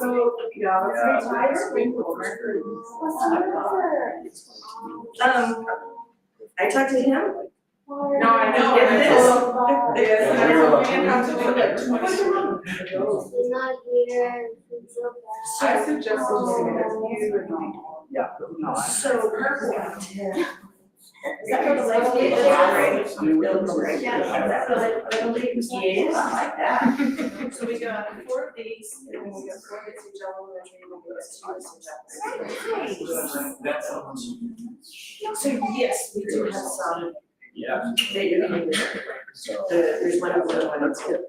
So, yeah, it's very tired. I talked to him. No, I know. Get this. Yes, and I told him how to do like 20. He's not here. He's so bad. I suggested you and Yeah. No, I. So perfect. Is that for the lake? Yes. Yes. I like that. So we got 4 of these, and then we got 4 bits of jello, and then we got 2 bits of jello. That's how much. So yes, we do have some Yeah. that you can use. So. There's one of the ones that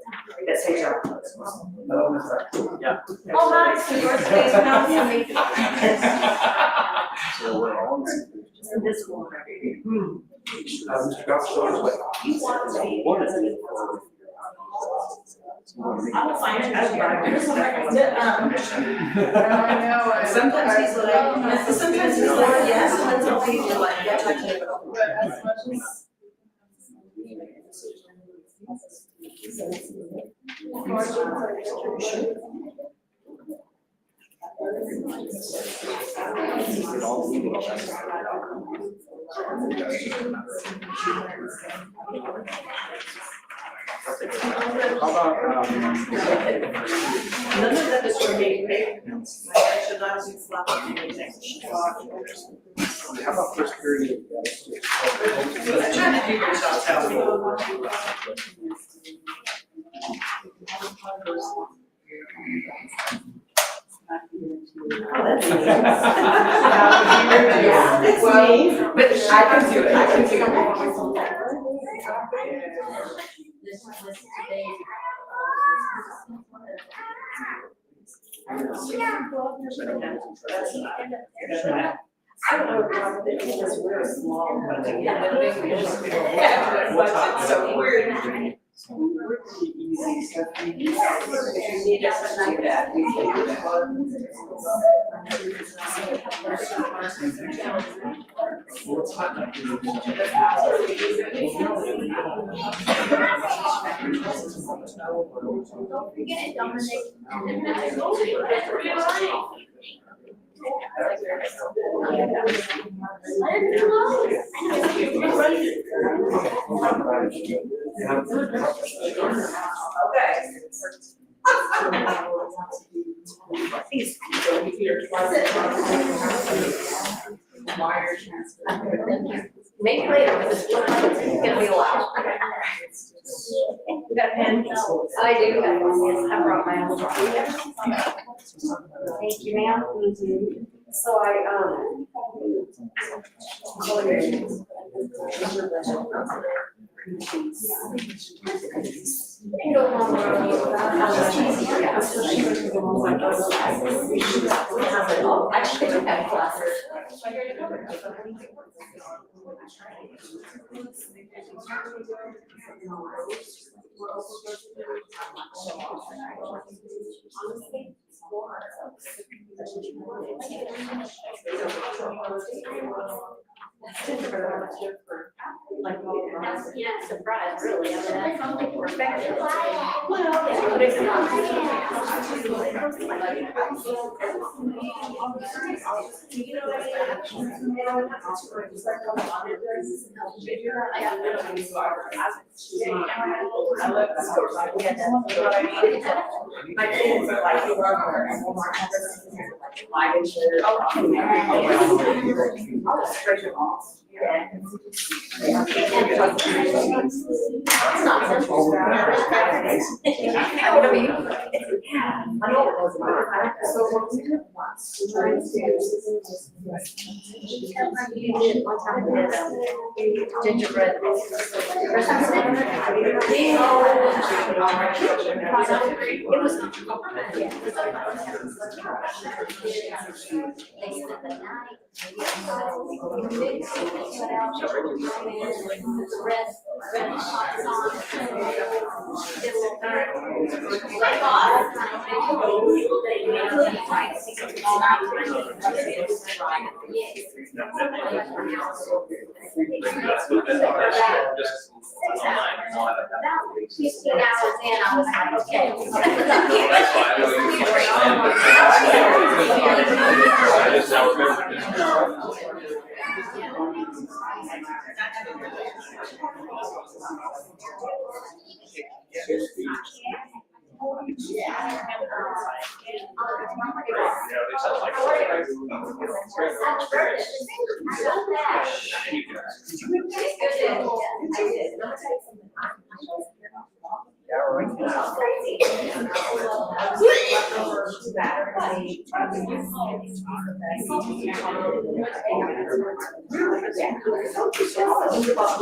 say jello. Yeah. Oh, hi, so yours is not So we're all. And this one. Mr. Goffstone's like. You want to be. What? I will find it out about it. I know. Sometimes he's like, yes, and then sometimes he's like, yeah, I can't. But as much as. How about, None of that is for me, right? I should not be slapping anything. how about first period? I'm trying to figure this out. Oh, that's me. Yeah, It's well, me, but I can do it, I can do it. I don't know how big it is, we're small, but yeah, the big is just. Yeah, but it's so weird. We're pretty easy stuff. If you need us to do that, we can do Well, it's hot enough. Don't forget it, Dominic. Maybe later, but it's gonna be a while. You got a pen? I do, yes, I brought my own. Thank you, ma'am. So You don't want Actually, we have classes. Yeah, surprise, really, I mean, that's something to respect. I love this course, I get that, you know what I mean? My kids are like, you are more, and more, life insurance. I'll just straight them off. Yeah. It's not simple. I mean, yeah, I know it was mine. So what we did once, we tried One time we did, gingerbread. It was. They spent the night. Red shots on. About 15 hours in, I was like, okay.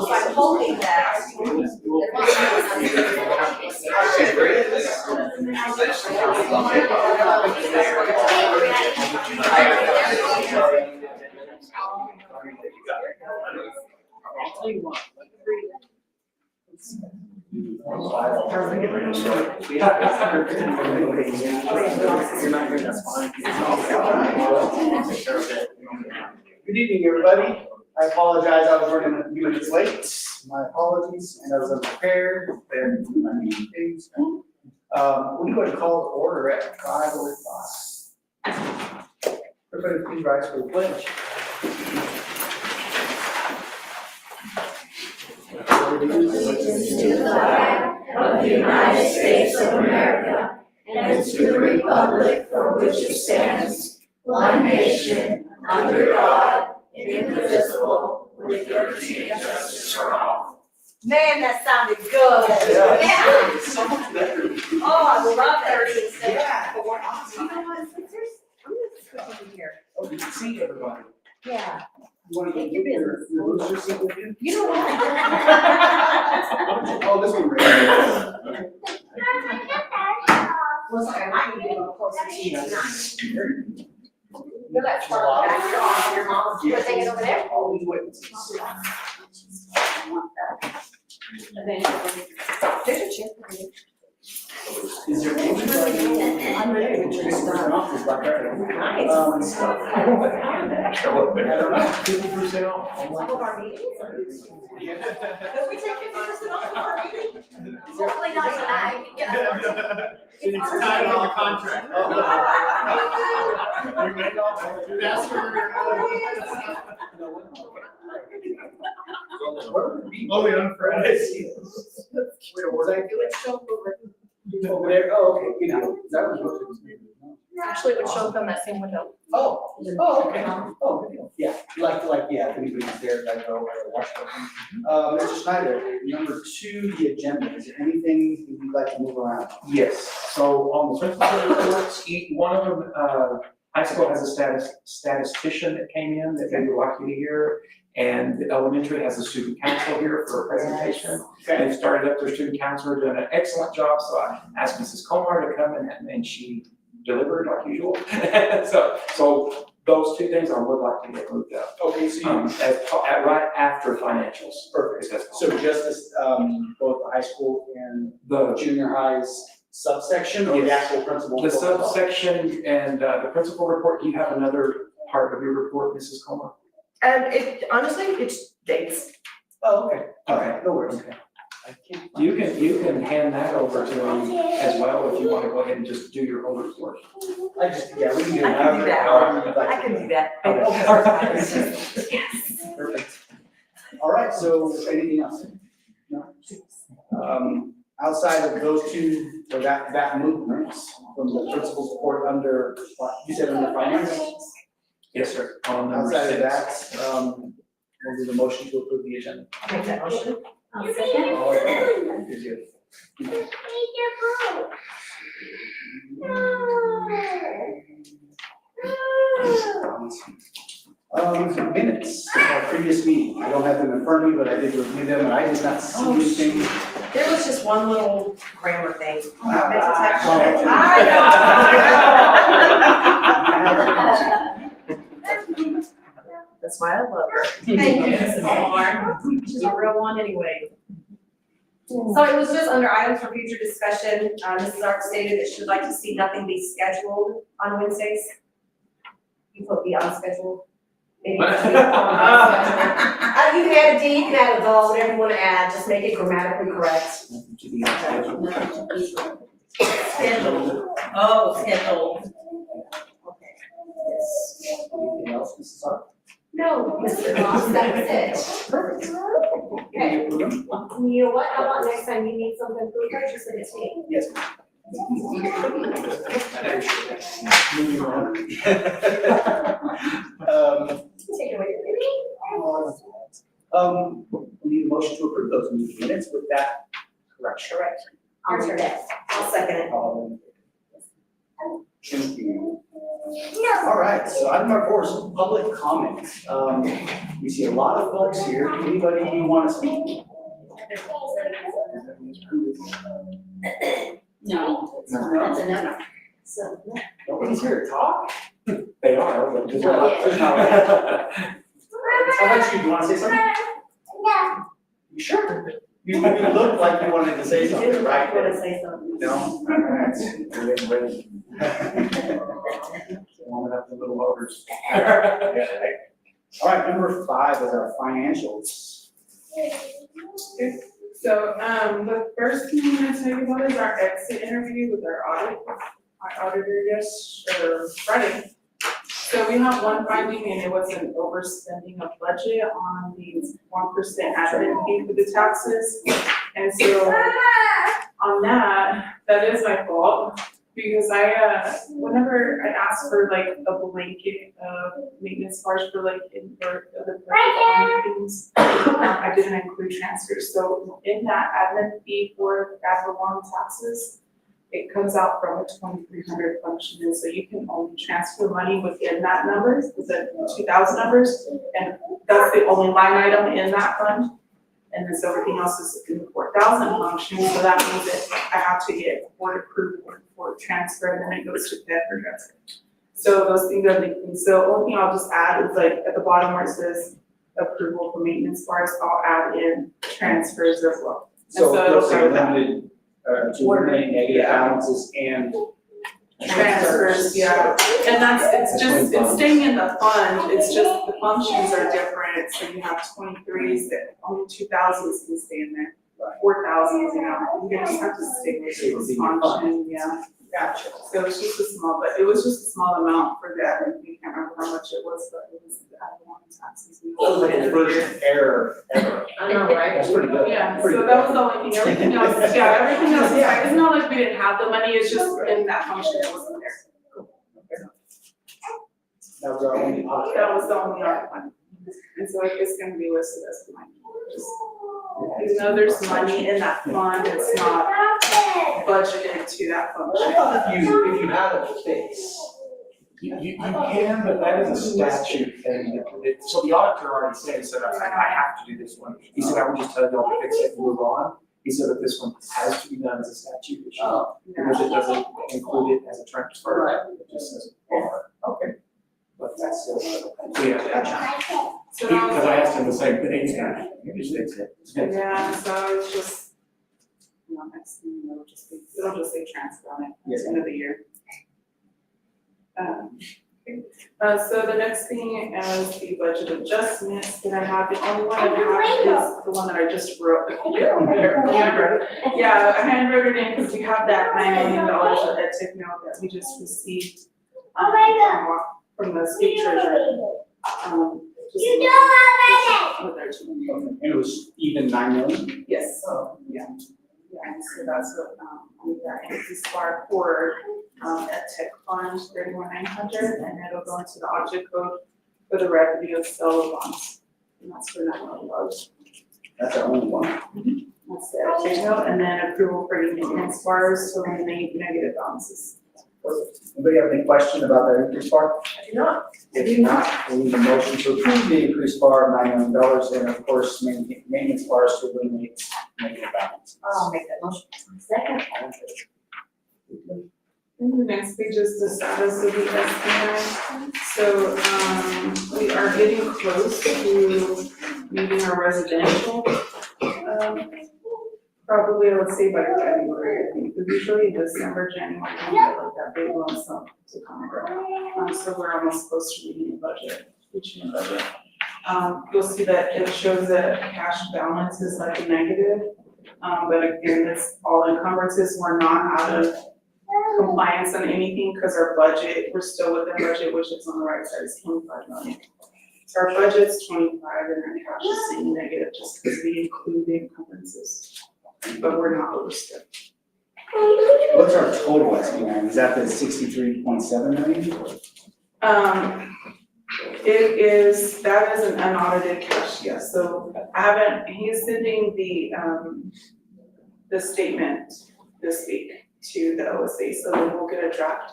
I'm hoping that. Good evening, everybody. I apologize, I was running a few minutes late. My apologies, and I was unprepared, and I mean things. We're going to call the order at 5:05. Everybody please rise for the pledge. Allegiance to the flag of the United States of America and to the republic for which it stands, one nation, under God, indivisible, with liberty and justice for all. Man, that sounded good. Yeah. So much better. Oh, I love that you said that. You know what, sisters? I'm gonna switch over here. Oh, you can see everybody. Yeah. You want to get your rooster seat with you? You know what? Oh, this one right. Well, sorry, I can get a little closer to you tonight. You're that smart back here on your mom. You want to take it over there? Always wait. And then there's a chair for you. Is there anybody? I'm ready to introduce myself. It's like that. Nice. I don't know, 50% off. Some of our meetings. Did we take 50% off of our meeting? Hopefully not tonight. It's tied on the contract. That's only on Fridays. Where was I? Over there, oh, okay, you know, that was what it was. Actually, it would show up on that same window. Oh, okay, oh, good deal. Yeah, yeah, if anybody's there, I go, I watch them. Mr. Schneider, number 2, the agenda, is there anything you'd like to move around? Yes, so on the principal reports, one of them, high school has a statistician that came in that they would like you to hear. And the elementary has a student council here for a presentation. Okay. They've started up their student counselor, doing an excellent job, so I asked Mrs. Comar to come and she delivered like usual. So those two things I would like to get moved up. Okay, so Right after financials. perfect, so just as, both the high school and The junior high's subsection or the Yes. actual principal? the subsection and the principal report, do you have another part of your report, Mrs. Comar? Honestly, it's dates. Oh, okay, all right, no worries. Okay. I can't. You can hand that over to them as well if you want to go ahead and just do your whole report. I just, yeah, we can do I it. can do that. However you'd like I to can do do it. that. Okay. Yes. Perfect. All right, so anything else? No? Outside of those two, or that movement from the principal's report under, what, you said under finance? Yes, sir. On number Outside of 6. that, we'll do the motion to approve the agenda. I'll make that motion. I'll second. All right, good, good. Minutes of our previous meeting. I don't have them in front of me, but I did review them and I did not see anything. There was just one little grammar thing. That's why I love her. Thank you, Mrs. Moore. She's a real one anyway. So it was just under items for future discussion. Mrs. Art stated that she would like to see nothing be scheduled on Wednesdays. You put be on schedule. Maybe it should be on schedule. You can add a D, you can add a vote, whatever you want to add, just make it grammatically correct. To be on schedule. Schedule. Oh, schedule. Okay. Yes. Anything else, Mrs. Hart? No, Mr. Ross, that's Perfect. Okay. Can you approve them? it. You know what, how about next time you need something approved, just send it to me. Yes. Moving on. Take it away. We need a motion to approve those meeting minutes with that correction. Correct. I'll turn it. I'll second it. Thank you. All right, so item number 4 is public comment. We see a lot of folks here. Anybody want to speak? No, that's a no. So, Nobody's here to talk? They are, but just. There's not. How about you? Do you want to say something? You sure? You look like you wanted to say something, right? I'm gonna say something. No? All right. We're getting ready. Warming up the little motors. All right, number 5 is our financials. So, the first thing I'm gonna tell you about is our exit interview with our auditor Friday. So we have one finding, and it was an overspending of budget on the 1% admin fee for the taxes. And so on that is my fault, because whenever I asked for like a blanket maintenance charge for like for the things, I didn't include transfers. So in that admin fee for ad valorem taxes, it comes out from a 2,300 function, and so you can only transfer money within that number, the 2,000 numbers, and that's the only line item in that fund. And then so everything else is in the 4,000 function, so that means that I have to get board approval for transfer, and then it goes to Fed for transfer. So those things are linked. So the only thing I'll just add is like at the bottom where it says approval for maintenance bars, I'll add in transfers as well. So so those it'll are cover that. limited to eliminate negative balances and Transfers, yeah, and it's staying in the fund, it's just the functions are different, so you have 23s that only 2,000s can stay in there. 4,000s, you just have to stay with this function, yeah. Gotcha. So it's just a small, but it was just a small amount for that, I can't remember how much it was, but it was the one taxes. That was like the first error ever. I know, right? That's pretty good. Yeah, Pretty so good. that was the only thing, everything else, yeah, it's not like we didn't have the money, it's just in that function, it wasn't there. That was our only audit. That was the only other one, and so it's gonna be listed as mine. Just, even though there's money in that fund, it's not budgeted to that Well, function. I thought if you had a fix. You can, but that is a statute thing. So the auditor already said, he said, I have to do this one. He said, I would just tell y'all to fix it and move on. He said that this one has to be done as a statute issue. Because it doesn't include it as a transfer. It just says bar. Okay. But that's, yeah. So Because now, I asked him the same thing, yeah, you just fix it. yeah, so it's just, next thing, it'll just say transfer on it, at the end of the year. So the next thing is the budget adjustments that I have, the only one I have is the one that I just wrote. Yeah, I handwrote it in because we have that $9 million of ed tech note that we just received. From the state treasurer. And it was even 9 million? Yes, so, yeah, and so that's what, we got increase bar for, ed tech fund 31,900, and it'll go into the object code for the revenue of sale of bonds. And that's for $9 million. That's our only one. That's the ed tech note, and then approval for the maintenance bars to eliminate negative balances. Anybody have any question about that increase bar? I do not. If not, we need a motion to approve the increased bar of $9 million, and of course, maintenance bars to eliminate negative balance. I'll make that motion. Second. And the next page is the status of the SPI. So, we are getting close to meeting our residential, probably I would say by January, I think, because usually December, January, we get like that big lump sum to come around. So we're almost close to reaching the budget. You'll see that it shows that cash balance is like a negative, but again, it's all encumbrances, we're not out of compliance on anything, because our budget, we're still within budget, which is on the right side, is 25 million. So our budget's 25 and our cash is staying negative just because we include the encumbrances, but we're not overspent. What's our total SB9? Is that the 63.7 million? That is an unaudited cash, yes, so he's sending the statement this week to the OSA, so then we'll get a draft.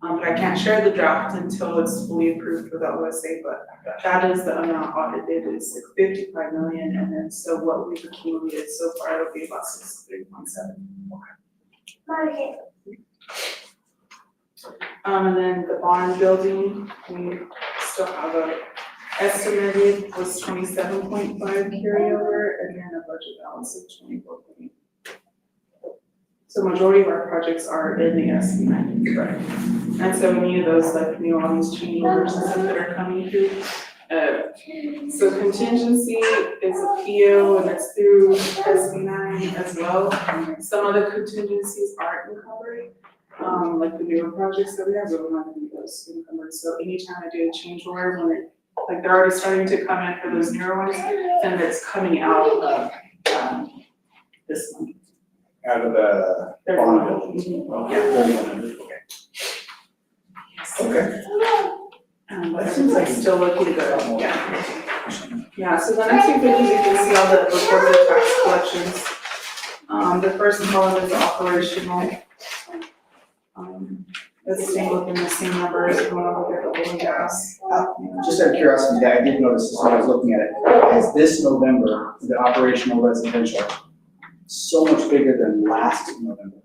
But I can't share the draft until it's fully approved with the OSA, but that is the amount audited, is 55 million, and then so what we've accumulated so far, it'll be about 63.7. And then the bond building, we still have a estimated was 27.5 carryover, and then a budget balance of 24.8. So majority of our projects are in the SB9, right? And so any of those, like New Orleans change orders and stuff that are coming through. So contingency is a PO and it's through SB9 as well. Some of the contingencies aren't encumbered, like the newer projects that we have, but we're not gonna be those encumbered. So anytime I do a change order, when it, like they're already starting to come in for those newer ones, and it's coming out of this one. Out of the They're bond going- building? Yeah. Okay. But everything's still looking good, yeah. Yeah, so the next few pages, you can see all the reported tax collections. The first column is operational. It's staying within the same numbers, if you wanna look at the oil and gas. Just out of curiosity, I did notice this when I was looking at it. Is this November, the operational residential, so much bigger than last November?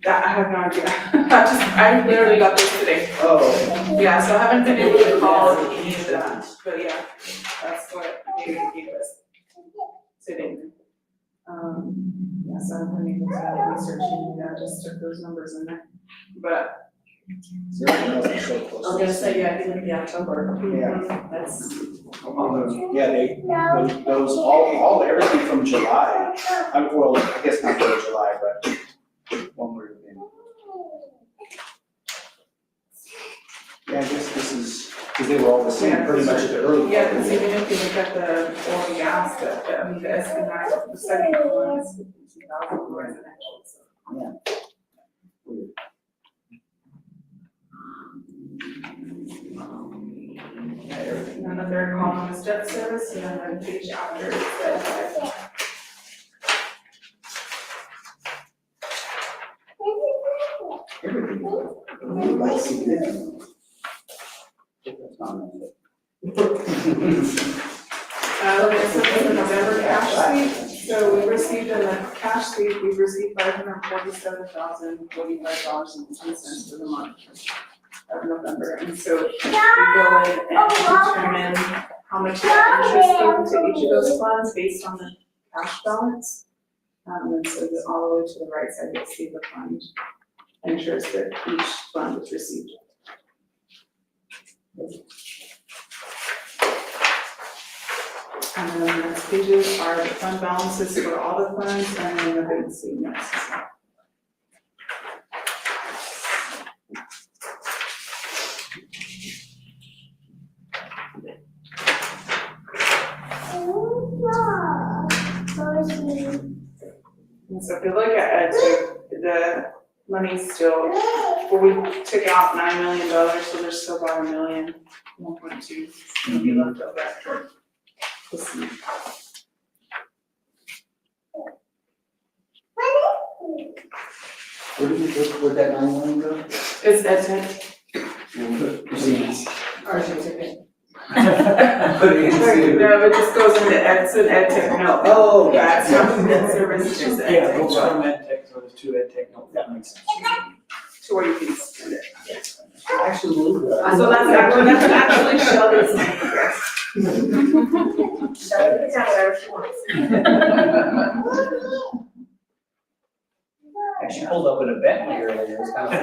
That, I have no idea. I literally got this today. Oh. Yeah, so I haven't been able to call any of that, but yeah, that's what they gave us today. Yeah, so I haven't been able to research any of that, just took those numbers in there, but. So close. I was gonna say, yeah, if you look at the October, Yeah. that's, Yeah, those, all, everything from July, well, I guess not for July, but one word in. Yeah, I guess this is, because they were all the same, pretty much at the early. Yeah, because even if you look at the oil and gas, the SB9, the second one is 52,000 residential, so. And then the third column is debt service, and then the page after is the. Everything. Like significant. That's not enough. This is the November cash sweep, so we received in the cash sweep, we received $547,045.10 for the month of November, and so we go in and determine how much interest goes into each of those funds based on the cash balance. And so all the way to the right side, you'll see the fund interest that each fund was received. And then the next pages are the fund balances for all the funds, and then the vacancy next as well. And so if you look at it, the money's still, well, we took out $9 million, so there's still about $1 million, 1.2 will be left over after this month. Where'd that 9 million go? It's edtech. ours is okay. Put it into. No, it just goes into edtech, no. Oh, Yeah, it's not gotcha. debt service, it's just Yeah, edtech, those from EdTech, so there's two EdTech, no, that makes sense. to where you can spend it. Actually, moved that. So that's actually Shelby's name, yes. Shelby can tell whatever she wants. She pulled up in a Bentley earlier, it was kind of.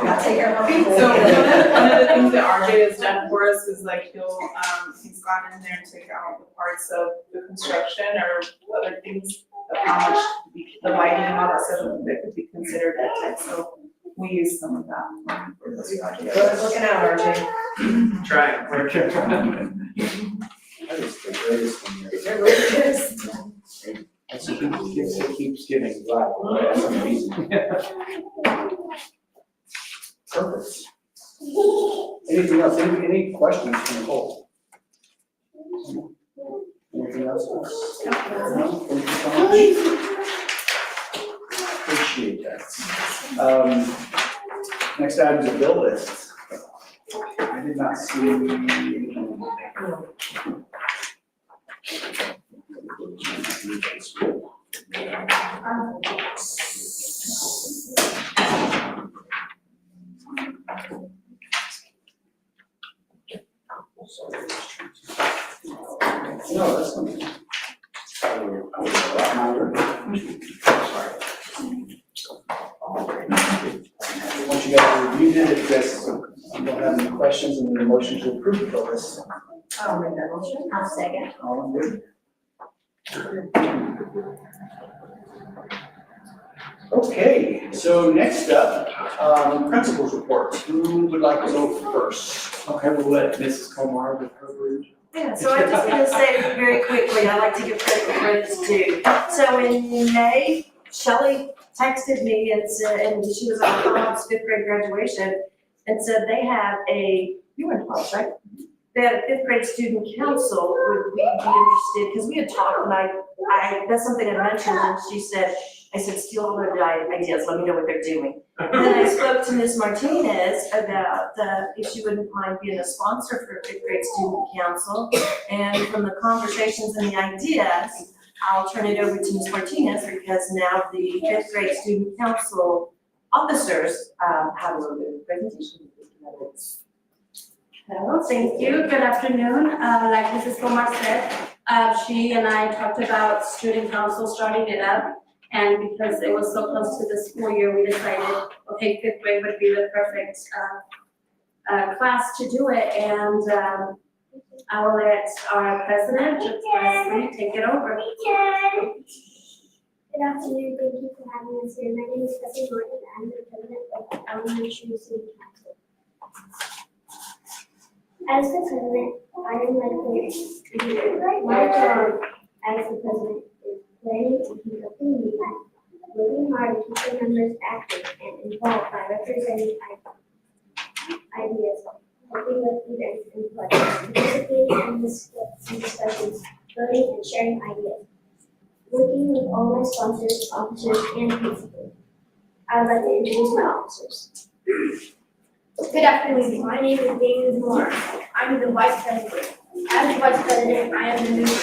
I'll take her home. So one of the things that RJ has done for us is like he's gone in there and taken out the parts of the construction or other things of how much the lighting and all that stuff that could be considered ed tech, so we use some of that money for this project. Looking out, RJ. Trying. That is the greatest thing ever. It really is. That's it keeps giving. Wow. That's amazing. Perfect. Anything else? Any questions from Nicole? Anything else? No? Thank you so much. Appreciate that. Next item is a bill list. I did not see anything. No, that's not. I would have a lot longer. Once you guys reviewed it, if you guys don't have any questions, and then a motion to approve the bill list. I'll make that motion. I'll second. All in favor? Okay, so next up, principals report. Who would like to go first? Okay, we'll let Mrs. Komar with her group. Yeah, so I just want to say very quickly, I like to give credit where credit's due. So in May, Shelley texted me and said, and she was on Tom's fifth grade graduation, and said they have you went to college, right? They had a fifth grade student council, would we be interested, because we had talked, and I, that's something I mentioned, and she said, I said, steal all their ideas, let me know what they're doing. Then I spoke to Ms. Martinez about if she wouldn't mind being a sponsor for a fifth grade student council. And from the conversations and the ideas, I'll turn it over to Ms. Martinez because now the fifth grade student council officers have a little bit of presentation. Hello, thank you. Good afternoon. Like Mrs. Komar said, she and I talked about student council starting it up. And because it was so close to the school year, we decided, okay, fifth grade would be the perfect class to do it. And I will let our president, Leslie, take it over. Good afternoon, thank you for having us here. My name is Bessie Gordon, I'm the president of the Elementary Student Council. As the president, I am like the leader. My job as the president is planning and conducting meetings, working hard to keep the members active and involved by representing ideas, helping with events and projects, participating in discussions, voting and sharing ideas. Working with all my sponsors, officers, and principals. I would like to introduce my officers. Good afternoon, my name is David Moore. I'm the vice president. As the vice president, I am the leader.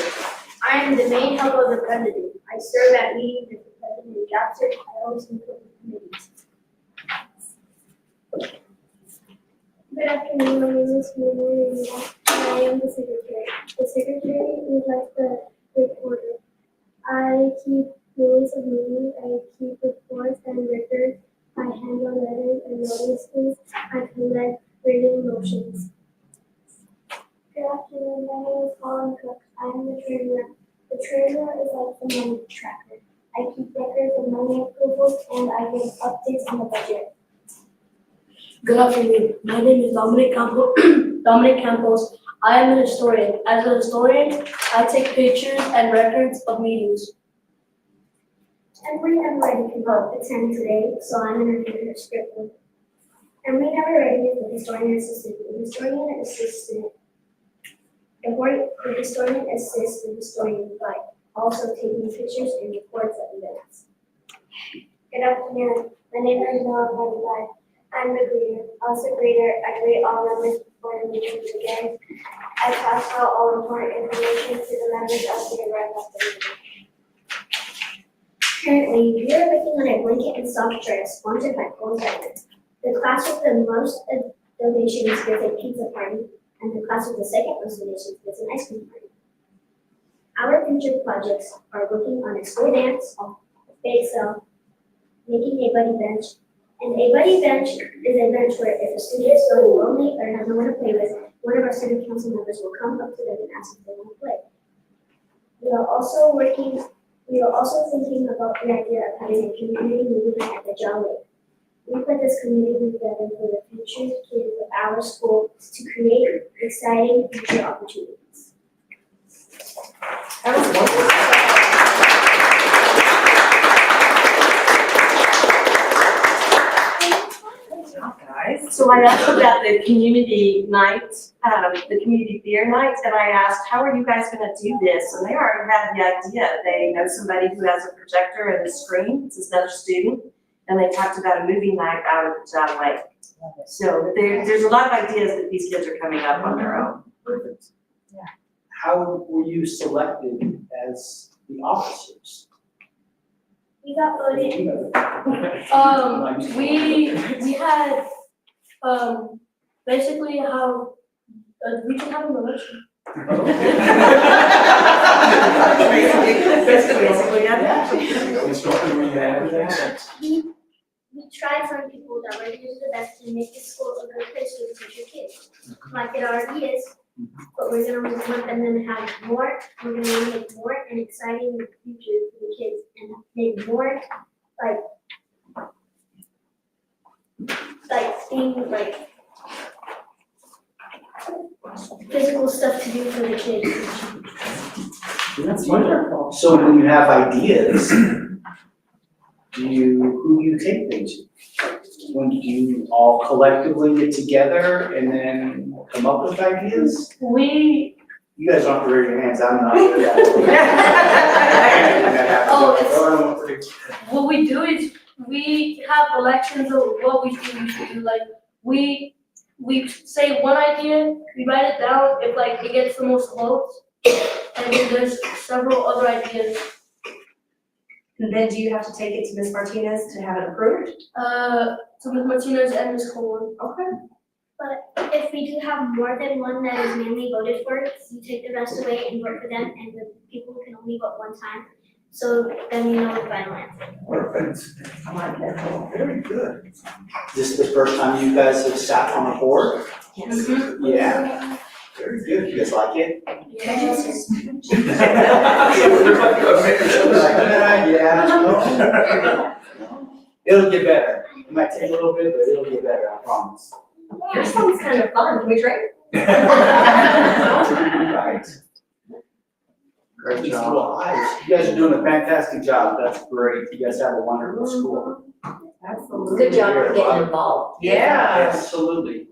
I am the main help of the president. I serve at meetings with the president in Jackson. I always include committees. Good afternoon, my name is Mary. I am the secretary. The secretary is like the reporter. I keep minutes of meetings, I keep reports and records, I handle letters and notices, I collect written motions. Good afternoon, my name is Colin Cook, I am the treasurer. The treasurer is like the money tracker. I keep records of money approvals and I give updates on the budget. Good afternoon. My name is Dominic Campos. I am an historian. As a historian, I take pictures and records of meetings. Emily Eveready can both attend today, so I'm interviewing her script. Emily Eveready is the historian assistant. The historian assists the historian by also taking pictures and reports of events. Good afternoon. My name is Noah Padilla. I'm the greeter. As a greeter, I greet all members before the meeting begins. I pass out all important information to the members as they arrive at the meeting. Currently, we are working on a blanket and soft shirt sponsored by Cold Diamonds. The class with the most donations gets a pizza party, and the class with the second most donations gets an ice cream party. Our future projects are working on a school dance, a bake sale, making a buddy bench. And a buddy bench is a bench where if a student is feeling lonely or has no one to play with, one of our student council members will come up to them and ask if they want to play. We are also working We are also thinking about the idea of having a community meeting at the John Lake. We put this community together for the future kids of our school to create exciting future opportunities. That was wonderful. Good job, guys. So I asked about the community night, the community beer night, and I asked, how are you guys gonna do this? And they already had the idea. They know somebody who has a projector and a screen, it's another student, and they talked about a movie night out at the John Lake. So there's a lot of ideas that these kids are coming up on their own. How were you selected as the officers? We got voted. We had, basically how, we can have an election. Basically, yeah. We tried from people that were doing the best to make the school a good place for the future kids. Like it already is, but we're gonna want them to have more, we're gonna make more and exciting future for the kids and make more things like physical stuff to do for the kids. That's wonderful. So when you have ideas, who do you take them to? When do you all collectively get together and then come up with ideas? We, You guys don't have to raise your hands, I'm not good at it. what we do is, we have elections of what we do, like, we say one idea, we write it down, if like it gets the most votes, and then there's several other ideas. And then do you have to take it to Ms. Martinez to have it approved? To Ms. Martinez and Ms. Coleman. Okay. But if we do have more than one that is mainly voted for, you take the rest away and vote for them, and the people can only vote one time. So then we know the final answer. Perfect. I like that. Very good. Is this the first time you guys have sat on a board? Yes. Yeah. Very good. You guys like it? Yeah. It'll get better. It might take a little bit, but it'll get better, I promise. Yours sounds kind of fun. Can we try? Right. Great job. You guys are doing a fantastic job. That's great. You guys have a wonderful school. Absolutely. Good job for getting involved. Yeah. Absolutely.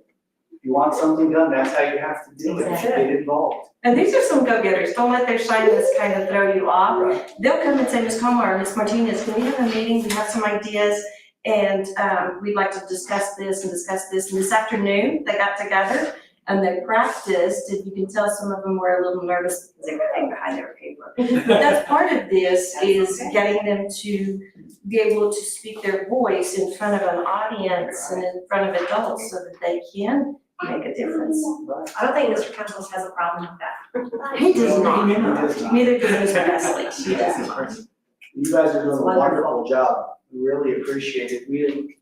If you want something done, that's how you have to do it. Exactly. Get involved. And these are some go-getters. Don't let their shyness kind of throw you off. They'll come and say, Ms. Comar, Ms. Martinez, can we have a meeting? We have some ideas and we'd like to discuss this and discuss this. And this afternoon, they got together and they practiced. And you can tell some of them were a little nervous because they were hiding behind their paper. But that's part of this is getting them to be able to speak their voice in front of an audience and in front of adults so that they can make a difference. I don't think Mr. Campos has a problem with that. He does not. He does not. Neither does Mr. Presley. She does not. You guys are doing It's a wonderful. wonderful job. We really appreciate it. We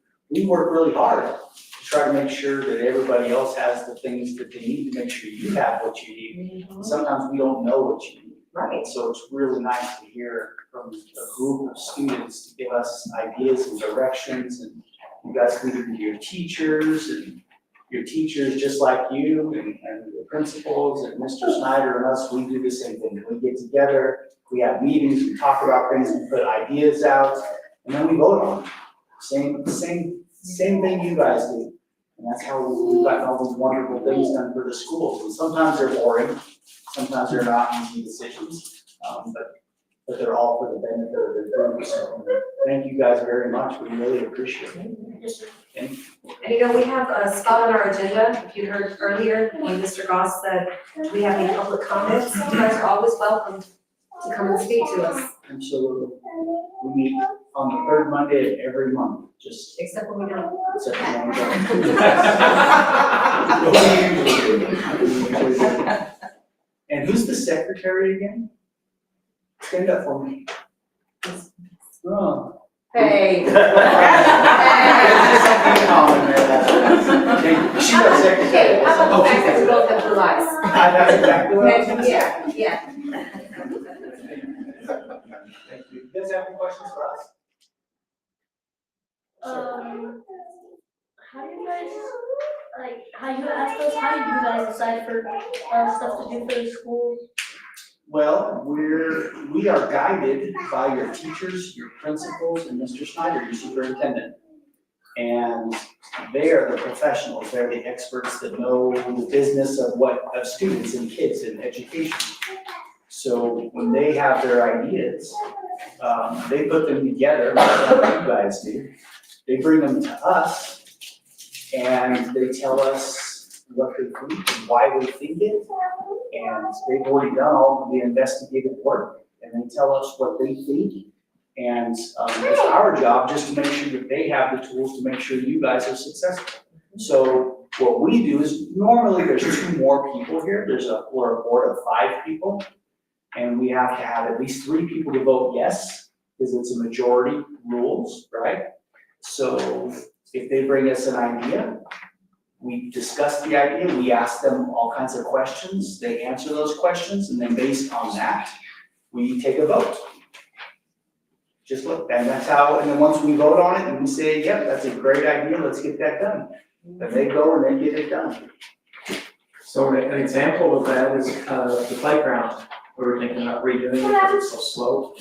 work really hard to try to make sure that everybody else has the things that they need to make sure you have what you need. Sometimes we don't know what you need. Right. So it's really nice to hear from a group of students to give us ideas and directions, and you guys lead it to your teachers, and your teachers just like you, and the principals, and Mr. Snyder and us, we do the same thing. We get together, we have meetings, we talk about things, we put ideas out, and then we vote on them. Same thing you guys do. And that's how we've gotten all these wonderful things done for the schools. And sometimes they're boring, sometimes they're not easy decisions, but they're all for the benefit of the group. So thank you guys very much. We really appreciate it. Thank you. And you know, we have a spot on our agenda, if you heard earlier, when Mr. Goss said, we have any public comments, you guys are always welcome to come and speak to us, Absolutely. We meet on the third Monday of every month, just except when we don't. except for one day. And who's the secretary again? Stand up for me. Oh. Hey. There's something in common there, that's right. Okay, she's our secretary. Okay, how about Oh, the she's fact that we both have blue eyes? That's exactly what I was gonna say. Yeah. Thank questions for us? How do you guys, like, how you asked us, how do you guys decide for stuff to do for the school? Well, we are guided by your teachers, your principals, and Mr. Snyder, your superintendent. And they are the professionals, they're the experts that know the business of students and kids and education. So when they have their ideas, they put them together, like you guys do. They bring them to us, and they tell us what they think and why they think it. And they've already done all of the investigative work, and they tell us what they think. And it's our job just to make sure that they have the tools to make sure you guys are successful. So what we do is, normally there's 2 more people here. We're a board of 5 people. And we have to have at least 3 people to vote yes, because it's a majority rules, right? So if they bring us an idea, we discuss the idea, we ask them all kinds of questions, they answer those questions, and then based on that, we take a vote. And that's how, and then once we vote on it and we say, yep, that's a great idea, let's get that done. Then they go and they get it done. So an example of that is the playground. We were thinking about redoing it because it's so slow.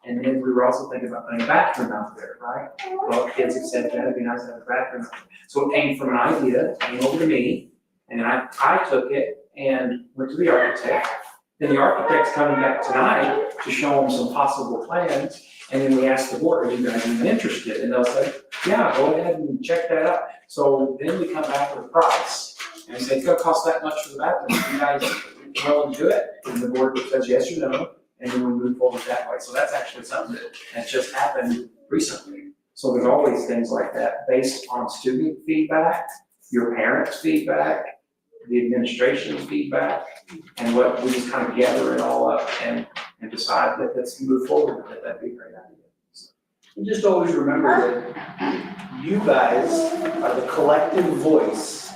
And then we were also thinking about putting a bathroom out there, right? Well, kids have said that'd be nice to have a bathroom. So it came from an idea, came over to me, and then I took it and went to the architect. Then the architect's coming back tonight to show them some possible plans. And then we asked the board, are you guys even interested? And they'll say, yeah, go ahead and check that out. So then we come back with a price. And we say, it's gonna cost that much for the bathroom. You guys willing to do it? And the board says yes or no. And then we move forward that way. So that's actually something that just happened recently. So there's always things like that based on student feedback, your parents' feedback, the administration's feedback, and what we just kind of gather it all up and decide that let's move forward with it. That'd be a great idea. And just always remember that you guys are the collective voice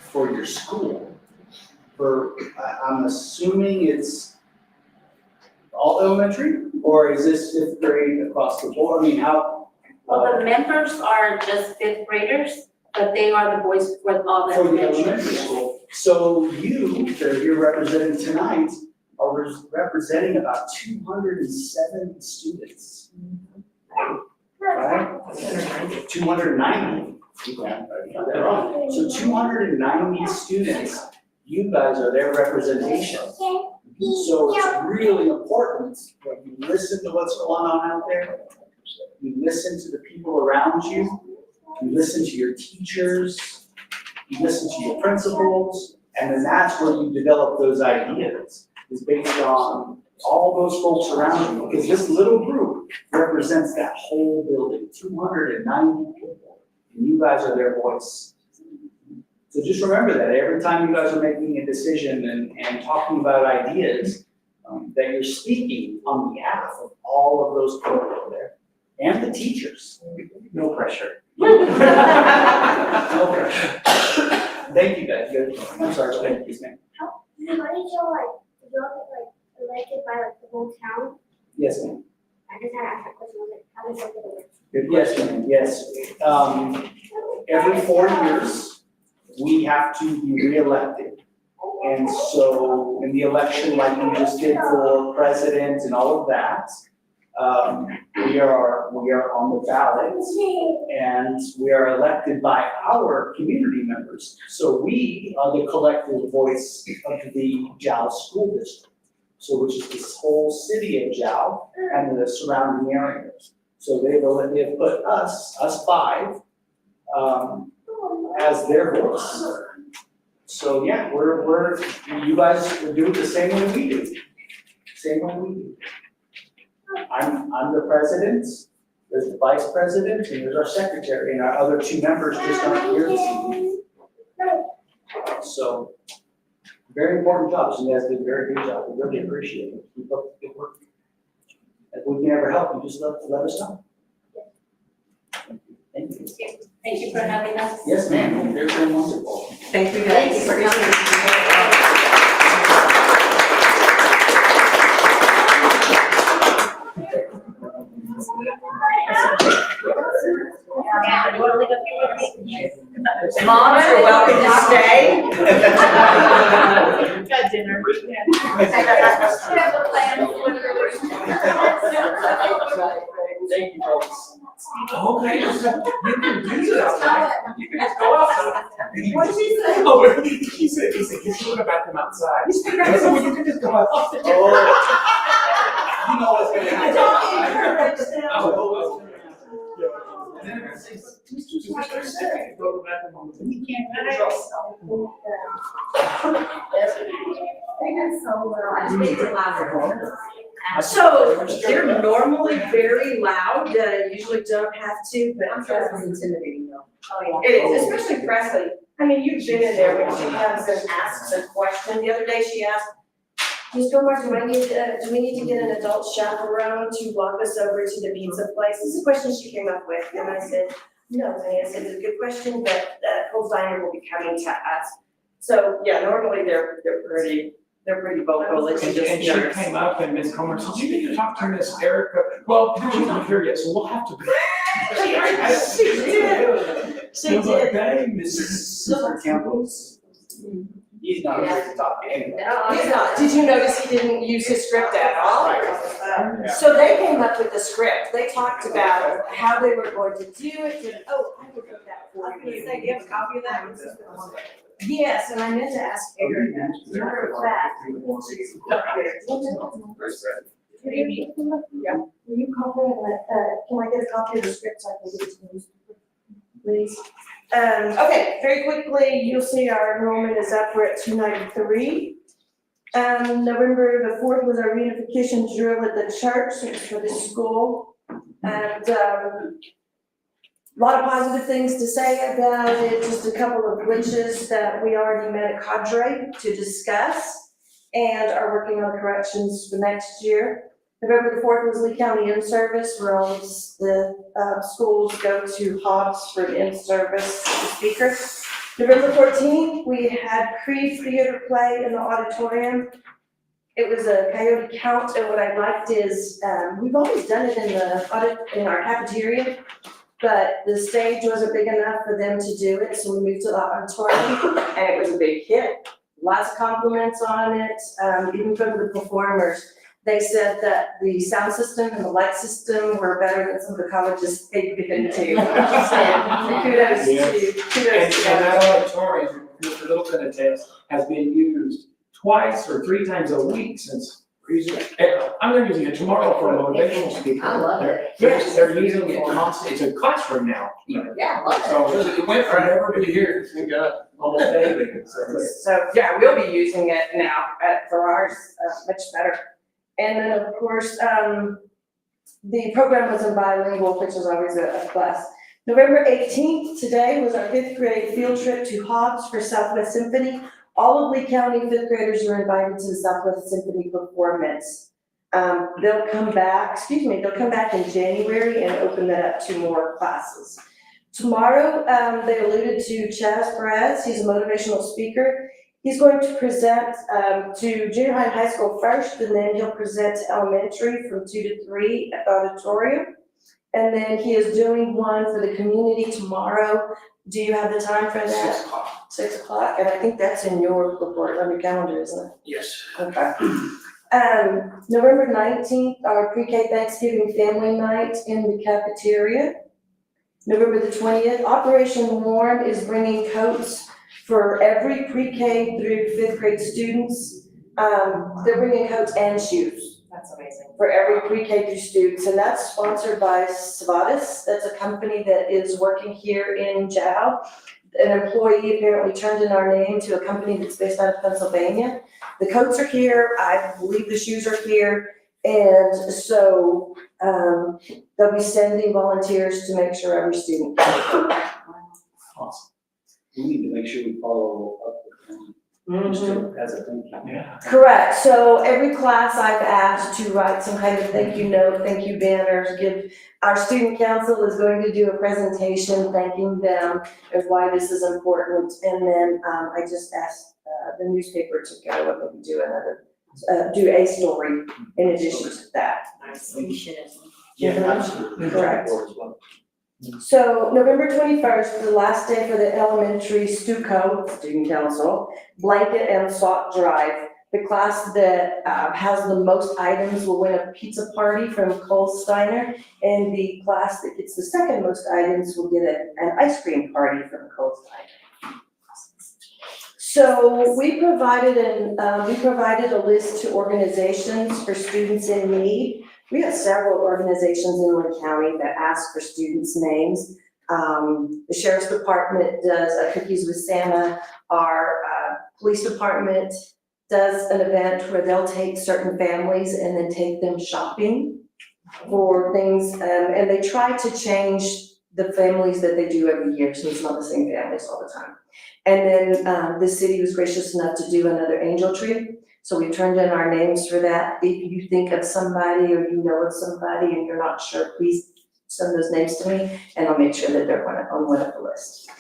for your school. I'm assuming it's all elementary, or is this 5th grade across the board? I mean, how? Well, the members are just 5th graders, but they are the voice for all the For the elementary. elementary school. So you, that are here representing tonight, are representing about 270 students. Right? 290. Yeah, I got that wrong. So 290 students, you guys are their representation. So it's really important that you listen to what's going on out there. You listen to the people around you. You listen to your teachers. You listen to your principals. And then that's where you develop those ideas, is based on all those folks around you. Because this little group represents that whole building, 290 people. And you guys are their voice. So just remember that every time you guys are making a decision and talking about ideas, that you're speaking on behalf of all of those people over there and the teachers. No pressure. No pressure. Thank you guys. I'm sorry, thank you, ma'am. How did y'all get elected by the whole town? Yes, ma'am. I just had to ask that question, how does that get elected? Yes, ma'am, yes. Every 4 years, we have to be re-elected. And so in the election, like we just did for president and all of that, we are on the ballot and we are elected by our community members. So we are the collective voice of the Jal School District. So which is this whole city of Jal and the surrounding areas. So they've put us 5, as their voice. So yeah, you guys do it the same way we do. Same way we do. I'm the president, there's the vice president, and there's our secretary, and our other 2 members just aren't here this evening. So, very important jobs, you guys did a very good job, we really appreciate it, keep up the good work. If we can ever help you, just let us know. Thank you. Thank you for having us. Yes, ma'am, they're very wonderful. Thank you guys for coming. Moms, you're welcome to stay. Got dinner. Thank you, folks. Okay, so you can do that. You can just go outside. What did she say? Oh, he said, he's talking about them outside. I said, well, you can just go outside. Oh. You know what's gonna I happen. don't encourage them. Oh, So they're normally very loud, usually don't have to, but I'm sure it was intimidating though. oh, yeah. It is, especially Presley. I mean, you've been in there when she comes and asks a question. The other day she asked, Ms. Gilmore, do we need to get an adult chaperone to walk us over to the pizza place? This is a question she came up with, and I said, no, honey, I said, it's a good question, but that whole diner will be coming to us. So, yeah, normally they're pretty vocal, it's And just she nerves. came up and Ms. Comer said, you need to talk to Miss Erica. Well, she's not here yet, so we'll have to. She did. She I was like, did. dang, Mr. Campbell's, he's not here to talk to anyone. He's not. Did you notice he didn't use his script at all? So they came up with the script. They talked about how they were going to do it. And, oh, I could put that for you. Do you have a copy of that? Yes, and I meant to ask Erica. As a matter of fact. Yeah. Will you copy it? Can I get a copy of the script so I can give it to you, please? Okay, very quickly, you'll see our enrollment is up, we're at 293. November the 4th was our reunification drill at the church, it was for the school. And, a lot of positive things to say about it, just a couple of glitches that we already met at Cadre to discuss and are working on corrections for next year. November the 4th was Lee County in-service, where all the schools go to Hobbs for the in-service speaker. November 14th, we had pre-theater play in the auditorium. It was a coyote count, and what I liked is, we've always done it in our cafeteria, but the stage wasn't big enough for them to do it, so we moved to the auditorium, and it was a big hit. Lots of compliments on it, even from the performers. They said that the sound system and the light system were better than some of the colleges they've been to. And kudos to And them. that auditorium, Mr. Littleton attests, has been used twice or 3 times a week since we're using it. I'm gonna using it tomorrow for a motivational speaker. I love it. They're using it constantly, it's a classroom now. Yeah, I love it. So it went from never to here, almost daily. So, yeah, we'll be using it now for ours, much better. And then, of course, the program was in bilingual, which is always a plus. November 18th, today was our 5th grade field trip to Hobbs for Southwest Symphony. All of Lee County 5th graders were invited to the Southwest Symphony performance. They'll come back in January and open that up to more classes. Tomorrow, they alluded to Chaz Perez, he's a motivational speaker. He's going to present to junior high and high school first, and then he'll present to elementary from 2 to 3 at the auditorium. And then he is doing one for the community tomorrow. Do you have the time for that? 6 o'clock. 6 o'clock, and I think that's in your report on your calendar, isn't it? Yes. Okay. November 19th, our pre-K Thanksgiving family night in the cafeteria. November the 20th, Operation Warm is bringing coats for every pre-K through 5th grade students. They're bringing coats and shoes That's amazing. for every pre-K through students, and that's sponsored by Savadas. That's a company that is working here in Jow. An employee apparently turned in our name to a company that's based out of Pennsylvania. The coats are here, I believe the shoes are here, and so, they'll be sending volunteers to make sure every student gets it. Awesome. We need to make sure we follow up with them, just as a thank you. Yeah. Correct, so every class I've asked to write some kind of thank you note, thank you banners, our student council is going to do a presentation thanking them of why this is important, and then, I just asked, the newspaper to go and maybe do a story in addition to that. You should. Yeah, absolutely. Correct. So November 21st, the last day for the elementary STUCO, Student Council, Blanket and Salt Drive. The class that has the most items will win a pizza party from Cole Steiner, and the class that gets the second most items will get an ice cream party from Cole Steiner. So we provided a list to organizations for students in need. We have several organizations in Lynn County that ask for students' names. The Sheriff's Department does Cookies with Santa. Our police department does an event where they'll take certain families and then take them shopping for things, and they try to change the families that they do every year, so it's not the same families all the time. And then the city was gracious enough to do another angel tree, so we turned in our names for that. If you think of somebody or you know of somebody and you're not sure, please send those names to me, and I'll make sure that they're on one of the list.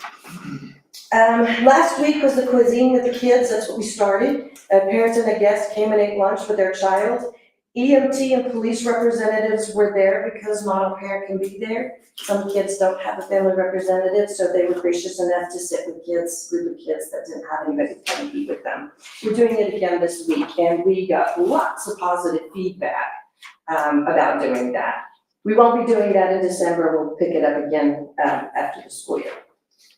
Last week was the cuisine with the kids, that's what we started. Parents and a guest came and ate lunch with their child. EMT and police representatives were there because not all parent can be there. Some kids don't have a family representative, so they were gracious enough to sit with group of kids that didn't have anybody to come eat with them. We're doing it again this week, and we got lots of positive feedback about doing that. We won't be doing that in December, we'll pick it up again after the school year.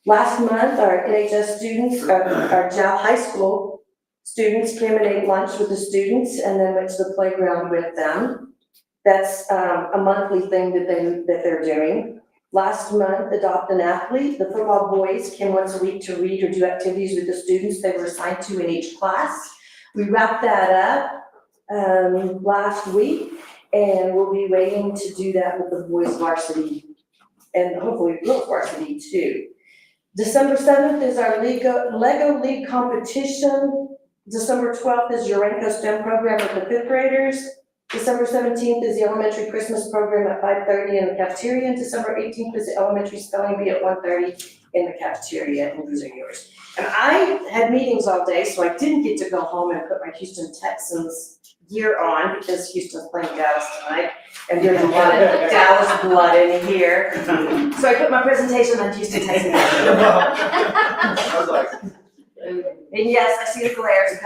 Last month, our NHS students, our JAL High School students came and ate lunch with the students and then went to the playground with them. That's a monthly thing that they're doing. Last month, Adopt an Athlete, the football boys came once a week to read or do activities with the students they were assigned to in each class. We wrapped that up last week, and we'll be waiting to do that with the boys varsity and hopefully girls varsity too. December 7th is our Lego League competition. December 12th is Urenco STEM program with the 5th graders. December 17th is the elementary Christmas program at 5:30 in the cafeteria. And December 18th is the elementary spelling bee at 1:30 in the cafeteria, and these are yours. And I had meetings all day, so I didn't get to go home and put my Houston Texans gear on because Houston's playing Dallas tonight. And there's a lot of Dallas blood in here. So I put my presentation on Houston Texans. I was like. And yes, I see the glares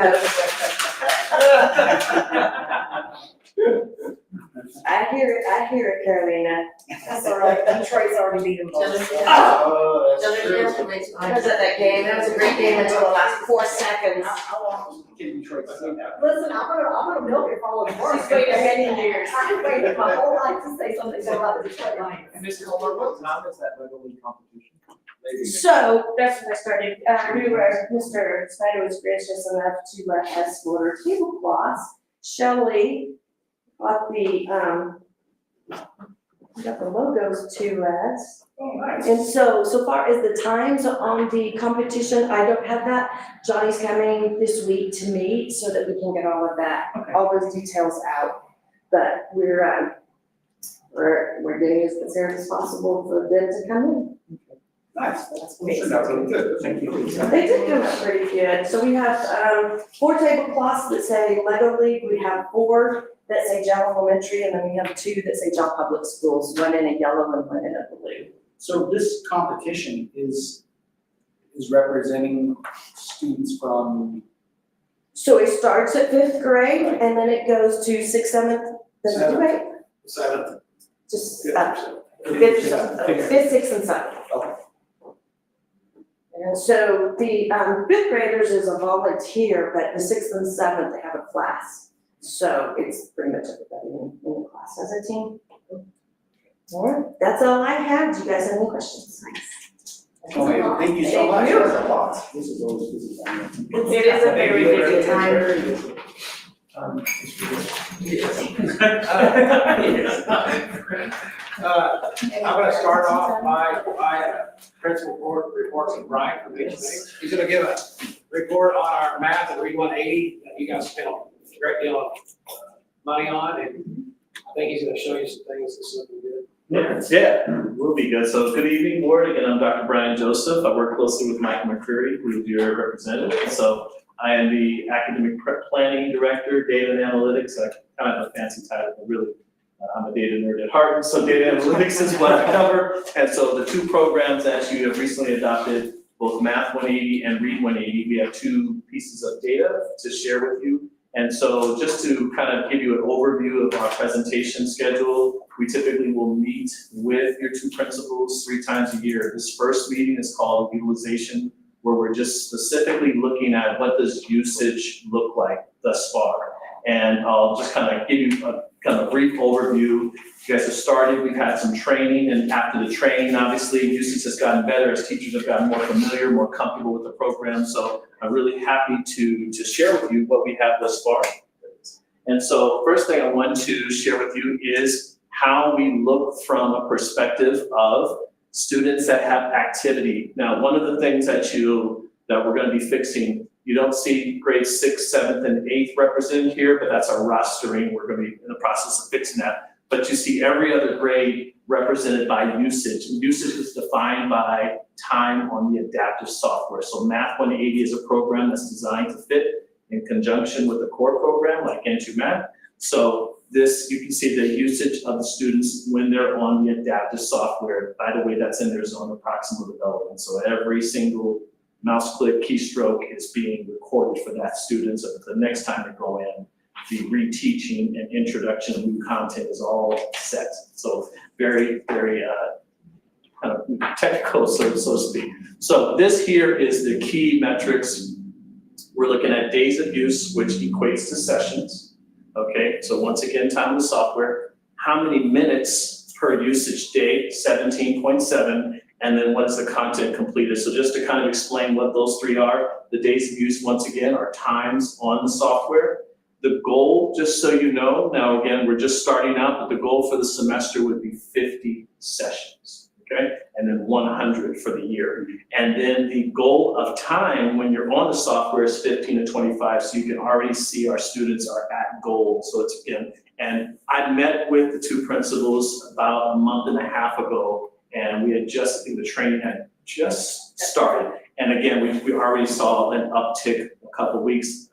I hear it, Carolina. That's all right, Detroit's already beat them both. Oh, that's true. I was at that game, that was a great game until the last 4 seconds. Can Detroit say that? Listen, I'm gonna milk it for all it's worth. She's waited many years. I've waited my whole life to say something about the Detroit Lions. And Mr. Homer, what time is that Lego League competition? So that's when I started, Mr. Snyder was gracious enough to let us order tablecloths. Shelley got the logos to us. Oh, nice. And so far as the times on the competition, I don't have that. Johnny's coming this week to meet so that we can get all of that, all those details out. But we're getting as prepared as possible for them to come in. Nice. That's Well, turned out really good. Thank you. They did come out pretty good. So we have 4 tablecloths that say Lego League. We have 4 that say JAL Elementary, and then we have 2 that say JAL Public Schools, one in a yellow and one in a blue. So this competition is representing students from. So it starts at 5th grade and then it goes to 6th, 7th, then 7th. right? 7th. Just 5th, 6th, and 7th. Okay. And so the 5th graders is a volunteer, but the 6th and 7th, they have a class. So it's pretty much everybody in the class as a team. All right, that's all I have. Do you guys have any questions? Oh, thank you so much. Thank you. That's a lot. This is always busy time. It is a very busy time. I'm gonna start off my principal reports from Brian from HMA. He's gonna give a report on our math at Read 180 that you guys spent a great deal of money on, and I think he's gonna show you some things that's looking good. Yeah, we'll be good. So good evening, board. Again, I'm Dr. Brian Joseph. I work closely with Michael McCreary, who is your representative. So I am the academic planning director, data and analytics. I kind of have a fancy title, but really I'm a data nerd at heart, and so data analytics is what I cover. And so the two programs that you have recently adopted, both Math 180 and Read 180, we have two pieces of data to share with you. And so just to kind of give you an overview of our presentation schedule, we typically will meet with your two principals 3 times a year. This first meeting is called utilization, where we're just specifically looking at what does usage look like thus far. And I'll just kind of give you a kind of brief overview. You guys have started, we've had some training, and after the training, obviously, usage has gotten better as teachers have gotten more familiar, more comfortable with the program. So I'm really happy to share with you what we have thus far. And so first thing I want to share with you is how we look from a perspective of students that have activity. Now, one of the things that we're going to be fixing, you don't see grades 6th, 7th, and 8th represented here, but that's our rostering. We're going to be in the process of fixing that. But you see every other grade represented by usage. And usage is defined by time on the adaptive software. So Math 180 is a program that's designed to fit in conjunction with a core program like N2 Math. So this, you can see the usage of the students when they're on the adaptive software. By the way, that's in their zone of proximal development. So every single mouse click keystroke is being recorded for that student. So the next time they go in, the reteaching and introduction of new content is all set. So very, very kind of technical, so to speak. So this here is the key metrics. We're looking at days of use, which equates to sessions. Okay, so once again, time of the software. How many minutes per usage day? 17.7. And then what is the content completed? So just to kind of explain what those 3 are, the days of use, once again, are times on the software. The goal, just so you know, now again, we're just starting out, but the goal for the semester would be 50 sessions, okay? And then 100 for the year. And then the goal of time when you're on the software is 15 to 25, so you can already see our students are at goal. So it's again, and I met with the two principals about a month and a half ago, and we had just, the training had just started. And again, we already saw an uptick a couple of weeks,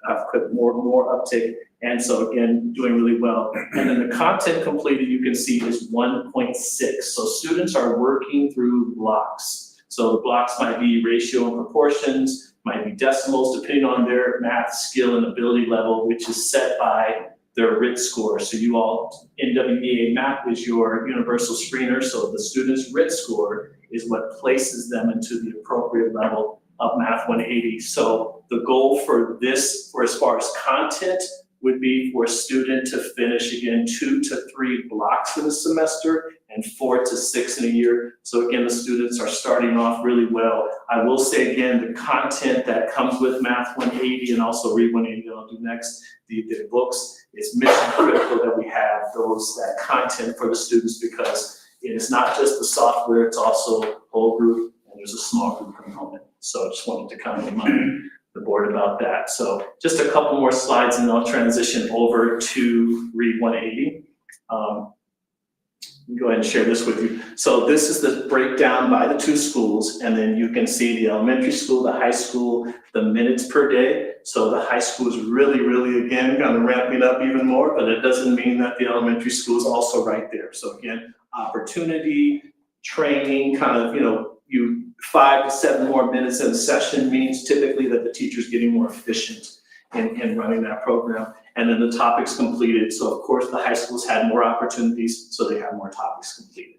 more uptick. And so again, doing really well. And then the content completed, you can see, is 1.6. So students are working through blocks. So the blocks might be ratio and proportions, might be decimals, depending on their math skill and ability level, which is set by their RIT score. So you all, NWEA Math is your universal screener. So the student's RIT score is what places them into the appropriate level of Math 180. So the goal for this, for as far as content, would be for a student to finish again 2 to 3 blocks in a semester and 4 to 6 in a year. So again, the students are starting off really well. I will say again, the content that comes with Math 180 and also Read 180 that I'll do next, the books, is mission critical that we have that content for the students, because it is not just the software, it's also whole group, and there's a small group component. So I just wanted to kind of remind the board about that. So just a couple more slides and then I'll transition over to Read 180. Go ahead and share this with you. So this is the breakdown by the 2 schools, and then you can see the elementary school, the high school, the minutes per day. So the high school is really, again, kind of ramping up even more, but it doesn't mean that the elementary school is also right there. So again, opportunity, training, kind of, you 5 to 7 more minutes in a session means typically that the teacher's getting more efficient in running that program. And then the topics completed. So of course the high schools had more opportunities, so they have more topics completed.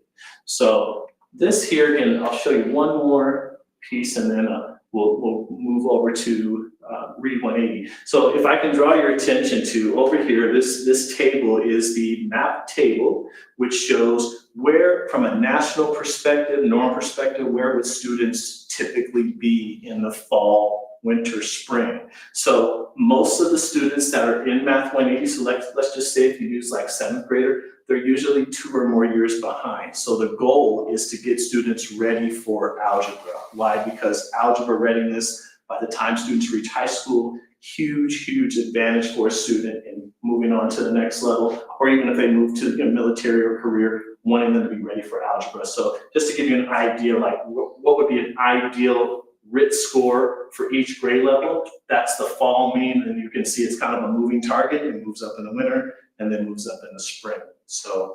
So this here, and I'll show you one more piece and then we'll move over to Read 180. So if I can draw your attention to over here, this table is the map table, which shows where, from a national perspective, norm perspective, where would students typically be in the fall, winter, spring. So most of the students that are in Math 180, so let's just say if you use like 7th grader, they're usually 2 or more years behind. So the goal is to get students ready for algebra. Why? Because algebra readiness, by the time students reach high school, huge advantage for a student in moving on to the next level, or even if they move to military or career, wanting them to be ready for algebra. So just to give you an idea, like what would be an ideal RIT score for each grade level, that's the fall mean, and you can see it's kind of a moving target. It moves up in the winter and then moves up in the spring. So,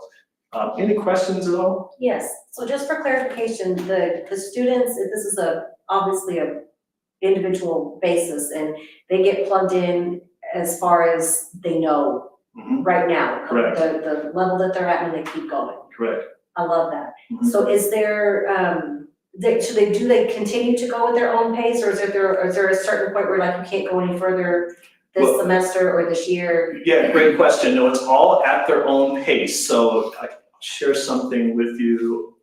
any questions at all? Yes, so just for clarification, the students, this is obviously a individual basis, and they get plugged in as far as they know Mhm. right now. Correct. The level that they're at, and they keep going. Correct. I love that. Mhm. So is there, do they continue to go at their own pace, or is there a certain point where like you can't go any further this Well- semester or this year? Yeah, great question. No, it's all at their own pace. So I'll share something with you.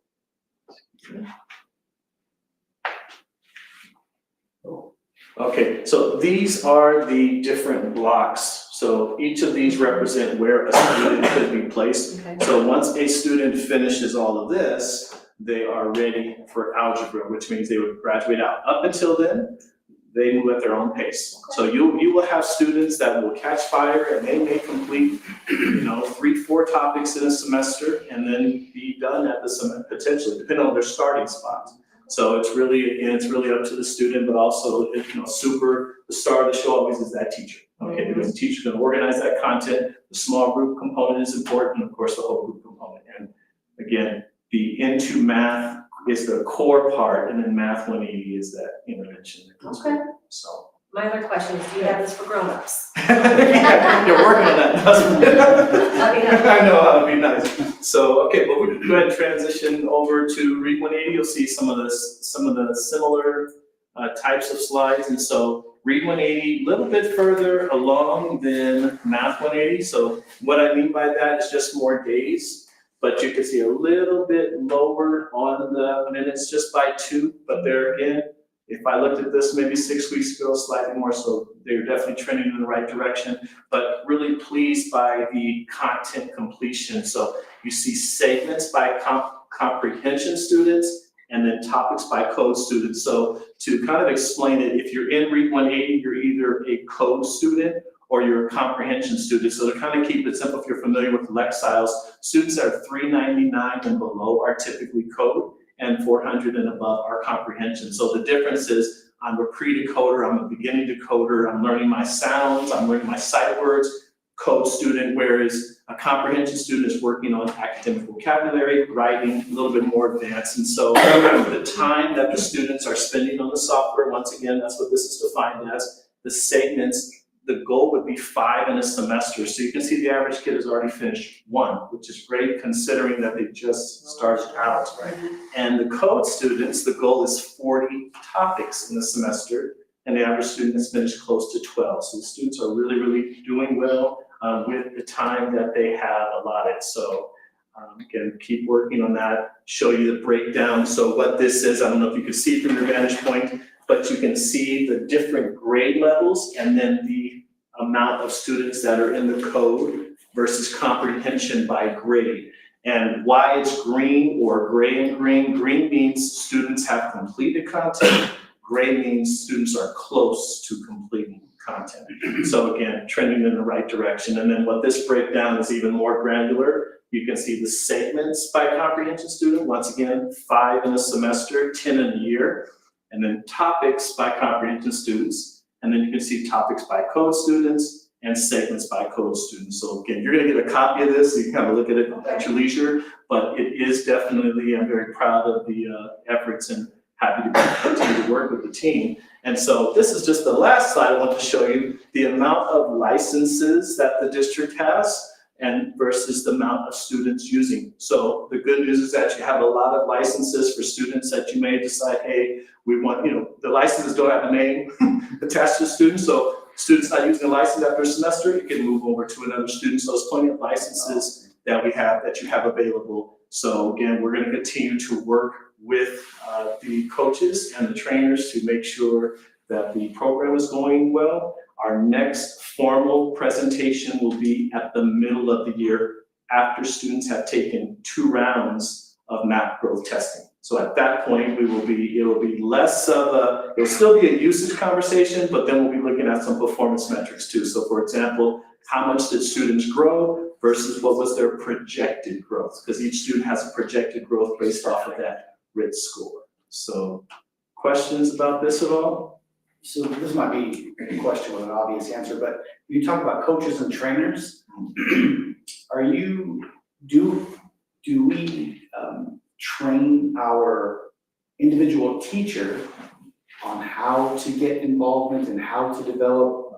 Okay, so these are the different blocks. So each of these represent where a student could be placed. Okay. So once a student finishes all of this, they are ready for algebra, which means they would graduate out. Up until then, they move at their own pace. So you will have students that will catch fire and they may complete, 3-4 topics in a semester and then be done at the semester, potentially, depending on their starting spot. So it's really up to the student, but also, the star of the show always is that teacher. Okay, because the teacher's gonna organize that content, the small group component is important, and of course, the whole group component. And again, the into math is the core part, and then Math 180 is that intervention. Okay. So. My other question is, do you have this for grown-ups? You're working on that, doesn't it? Let me know. I know, that would be nice. So, okay, well, we'll go ahead and transition over to Read 180. You'll see some of the similar types of slides. And so Read 180, a little bit further along than Math 180. So what I mean by that is just more days, but you can see a little bit lower on the minutes just by 2, but there again, if I looked at this maybe 6 weeks ago, slightly more, so they're definitely trending in the right direction, but really pleased by the content completion. So you see segments by comprehension students and then topics by code students. So to kind of explain it, if you're in Read 180, you're either a code student or you're a comprehension student. So to kind of keep it simple, if you're familiar with Lexiles, students that are 399 and below are typically code, and 400 and above are comprehension. So the difference is I'm a pre-decoder, I'm a beginning decoder, I'm learning my sounds, I'm learning my sight words, code student, whereas a comprehension student is working on academic vocabulary, writing, a little bit more advanced. And so the time that the students are spending on the software, once again, that's what this is defined as, the segments, the goal would be 5 in a semester. So you can see the average kid has already finished 1, which is great considering that they just started out, right? And the code students, the goal is 40 topics in the semester, and the average student has finished close to 12. So the students are really, really doing well with the time that they have allotted. So again, keep working on that, show you the breakdown. So what this is, I don't know if you can see from your vantage point, but you can see the different grade levels and then the amount of students that are in the code versus comprehension by grade. And why it's green or gray and green. Green means students have completed content. Gray means students are close to completing content. So again, trending in the right direction. And then what this breakdown is even more granular. You can see the segments by comprehension student. Once again, 5 in a semester, 10 in a year. And then topics by comprehension students, and then you can see topics by code students and segments by code students. So again, you're gonna get a copy of this, so you can kind of look at it at your leisure, but it is definitely, I'm very proud of the efforts and happy to continue to work with the team. And so this is just the last slide I want to show you, the amount of licenses that the district has and versus the amount of students using. So the good news is that you have a lot of licenses for students that you may decide, hey, we want, the licenses don't have a name attached to the student, so students not using a license after a semester, you can move over to another student. So there's plenty of licenses that we have, that you have available. So again, we're gonna continue to work with the coaches and the trainers to make sure that the program is going well. Our next formal presentation will be at the middle of the year after students have taken 2 rounds of MAP growth testing. So at that point, it will be less of it'll still be a usage conversation, but then we'll be looking at some performance metrics too. So for example, how much did students grow versus what was their projected growth? Because each student has a projected growth based off of that RIT score. So questions about this at all? So this might be a question with an obvious answer, but you talk about coaches and trainers. Are you do we train our individual teacher on how to get involvement and how to develop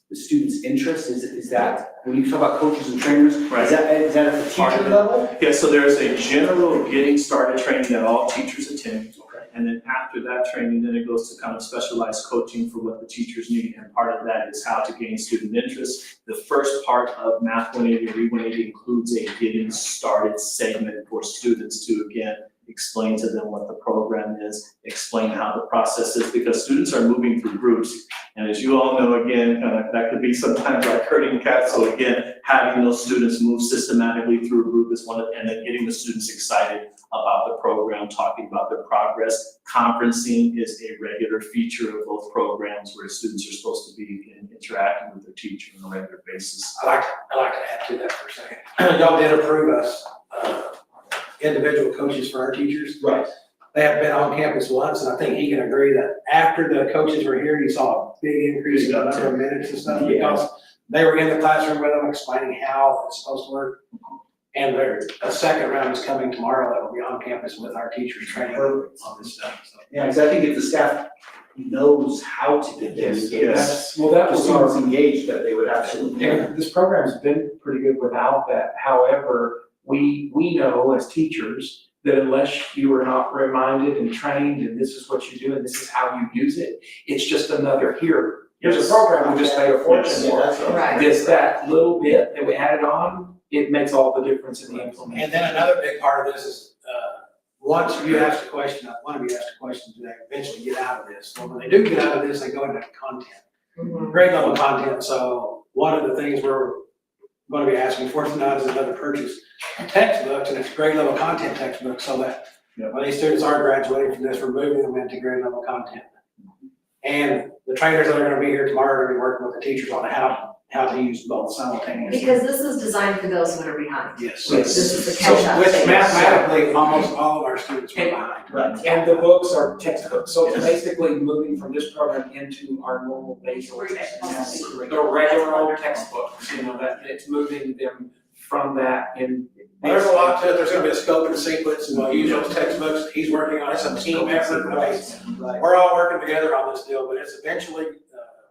the students' interest? Is that, when you talk about coaches and trainers, Right. is that at the teacher level? Yeah, so there's a general getting started training that all teachers attend. Okay. And then after that training, then it goes to kind of specialized coaching for what the teachers need. And part of that is how to gain student interest. The first part of Math 180 and Read 180 includes a getting started segment for students to, again, explain to them what the program is, explain how the process is, because students are moving through groups. And as you all know, again, that could be sometimes like herding cats. So again, having those students move systematically through a group is one of, and then getting the students excited about the program, talking about their progress. Conferencing is a regular feature of both programs where students are supposed to be interacting with their teacher on a regular basis. I like to add to that for a second. Y'all did approve us, individual coaches for our teachers. Right. They have been on campus once, and I think he can agree that after the coaches were here, you saw a big increase in the number of minutes and stuff, because they were in the classroom with them, explaining how it's supposed to work. And a second round is coming tomorrow that will be on campus with our teachers training on this stuff, so. Yeah, because I think if the staff knows how to get them engaged, Yes. Well, that the was our, students engaged, that they would absolutely. and this program's been pretty good without that. However, we know as teachers that unless you are not reminded and trained, and this is what you do, and this is how you use it, it's just another here's a program we just paid a fortune for. Right. It's that little bit that we added on, it makes all the difference in the implementation. And then another big part of this is, once you ask a question, one of you asked a question, do they eventually get out of this? Well, when they do get out of this, they go into content, grade level content. So one of the things we're going to be asking for tonight is another purchase textbooks, and it's grade level content textbooks, so that when these students are graduating from this, we're moving them into grade level content. And the trainers that are going to be here tomorrow are going to be working with the teachers on how to use both simultaneously. Because this is designed for those that are behind. Yes. This is the catch-up Which phase. mathematically, almost all of our students were behind. Right. And the books are textbooks, so it's basically moving from this program into our normal basic textbooks. The regular old textbooks, that it's moving them from that in. There's a lot to it, there's gonna be a scope and a sequence, and we'll use those textbooks, he's working on it, it's a team effort, Right. we're all working together on this deal, but it's eventually,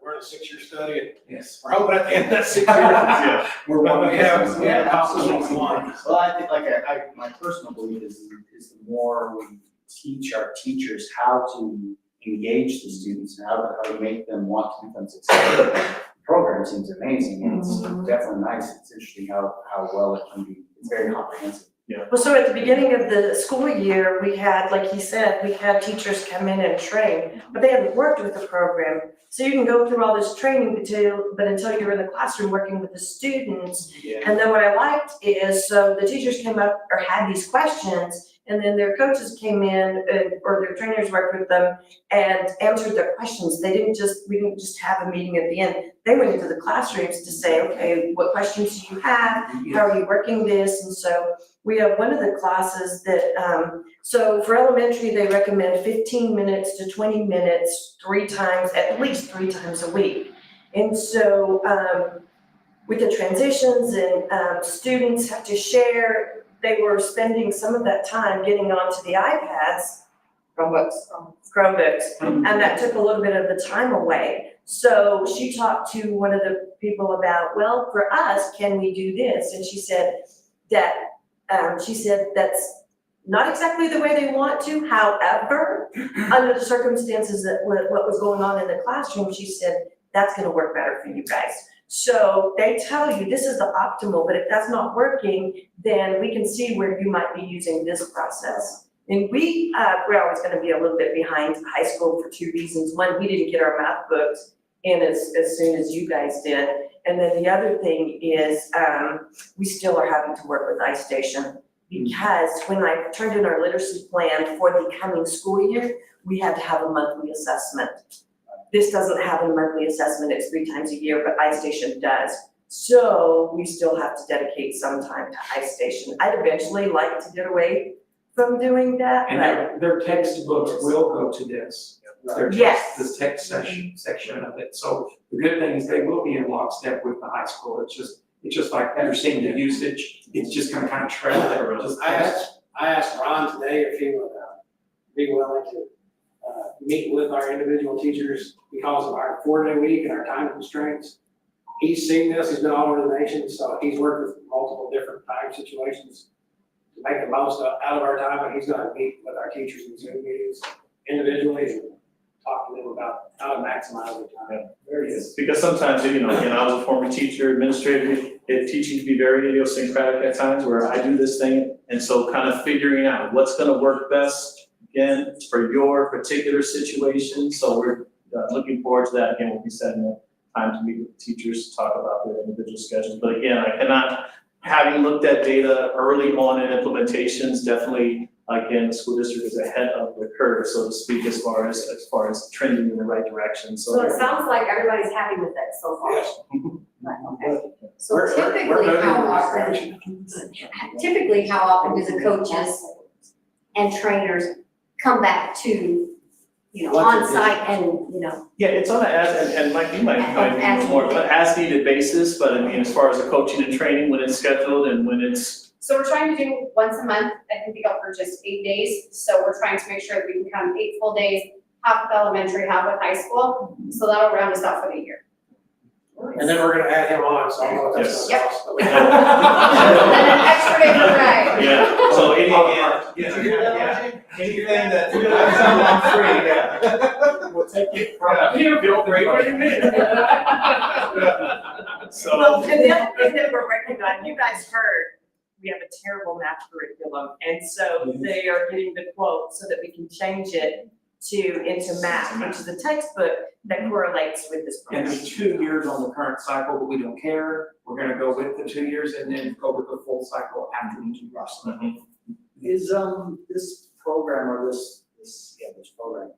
we're in a 6-year study, and Yes. we're hoping at the end of that 6 years, Yeah. we have accomplished what we want. Well, I think my personal belief is the more we teach our teachers how to engage the students and how to make them want to become successful, the program seems amazing, and it's definitely nice. It's interesting how well it can be. It's very comprehensive. Well, so at the beginning of the school year, we had, like he said, we had teachers come in and train, but they haven't worked with the program. So you can go through all this training but until you're in the classroom working with the students. Yeah. And then what I liked is, so the teachers came up or had these questions, and then their coaches came in, or their trainers worked with them and answered their questions. We didn't just have a meeting at the end. They went into the classrooms to say, okay, what questions do you have? How are you working this? And so we have one of the classes that, so for elementary, they recommend 15 minutes to 20 minutes, at least three times a week. And so with the transitions and students have to share, they were spending some of that time getting onto the iPads, Chromebooks, and that took a little bit of the time away. So she talked to one of the people about, well, for us, can we do this? And she said that's not exactly the way they want to. However, under the circumstances that what was going on in the classroom, she said, that's gonna work better for you guys. So they tell you this is the optimal, but if that's not working, then we can see where you might be using this process. And we're always gonna be a little bit behind high school for two reasons. One, we didn't get our math books in as soon as you guys did. And then the other thing is, we still are having to work with iStation, because when I turned in our literacy plan for the coming school year, we had to have a monthly assessment. This doesn't have a monthly assessment, it's 3 times a year, but iStation does. So we still have to dedicate some time to iStation. I'd eventually like to get away from doing that, And but their textbooks will go to this. Their Yes. this text section of it. So the good thing is they will be in lockstep with the high school. It's just, It's just like understanding the usage, it's just gonna kind of trail there. Just- I asked Ron today if he would be willing to meet with our individual teachers because of our 4-day week and our time constraints. He's seen this, he's been all over the nation, so he's worked with multiple different time situations to make the most out of our time, but he's gonna meet with our teachers in Zoom meetings individually and talk to them about how to maximize their time. There it is. Because sometimes, you know, again, I was a former teacher, administrator, teaching can be very idiosyncratic at times where I do this thing. And so kind of figuring out what's gonna work best, again, for your particular situation. So we're looking forward to that. Again, we'll be setting up time to meet with the teachers to talk about their individual schedules. But again, I cannot, having looked at data early on in implementations, definitely, again, the school district is ahead of the curve, so to speak, as far as trending in the right direction, So it sounds like everybody's happy with it so far. Yes. Right, okay. So We're typically, moving how in the right often, direction. typically, how often do the coaches and trainers come back to, you know, Once on a site and, you know, Yeah, it's on an as, and Mike, you might As more, needed. but as needed basis, but I mean, as far as the coaching and training, when it's scheduled and when it's, So we're trying to do once a month, I can pick up for just 8 days, so we're trying to make sure that we can come 8 full days, half with elementary, half with high school, so that'll round us out for the year. And then we're gonna add him on, so I know what that's gonna cost. but we- And then an extra day for Greg. yeah, so any, Anything that, I'm free, yeah. We'll take you from here, Bill, right where you live. so. Well, and the other thing that we're recognizing, you guys heard, we have a terrible math curriculum, and so they are getting the quote so that we can change it into math, which is a textbook that correlates with this And program. there's 2 years on the current cycle, but we don't care. We're gonna go with the 2 years and then go with the full cycle after the 2 years. Is, this program or this program,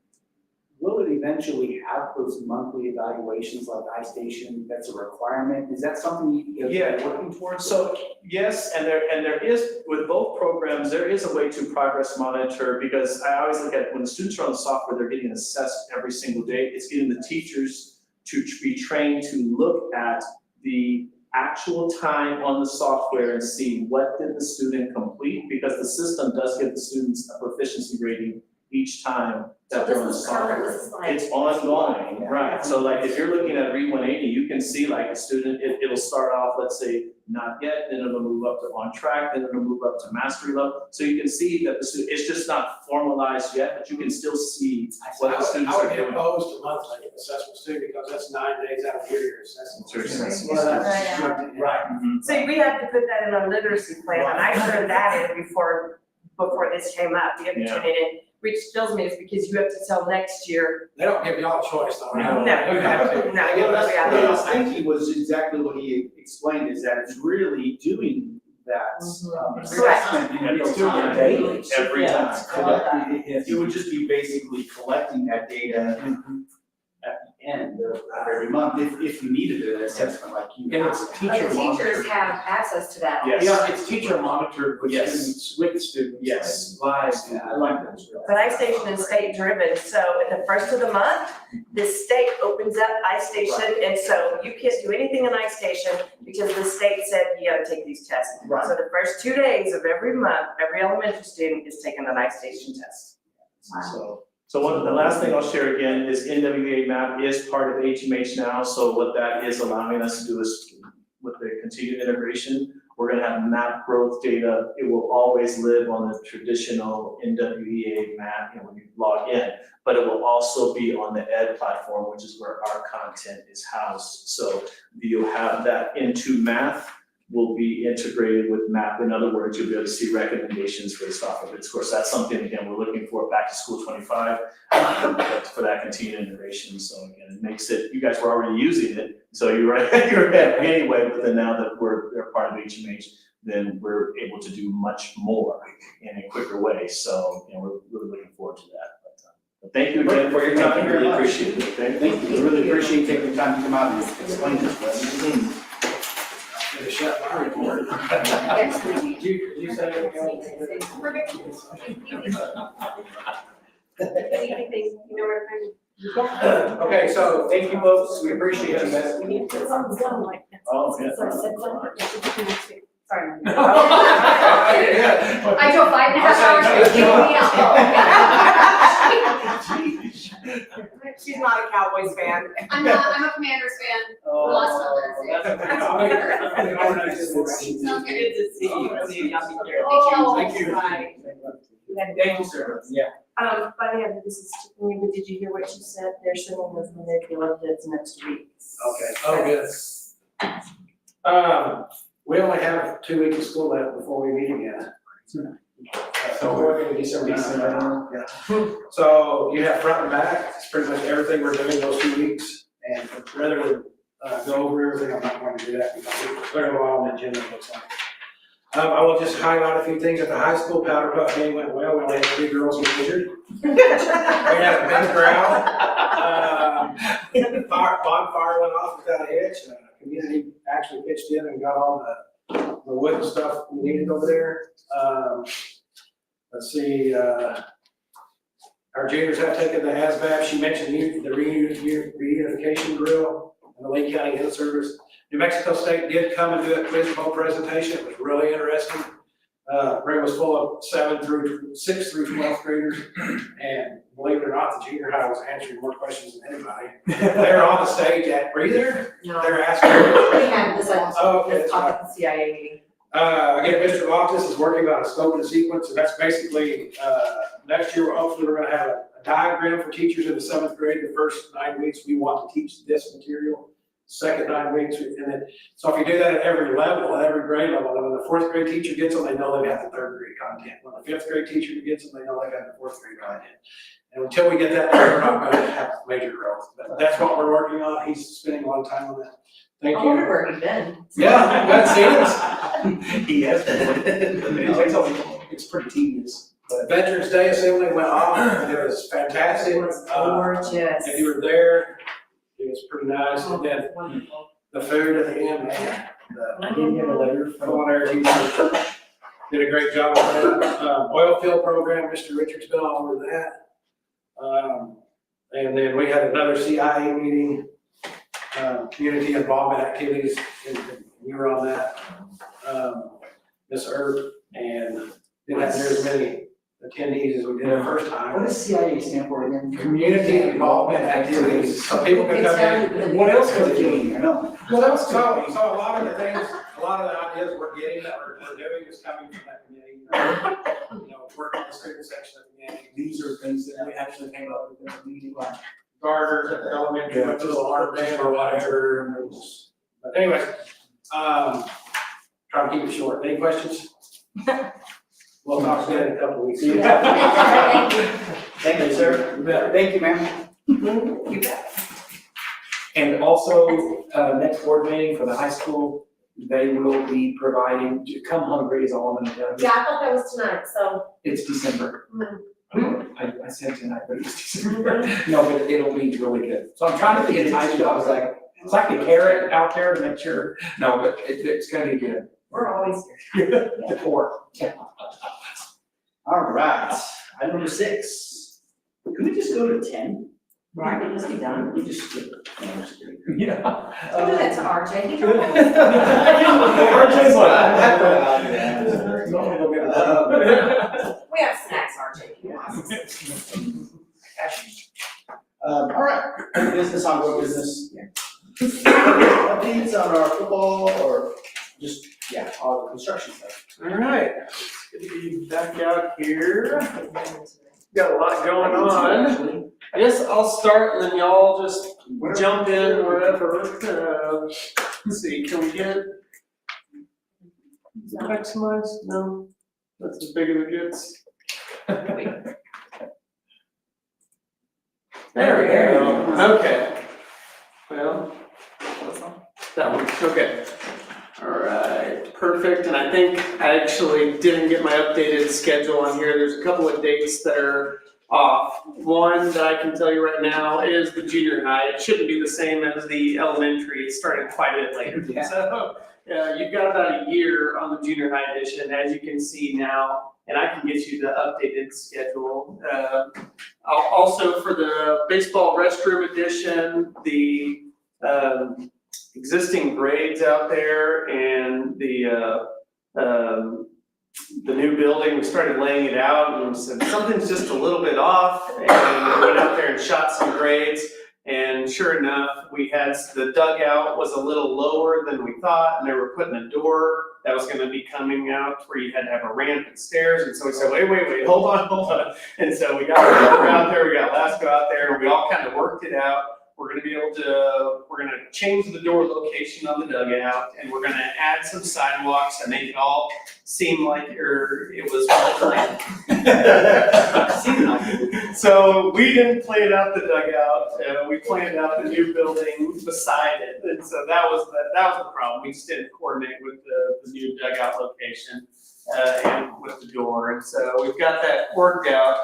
will it eventually have those monthly evaluations like iStation, that's a requirement? Is that something you're working towards? So, yes, and there is, with both programs, there is a way to progress monitor, because I always look at when the students are on the software, they're getting assessed every single day. It's getting the teachers to be trained to look at the actual time on the software and see what did the student complete, because the system does give the students a proficiency rating each time So that they're on the this is current, software. this is like. It's ongoing, right, so like if you're looking at Read 180, you can see like a student, it'll start off, let's say, not yet, then it'll move up to on track, then it'll move up to mastery level. So you can see that the student, it's just not formalized yet, but you can still see what the students I are would be doing. opposed to monthly assessments too, because that's 9 days out of your assessment. Right. Mhm. So we have to put that in a literacy plan, and I turned that in before this came up, you have to turn it in. Which tells me it's because you have to tell next year. They don't give y'all a choice though, right? No. You have to. No. They give us- Yeah. What I was thinking was exactly what he explained, is that it's really doing that, assessment in real time. Daily, every time. Collecting, it would just be basically collecting that data at the end of every month, if you needed an assessment like you. And it's But teacher the monitored. teachers have access to that. Yes. Yeah, it's teacher monitored with Yes. students, with students. Yes. Live. Yeah, I like that. But iStation is state driven, so at the first of the month, the state opens up iStation, and so you can't do anything in iStation because the state said you gotta take these tests. Right. So the first 2 days of every month, every elementary student is taking an iStation test. So one of the last thing I'll share again is NWEA MAP is part of HMH now, so what that is allowing us to do is with the continued integration, we're gonna have map growth data. It will always live on the traditional NWEA map, when you log in, but it will also be on the Ed platform, which is where our content is housed. So you'll have that into math will be integrated with MAP. In other words, you'll be able to see recommendations based off of its course. That's something, again, we're looking for back to school 25, for that continued integration. So again, it makes it, you guys were already using it, so you're ahead anyway, but then now that they're part of HMH, then we're able to do much more in a quicker way. So, we're really looking forward to that. But thank you again for your time, I really appreciate it, okay? Thank you, we really appreciate taking the time to come out and explain this to us. They shut my report. Did you say anything Anything, you know where to find me. else? Okay, so thank you folks, we appreciate you guys. We need to put some like that. Oh, yeah. So I said, well, next week. Sorry. I drove 5.5 hours to pick me up. She's not a Cowboys fan. I'm a Commanders fan. We lost on Thursday. Sounds good. Good to see you. See you. Y'all be careful. Oh. Thank you. Bye. Thank you, sir. Yeah. By the end, this is to me, but did you hear what she said? They're sending us manipulatives next week. Okay, oh, good. We only have 2 weeks of school left before we meet again. So we're going to December 9th. Yeah. So you have front and back, it's pretty much everything we're doing those 2 weeks. And rather than go over everything, I'm not going to do that because we're going to go on the agenda, it looks like. I will just highlight a few things at the high school. Powder puff game went well. We only had 3 girls get injured. We had a big crowd. Bonfire went off without a hitch. Community actually pitched in and got all the wood and stuff we needed over there. Let's see, our juniors have taken the ASVAB. She mentioned the reunification drill and the Lake County Health Service. New Mexico State did come and do a quiz bowl presentation. It was really interesting. Room was full of 6th through 12th graders. And believe it or not, the junior high was answering more questions than anybody. They're on the stage at Breather. No. They're asking. We had this, Oh, okay, this talk at the CIA meeting. Again, Mr. Loftus is working on a scope and sequence, and that's basically, next year, hopefully, we're gonna have a diagram for teachers in the 7th grade. The first 9 weeks, we want to teach this material. Second 9 weeks, and then, so if you do that at every level, at every grade level, then when the 4th grade teacher gets them, they know they got the 3rd grade content. When the 5th grade teacher gets them, they know they got the 4th grade content. And until we get that, we're not gonna have major growth. But that's what we're working on. He's spending a lot of time on that. Thank I wonder you. where he's been. Yeah, that's it. He has it's pretty tedious. But Veterans Day Assembly went off, and it was fantastic. Gorgeous. If you were there, it was pretty nice. And then Wonderful. the food at the end, man, I did get a letter from culinary teacher did a great job with that. Oil field program, Mr. Richards been all over that. And then we had another CIA meeting, community involvement activities, and we were on that. Ms. Earp, and didn't have near as many attendees as we did the first time. What does CIA stand for again? Community involvement activities, so people can come in. What else could it mean? I know. Well, that was so a lot of the things, a lot of the ideas we're getting that we're doing is coming from that community. You know, working on the student section of the community. These are things that we actually came up with in the meeting, like Garters at the elementary, went to the art band or whatever, and it was, but anyway, try to keep it short. Any questions? We'll talk again in a couple of weeks. Thank you, sir. You bet. Thank you, ma'am. You bet. And also, next board meeting for the high school, they will be providing, come hungry is all I'm gonna tell you. Yeah, I thought that was tonight, so. It's December. I said tonight, but it's December. No, but it'll be really good. So I'm trying to get enticed, I was like, it's like a carrot out there to make sure, no, but it's gonna be good. We're always here. The core. All right, item number 6. Could we just go to 10? Right, it must be done. We just skip it. Yeah. We'll do that to RJ. He RJ's like, We have snacks, RJ. All right, business, ongoing business. Updates on our football or just, all the construction stuff. All right, good to be back out here. Got a lot going on. I guess I'll start and then y'all just jump in wherever. Let's see, can we get maximize? No, that's as big as it gets. There we go. Okay. Well, that one. Okay. All right, perfect. And I think I actually didn't get my updated schedule on here. There's a couple of dates that are off. One that I can tell you right now is the junior high. It shouldn't be the same as the elementary. It started quite a bit later. Yeah. So you've got about a year on the junior high edition, as you can see now. And I can get you the updated schedule. Also for the baseball restroom edition, the existing grades out there and the new building, we started laying it out and we said, something's just a little bit off. And we went out there and shot some grades. And sure enough, we had, the dugout was a little lower than we thought, and they were putting a door that was gonna be coming out where you had to have a ramp and stairs. And so we said, wait, hold on. And so we got Robert out there, we got Lasco out there, and we all kind of worked it out. We're gonna be able to, we're gonna change the door location on the dugout, and we're gonna add some sidewalks and make it all seem like it was well planned. So we didn't plan out the dugout, we planned out the new building beside it, and so that was the problem. We just didn't coordinate with the new dugout location and with the door, and so we've got that worked out.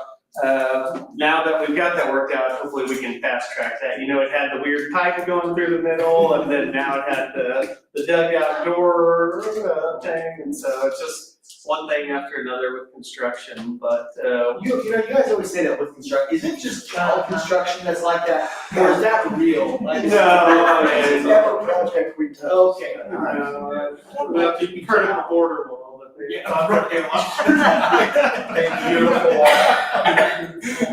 Now that we've got that worked out, hopefully we can fast track that. You know, it had the weird pipe going through the middle, and then now it had the dugout door thing, and so it's just one thing after another with construction, but You know, you guys always say that with construction, is it just all construction that's like that, or is that real? Like, No, it's never a project we touch. Okay. well, you've heard of the border wall, but they. Beautiful.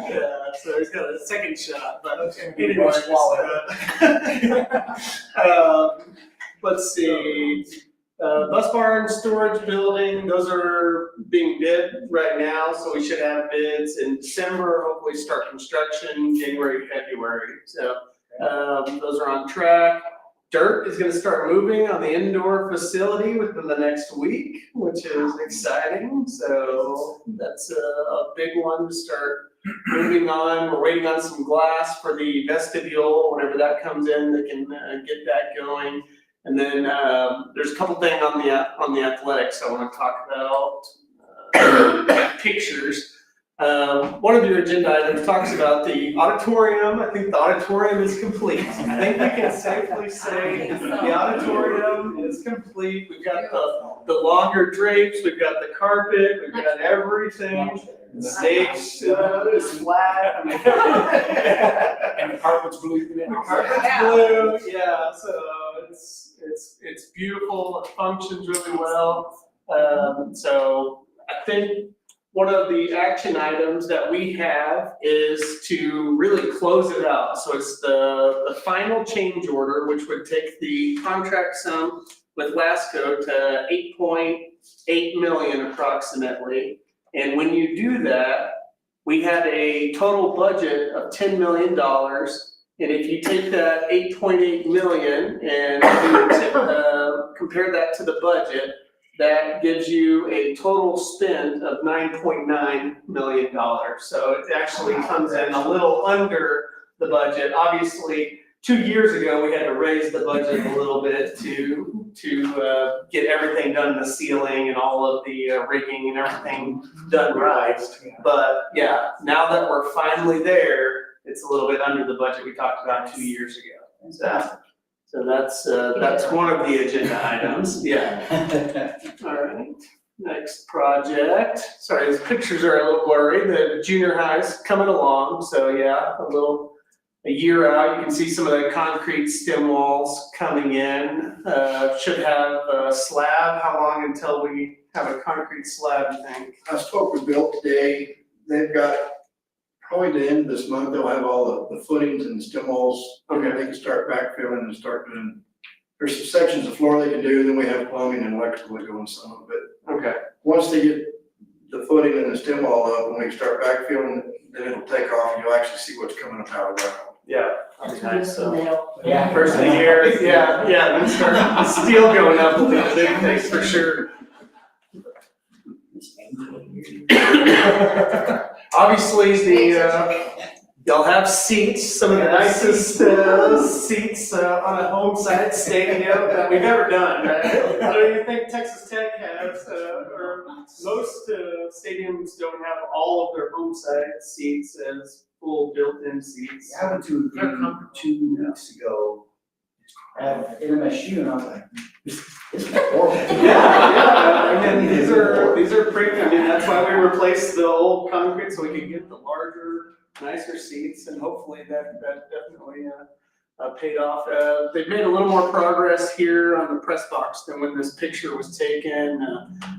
Yeah, so he's got a second shot, but Okay. anyways, let's see. Bus barn, storage building, those are being bid right now, so we should have bids in December, hopefully start construction January, February. So those are on track. Dirt is gonna start moving on the indoor facility within the next week, which is exciting. So that's a big one to start moving on. We're waiting on some glass for the vestibule. Whenever that comes in, they can get that going. And then there's a couple things on the athletics I want to talk about. Pictures. One of your agenda items talks about the auditorium. I think the auditorium is complete. I think we can safely say the auditorium is complete. We've got the longer drapes, we've got the carpet, we've got everything. The stage is flat. And the carpet's blue. The carpet's blue, yeah, so it's beautiful, it functions really well. So I think one of the action items that we have is to really close it out. So it's the final change order, which would take the contract sum with Lasco to 8.8 million approximately. And when you do that, we had a total budget of $10 million. And if you take that 8.8 million and compare that to the budget, that gives you a total spend of $9.9 million. So it actually comes in a little under the budget. Obviously, 2 years ago, we had to raise the budget a little bit to get everything done, the ceiling and all of the rigging and everything done right. But yeah, now that we're finally there, it's a little bit under the budget we talked about 2 years ago. So that's one of the agenda items, yeah. All right, next project. Sorry, these pictures are a little blurry. The junior high's coming along, so yeah, a year out, you can see some of the concrete stem walls coming in. Should have a slab. How long until we have a concrete slab, you think? I spoke with Bill today. They've got probably the end of this month, they'll have all the footings and the stem walls. Okay. They can start backfilling and start doing, there's some sections of floor they can do, then we have plumbing and electrical that go in some of it. Okay. Once they get the footing and the stem wall up and we start backfilling, then it'll take off and you'll actually see what's coming up out of the ground. Yeah, that's nice, so. Yeah. First of the year, yeah, then start the steel going up will be the big thing for sure. Obviously, they'll have seats, some of the nicest seats on a home site stadium that we've ever done. I don't even think Texas Tech has, or most stadiums don't have all of their home site seats as full built-in seats. I went to a game 2 weeks ago at MSU and I was like, this is horrible. Yeah, and these are premium, and that's why we replaced the old concrete so we could get the larger, nicer seats, and hopefully that definitely paid off. They've made a little more progress here on the press box than when this picture was taken.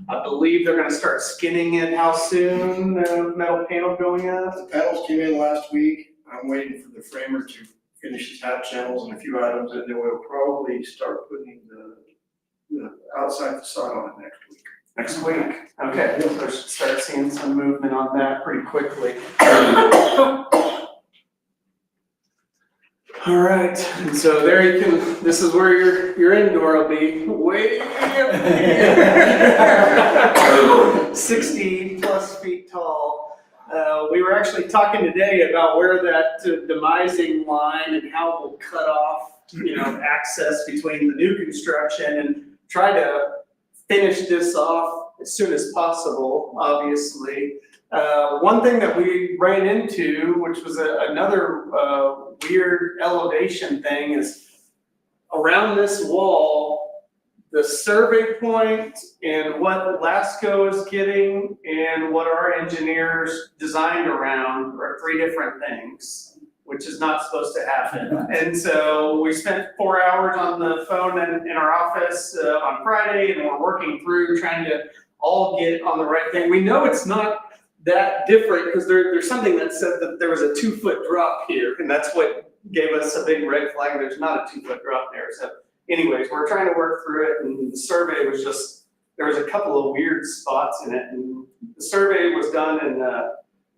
I believe they're gonna start skinning it. How soon? Metal panel going up? The panels came in last week. I'm waiting for the framer to finish his half channels and a few items, and then we'll probably start putting the outside facade on it next week. Next week. Okay, so we should start seeing some movement on that pretty quickly. All right, and so there you can, this is where your indoor will be, way up here. 60 plus feet tall. We were actually talking today about where that demising line and how we'll cut off, access between the new construction and try to finish this off as soon as possible, obviously. One thing that we ran into, which was another weird elevation thing, is around this wall, the survey point and what LASCO is getting and what our engineers designed around are three different things, which is not supposed to happen. And so we spent 4 hours on the phone in our office on Friday, and we're working through trying to all get on the right thing. We know it's not that different because there's something that said that there was a 2-foot drop here, and that's what gave us a big red flag. There's not a 2-foot drop there. So anyways, we're trying to work through it, and the survey was just, there was a couple of weird spots in it, and the survey was done in,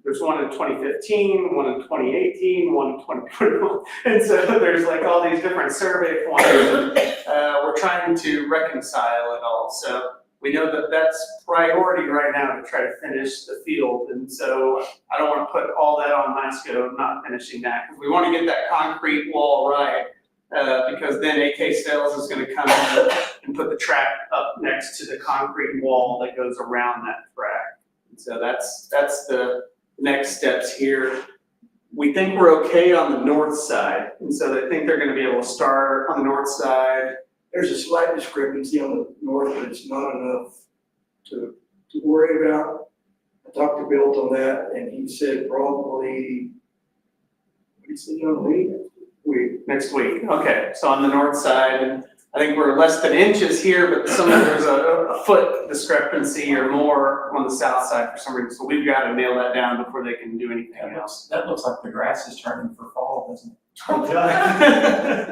there's one in 2015, one in 2018, one in 2021, and so there's like all these different survey points, and we're trying to reconcile it all. So we know that that's priority right now to try to finish the field, and so I don't want to put all that on LASCO not finishing that, because we want to get that concrete wall right, because then AK Sales is going to come in and put the track up next to the concrete wall that goes around that track. And so that's the next steps here. We think we're okay on the north side, and so they think they're going to be able to start on the north side. There's a slight discrepancy on the north, but it's not enough to worry about. I talked to Bill on that, and he said probably, what did he say, John, Next week, okay, so on the north side, and I think we're less than inches here, but there's a foot discrepancy or more on the south side for some reason, so we've got to nail that down before they can do anything else. That looks like the grass is turning for fall, doesn't it?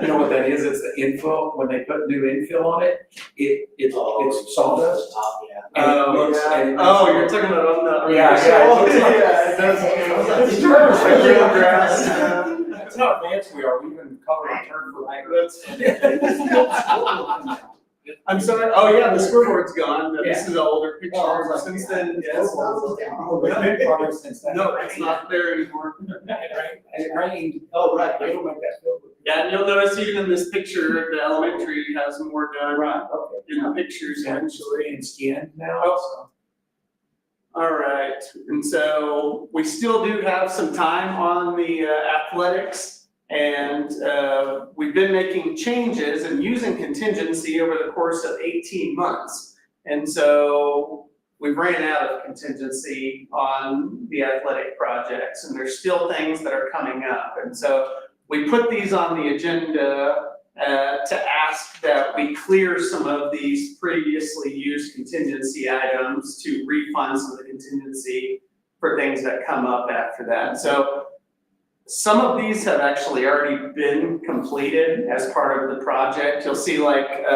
You know what that is? It's the infill. When they put new infill on it, it's sawdust. And it looks, and it Oh, you're talking about on the. Yeah, Oh, yeah, it does. It's turf. Real grass. That's how advanced we are. We even covered a turn for like. I'm sorry, oh yeah, the scoreboard's gone, Yeah. this is an older picture, Oh, since then, yes. We've made progress since then. No, it's not there anymore. It rained. Oh, right. It'll make that feel good. Yeah, and you'll notice even in this picture, the elementary has more done Right, okay. in the pictures actually. And skinned now, so. All right, and so we still do have some time on the athletics. And we've been making changes and using contingency over the course of 18 months. And so we've ran out of contingency on the athletic projects, and there's still things that are coming up. And so we put these on the agenda to ask that we clear some of these previously used contingency items to refund some of the contingency for things that come up after that. So some of these have actually already been completed as part of the project. You'll see like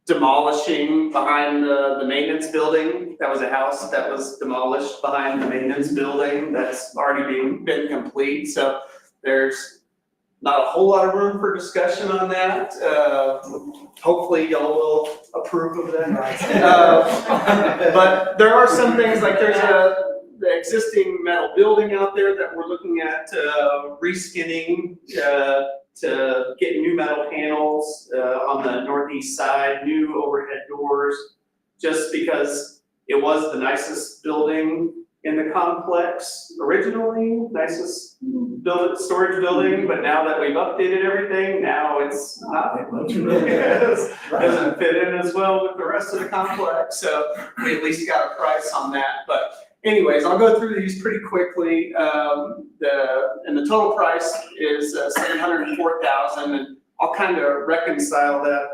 demolishing behind the maintenance building. That was a house that was demolished behind the maintenance building. That's already been complete. So there's not a whole lot of room for discussion on that. Hopefully y'all will approve of that. But there are some things like there's the existing metal building out there that we're looking at reskinning to get new metal panels on the northeast side, new overhead doors, just because it was the nicest building in the complex originally, nicest storage building, but now that we've updated everything, now it's not. Doesn't fit in as well with the rest of the complex, so we at least got a price on that. But anyways, I'll go through these pretty quickly. The total price is $704,000, and I'll kind of reconcile that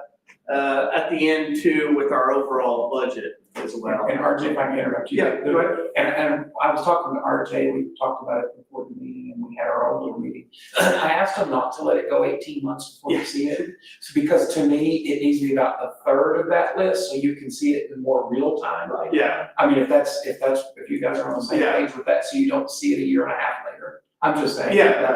at the end too with our overall budget as well. And RJ, if I can interrupt you. Yeah, go ahead. And I was talking to RJ, we talked about it before the meeting, and we had our own little meeting. I asked him not to let it go 18 months before you see it, because to me, it needs to be about a third of that list, so you can see it in more real time. Yeah. I mean, if you guys are on the same Yeah. page with that, so you don't see it a year and a half later. I'm just saying. Yeah,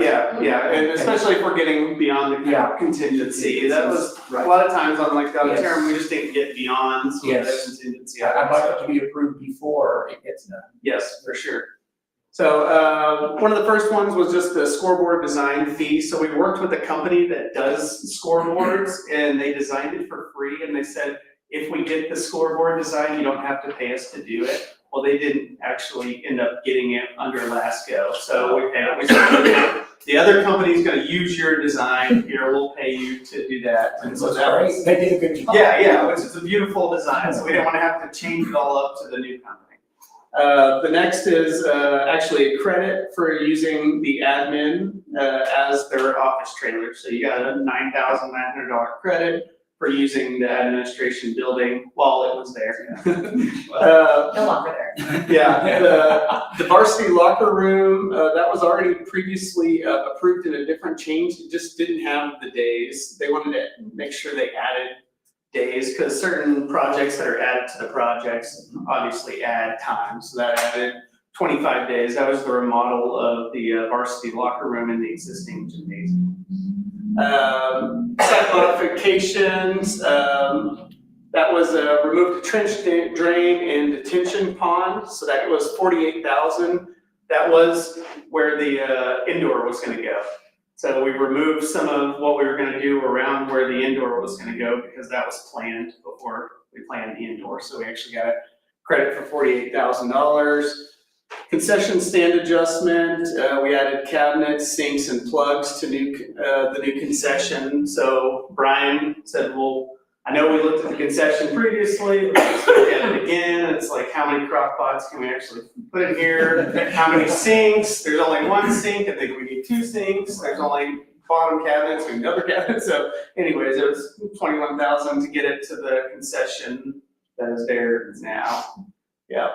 and especially if we're getting beyond the Yeah. contingency, that was, a Right. lot of times on like the Yes. auditorium, we just didn't get beyond some of Yes. the contingency. I'd like it to be approved before it gets done. Yes, for sure. So, one of the first ones was just the scoreboard design fee. So we worked with a company that does scoreboards, and they designed it for free, and they said, if we get the scoreboard design, you don't have to pay us to do it. Well, they didn't actually end up getting it under LASCO, so we said, the other company's gonna use your design, here, we'll pay you to do that. And so that was, They did a good job. yeah, which is a beautiful design, so we didn't wanna have to change it all up to the new company. The next is actually a credit for using the admin as their office trailer. So you got a $9,900 credit for using the administration building while it was there. No longer there. Yeah, the varsity locker room, that was already previously approved in a different change. It just didn't have the days. They wanted to make sure they added days, because certain projects that are added to the projects obviously add time. So that added 25 days. That was the remodel of the varsity locker room in the existing gymnasium. Site modifications, that was removed a trench drain and detention pond, so that was 48,000. That was where the indoor was gonna go. So we removed some of what we were gonna do around where the indoor was gonna go, because that was planned before we planned the indoor. So we actually got a credit for $48,000. Concession stand adjustment, we added cabinets, sinks, and plugs to the new concession. So Brian said, well, I know we looked at the concession previously, let's look at it again. It's like, how many crock pots can we actually put in here? How many sinks? There's only one sink, I think we need 2 sinks. There's only bottom cabinets, we need another cabinet. So anyways, it was 21,000 to get it to the concession that is there now. Yeah.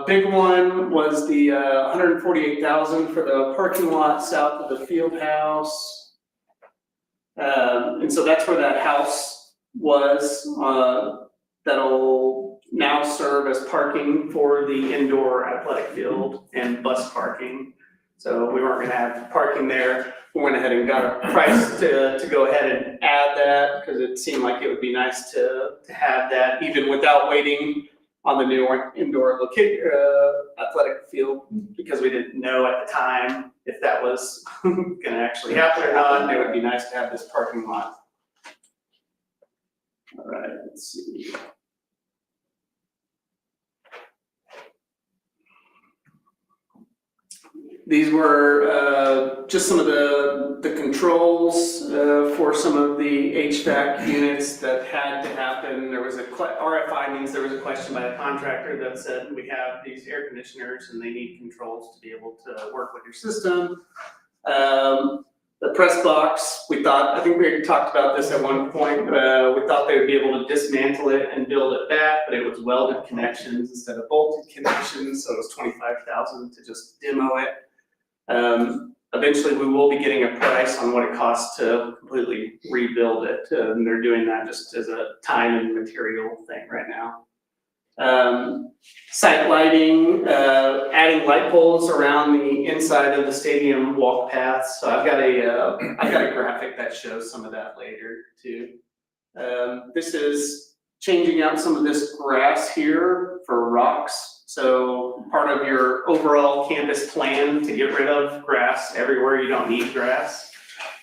Big one was the 148,000 for the parking lot south of the field house. And so that's where that house was, that'll now serve as parking for the indoor athletic field and bus parking. So we weren't gonna have parking there. We went ahead and got a price to go ahead and add that, because it seemed like it would be nice to have that even without waiting on the new indoor athletic field, because we didn't know at the time if that was gonna actually happen or not, and it would be nice to have this parking lot. All right, let's see. These were just some of the controls for some of the HVAC units that had to happen. There was RFI means there was a question by the contractor that said, we have these air conditioners and they need controls to be able to work with your system. The press box, I think we talked about this at one point, we thought they would be able to dismantle it and build it back, but it was welded connections instead of bolted connections, so it was $25,000 to just demo it. Eventually we will be getting a price on what it costs to completely rebuild it, and they're doing that just as a time and material thing right now. Site lighting, adding light poles around the inside of the stadium walk paths. So I've got a graphic that shows some of that later too. This is changing out some of this grass here for rocks. So part of your overall campus plan to get rid of grass everywhere you don't need grass.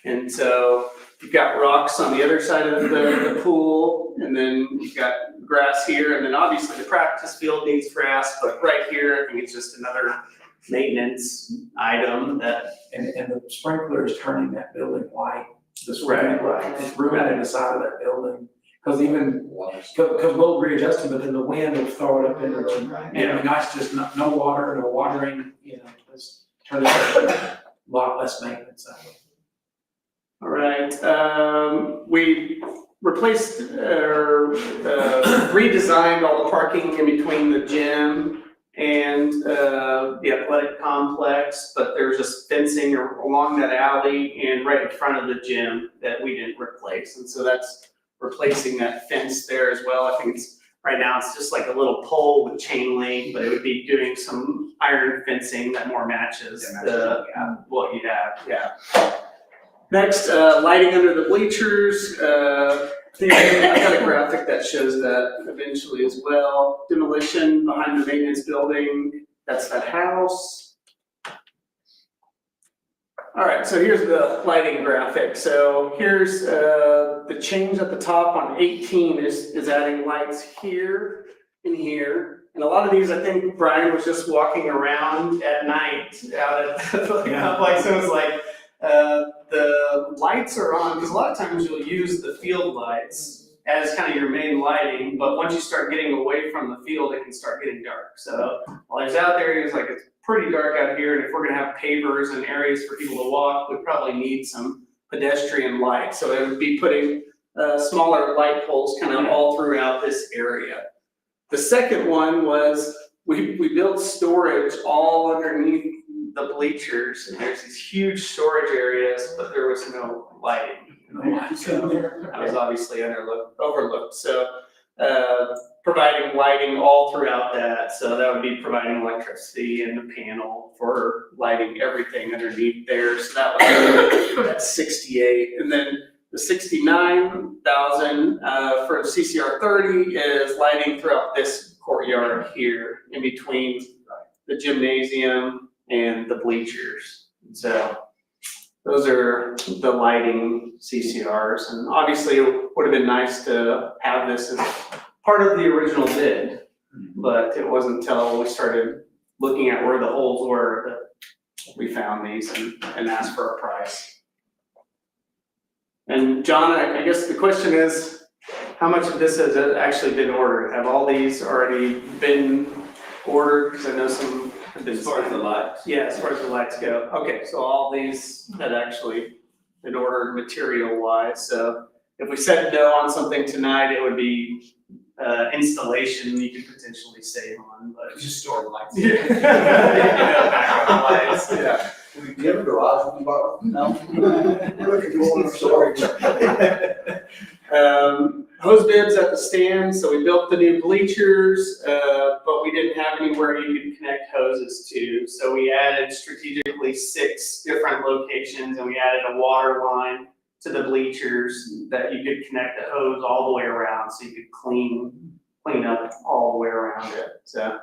And so you've got rocks on the other side of the pool, and then you've got grass here, and then obviously the practice field needs grass, but right here, I think it's just another maintenance item that. And the sprinkler is turning that building white. The sprinkler, it's ruining the side of that building. Cause even, cause we'll readjust them, but then the wind will throw it up into the, and it'd be nice, just no water, no watering, just turn it a lot less maintenance that way. All right, we replaced or redesigned all the parking in between the gym and the athletic complex, but there's just fencing along that alley and right in front of the gym that we didn't replace, and so that's replacing that fence there as well. I think right now it's just like a little pole with chain link, but it would be doing some iron fencing that more matches what you have, yeah. Next, lighting under the bleachers. I got a graphic that shows that eventually as well. Demolition behind the maintenance building, that's that house. All right, so here's the lighting graphic. So here's the change at the top on 18 is adding lights here and here. And a lot of these, I think Brian was just walking around at night out at the complex. So it's like, the lights are on, because a lot of times you'll use the field lights as kind of your main lighting, but once you start getting away from the field, it can start getting dark. So while I was out there, he was like, it's pretty dark out here, and if we're gonna have pavers and areas for people to walk, we probably need some pedestrian light. So it would be putting smaller light poles kind of all throughout this area. The second one was we built storage all underneath the bleachers, and there's these huge storage areas, but there was no lighting. So that was obviously overlooked. So providing lighting all throughout that. So that would be providing electricity and the panel for lighting everything underneath there. So that was at 68. And then the 69,000 for CCR 30 is lighting throughout this courtyard here in between the gymnasium and the bleachers. So those are the lighting CCRs, and obviously it would have been nice to have this as part of the original bid, but it wasn't until we started looking at where the holes were that we found these and asked for a price. And John, I guess the question is, how much of this has actually been ordered? Have all these already been ordered? Because I know some have been. As far as the lights? Yeah, as far as the lights go. Okay, so all these had actually been ordered material wise. So if we said no on something tonight, it would be installation you could potentially save on, but. Just store the lights. Yeah. Background lights, yeah. Do you have a garage we bought? No. We're looking for more storage. Hose bibs at the stand, so we built the new bleachers, but we didn't have anywhere you could connect hoses to. So we added strategically 6 different locations, and we added a water line to the bleachers that you could connect the hose all the way around, so you could clean up all the way around it. So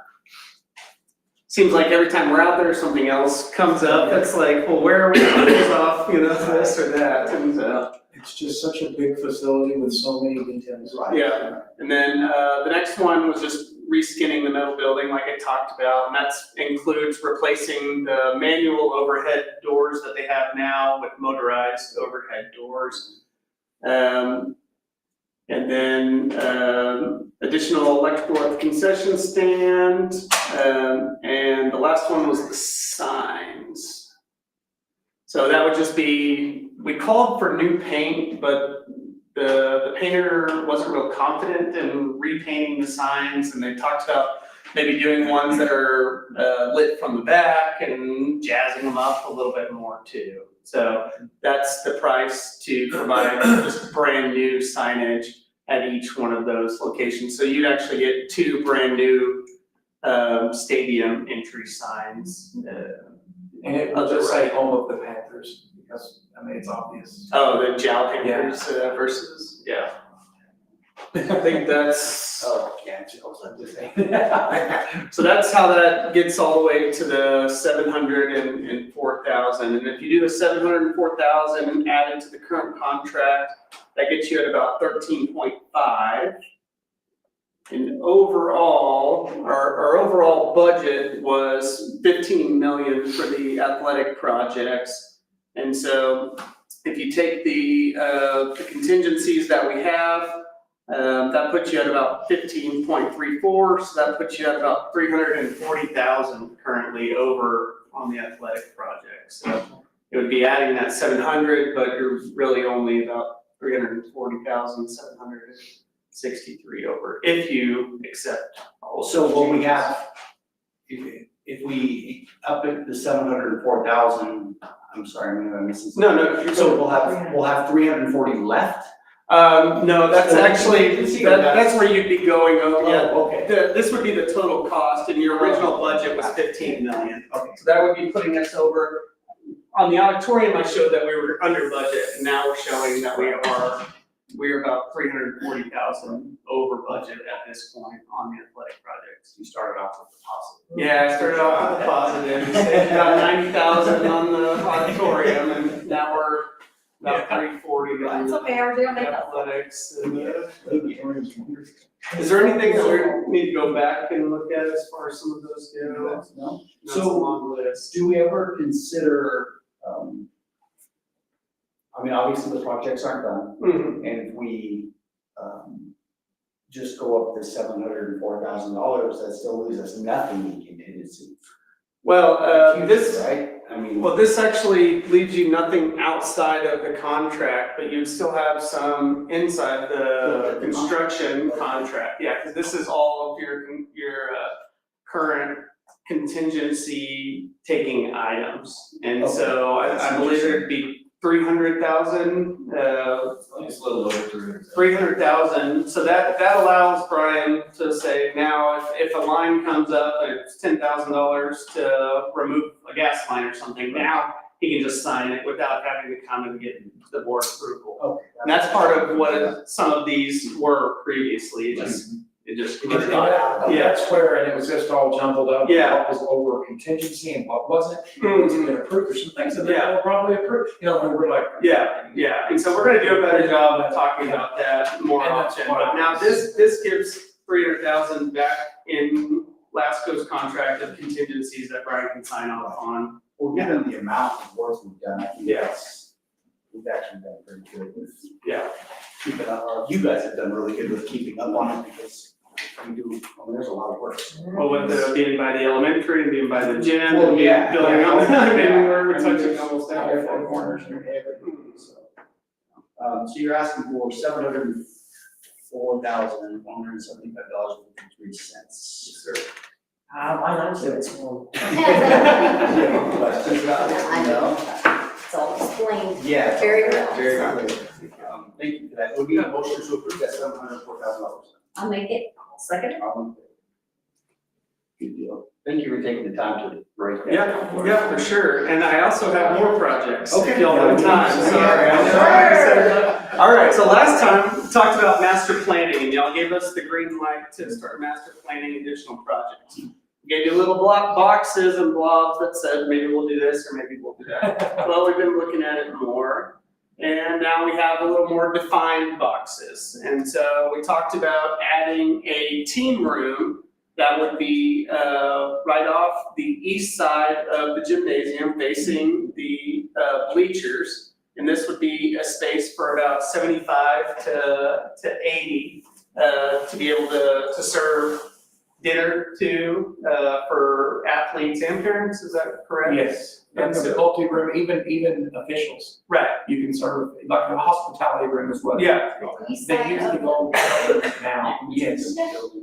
seems like every time we're out there, something else comes up. It's like, well, where are we going to this off, this or that, and It's just such a big facility with so many details. yeah. And then the next one was just reskinning the metal building like I talked about, and that includes replacing the manual overhead doors that they have now with motorized overhead doors. And then additional electrical at the concession stand, and the last one was the signs. So that would just be, we called for new paint, but the painter wasn't real confident in repainting the signs, and they talked about maybe doing ones that are lit from the back and jazzing them up a little bit more too. So that's the price to provide just brand new signage at each one of those locations. So you'd actually get 2 brand new stadium entry signs. And it will just say home of the Panthers, because, it's obvious. Oh, the Jow Panthers versus, yeah. I think that's. Oh, yeah, I was just saying. So that's how that gets all the way to the 704,000. And if you do the 704,000 and add it to the current contract, that gets you at about 13.5. And overall, our overall budget was 15 million for the athletic projects. And so if you take the contingencies that we have, That puts you at about 15.34, so that puts you at about 340,000 currently over on the athletic project. So it would be adding that 700, but you're really only about 340,763 over if you accept all of So those what we changes. have, if we up it to 704,000, I'm sorry, maybe I'm missing something. No, So we'll have 340 left? No, that's actually, That's- that's where you'd be going over, yeah. Oh, okay. This would be the total cost, and your original budget was 15 million. Okay. So that would be putting us over, on the auditorium, I showed that we were under budget, and now we're showing that we're about 340,000 over budget at this point on the athletic projects. You started off with the positive. Yeah, I started off with a positive, about 90,000 on the auditorium, and now we're about 340 on It's the okay, I was doing makeup. athletics. And, is there anything that we need to go back and look at as far as some of those go? No? That's a So, long list. do we ever consider, I mean, obviously the projects aren't done, Mhm. and if we, just go up to $704,000, that still leaves us nothing in contingency. Well, this, Right? I mean. well, this actually leaves you nothing outside of the contract, but you still have some inside the construction contract. Yeah, because this is all of your current contingency taking items. And so I believe it'd be 300,000, It's a little over 300. 300,000, so that allows Brian to say, now, if a line comes up and it's $10,000 to remove a gas line or something, now he can just sign it without having to come and get the board approval. Okay. And that's part of what some of these were previously, it just. That's where, and it was just all jumbled up. Yeah. What was over contingency and what wasn't. What's been approved, there's some things that they will probably approve, and we're like. Yeah, and so we're gonna do a better job of talking about that more And that's often, what but now this gives 300,000 back in Lasco's contract of contingencies that Brian can sign off on. Well, given the amount of work we've done, I think Yeah. we've actually done pretty good with Yeah. keeping up, or you guys have done really good with keeping up on it, because we do, I mean, there's a lot of work. Well, with the, being by the elementary, and being by the gym, Well, and being yeah. building on, I mean, we're I mean, touching almost Every everything. four corners and everything, so. So you're asking for $704,175.53. Sure. Why not say it's more? Questions about it? No. It's all explained Yeah. very well. Very clear. Thank you for that. Would we have motion to approve that $704,000? I'll make it, I'll second it. Good deal. Thank you for taking the time to break that. Yeah, for sure, and I also have more projects, if Okay. y'all have time, sorry. Sure. All right, so last time, we talked about master planning, and y'all gave us the green light to start master planning additional projects. Gave you little block boxes and blobs that said, maybe we'll do this, or maybe we'll do that. Well, we've been looking at it more, and now we have a little more defined boxes. And so we talked about adding a team room that would be right off the east side of the gymnasium facing the bleachers. And this would be a space for about 75 to 80 to be able to serve dinner to for athletes and parents, is that correct? Yes, And and the so- multi room, even officials, Right, you can serve, like a hospitality room as well. yeah, They usually go now, yes,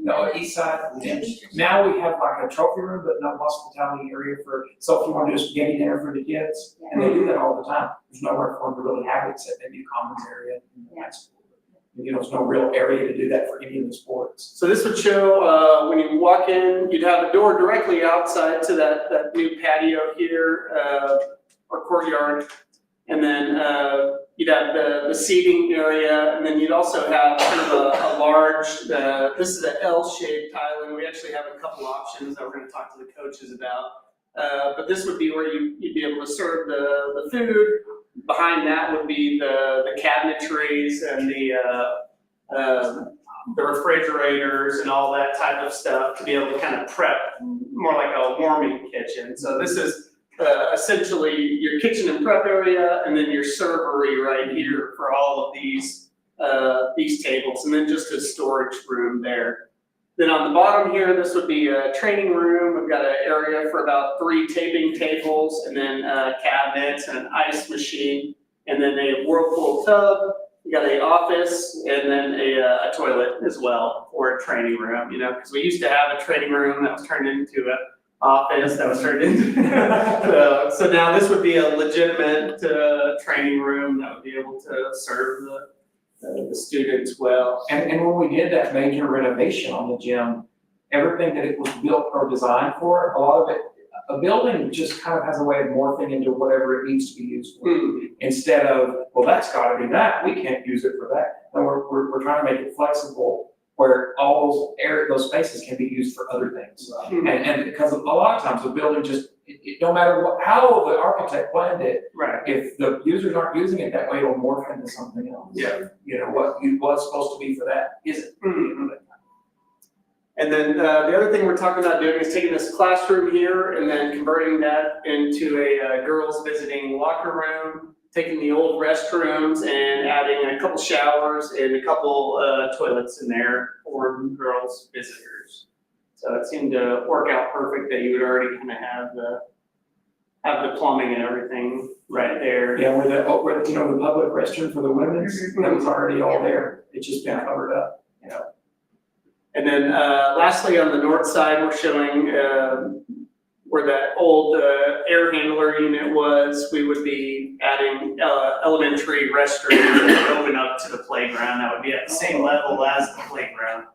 no, east side, yes. Now we have like a trophy room, but no hospitality area for, so if you want to do a spaghetti dinner for the kids, and they do that all the time, there's nowhere for them to really have it except maybe a commons area. That's, you know, there's no real area to do that for any of the sports. so this would show, when you walk in, you'd have a door directly outside to that new patio here, or courtyard. And then, you'd have the seating area, and then you'd also have kind of a large, this is an L-shaped tiling. We actually have a couple options that we're gonna talk to the coaches about. But this would be where you'd be able to serve the food. Behind that would be the cabinetries and the refrigerators and all that type of stuff to be able to kind of prep more like a warming kitchen. So this is essentially your kitchen and prep area, and then your servery right here for all of these these tables, and then just a storage room there. Then on the bottom here, this would be a training room. We've got an area for about 3 taping tables, and then cabinets and an ice machine, and then a Whirlpool tub. We got an office, and then a toilet as well for a training room, you know, because we used to have a training room that was turned into an office that was turned into. So now this would be a legitimate training room that would be able to serve the students well. And when we did that major renovation on the gym, everything that it was built or designed for, a lot of it, a building just kind of has a way of morphing into whatever it needs to be used for. Instead of, well, that's gotta be that, we can't use it for that. And we're trying to make it flexible where all those spaces can be used for other things. And because a lot of times the building just, no matter how the architect planned it, Right. if the users aren't using it that way, it'll morph into something else. Yeah. You know, what was supposed to be for that isn't. And then the other thing we're talking about doing is taking this classroom here and then converting that into a girls visiting locker room, taking the old restrooms and adding a couple showers and a couple toilets in there for girls visitors. So it seemed to work out perfect that you would already kind of have the plumbing and everything right there. Yeah, where the, you know, the public restroom for the women's, that was already all there. It's just been covered up, you know. And then lastly, on the north side, we're showing where that old air handler unit was. We would be adding elementary restrooms that would open up to the playground. That would be at the same level as the playground.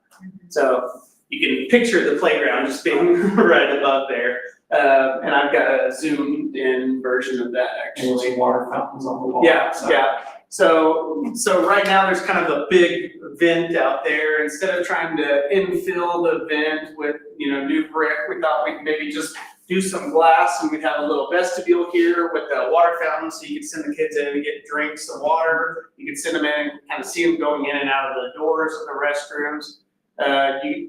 So you can picture the playground just being right above there. And I've got a zoomed in version of that And there's actually. some water fountains on the wall. Yeah, yeah. So right now there's kind of a big vent out there. Instead of trying to infill the vent with, you know, new brick, we thought we could maybe just do some glass and we'd have a little vestibule here with the water fountain so you could send the kids in and get drinks of water. You could send them in and kind of see them going in and out of the doors of the restrooms.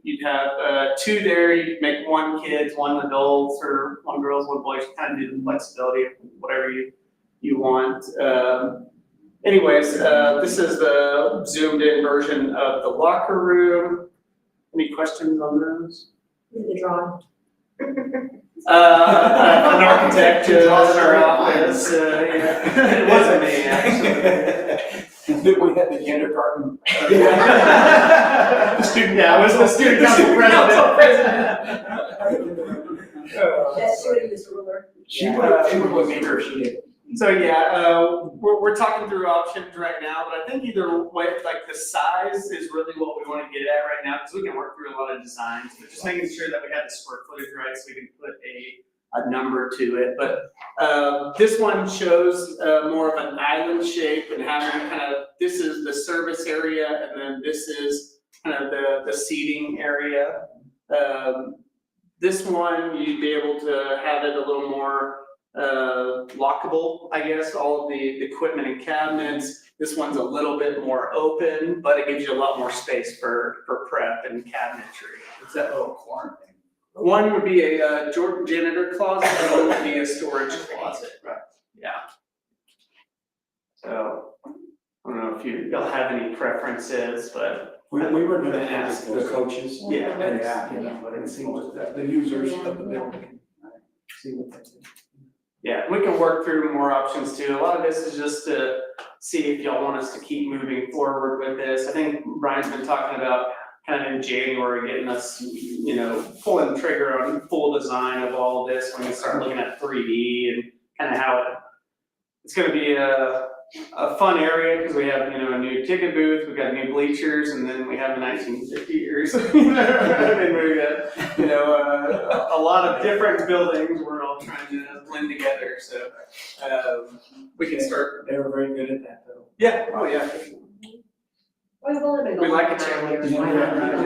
You'd have 2 there, you could make 1 kids, 1 adults, or 1 girls, 1 boys, kind of do the flexibility of whatever you want. Anyways, this is the zoomed in version of the locker room. Any questions on those? The drawing. An architect in our office, yeah. It wasn't me, actually. We had the kindergarten. The student, yeah, it was the student council president. That's what he was ruler. She would look bigger if she did. So yeah, we're talking through options right now, but I think either way, like the size is really what we want to get at right now, because we can work through a lot of designs, but just making sure that we have the square footage right, so we can put a number to it. But this one shows more of an island shape and having kind of, this is the service area, and then this is kind of the seating area. This one, you'd be able to have it a little more lockable, I guess, all of the equipment and cabinets. This one's a little bit more open, but it gives you a lot more space for prep and cabinetry. It's that little corner thing. One would be a janitor closet, and one would be a storage closet. Right. Yeah. So, I don't know if you'll have any preferences, but. We were gonna ask the coaches. Yeah. And, you know, and see what the users of the building, see what they think. Yeah, we can work through more options too. A lot of this is just to see if y'all want us to keep moving forward with this. I think Brian's been talking about kind of in January getting us, you know, pulling the trigger on full design of all this when we start looking at 3D and kind of how it's gonna be a fun area because we have, you know, a new ticket booth, we've got new bleachers, and then we have the 1950s. And we got, you know, a lot of different buildings we're all trying to blend together, so we can start. They were very good at that though. Yeah, oh yeah. We've only been We going like for a 9 years. challenge.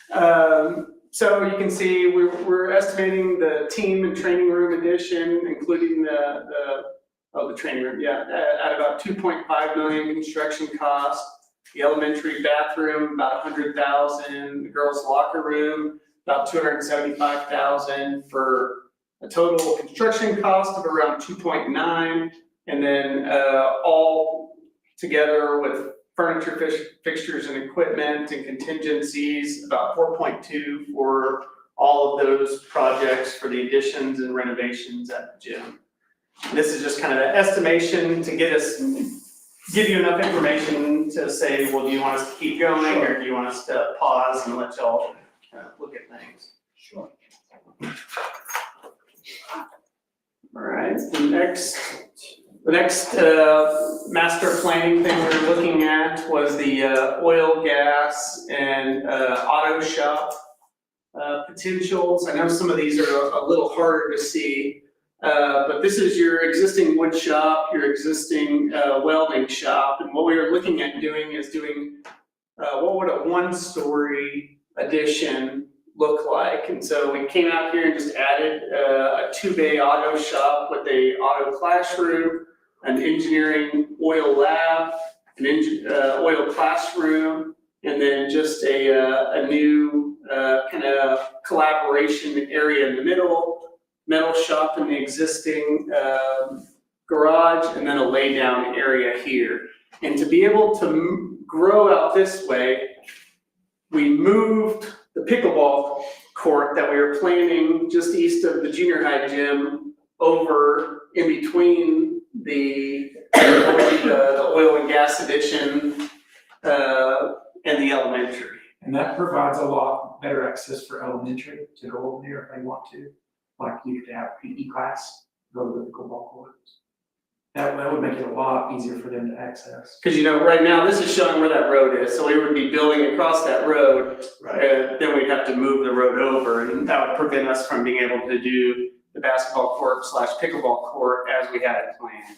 Yeah. So you can see we're estimating the team and training room addition, including the training room, yeah, at about 2.5 million construction cost. The elementary bathroom, about 100,000. The girls' locker room, about 275,000, for a total construction cost of around 2.9. And then all together with furniture, fixtures and equipment and contingencies, about 4.2 for all of those projects for the additions and renovations at the gym. This is just kind of an estimation to give you enough information to say, well, do you want us to keep going, or do you want us to pause and let y'all look at things? Sure. All right, the next master planning thing we were looking at was the oil, gas, and auto shop potentials. I know some of these are a little harder to see, but this is your existing wood shop, your existing welding shop, and what we were looking at doing is what would a one-story addition look like? And so we came out here and just added a 2-bay auto shop with a auto classroom, an engineering oil lab, an oil classroom, and then just a new kind of collaboration area in the middle, metal shop in the existing garage, and then a lay down area here. And to be able to grow out this way, we moved the pickleball court that we were planning just east of the junior high gym over in between the oil and gas addition and the elementary. And that provides a lot better access for elementary to go over there if they want to. Like you could have PE class, go to the pickleball courts. That would make it a lot easier for them to access. Because right now this is showing where that road is, so we would be building across that road, then we'd have to move the road over, and that would prevent us from being able to do the basketball court / pickleball court as we had it planned.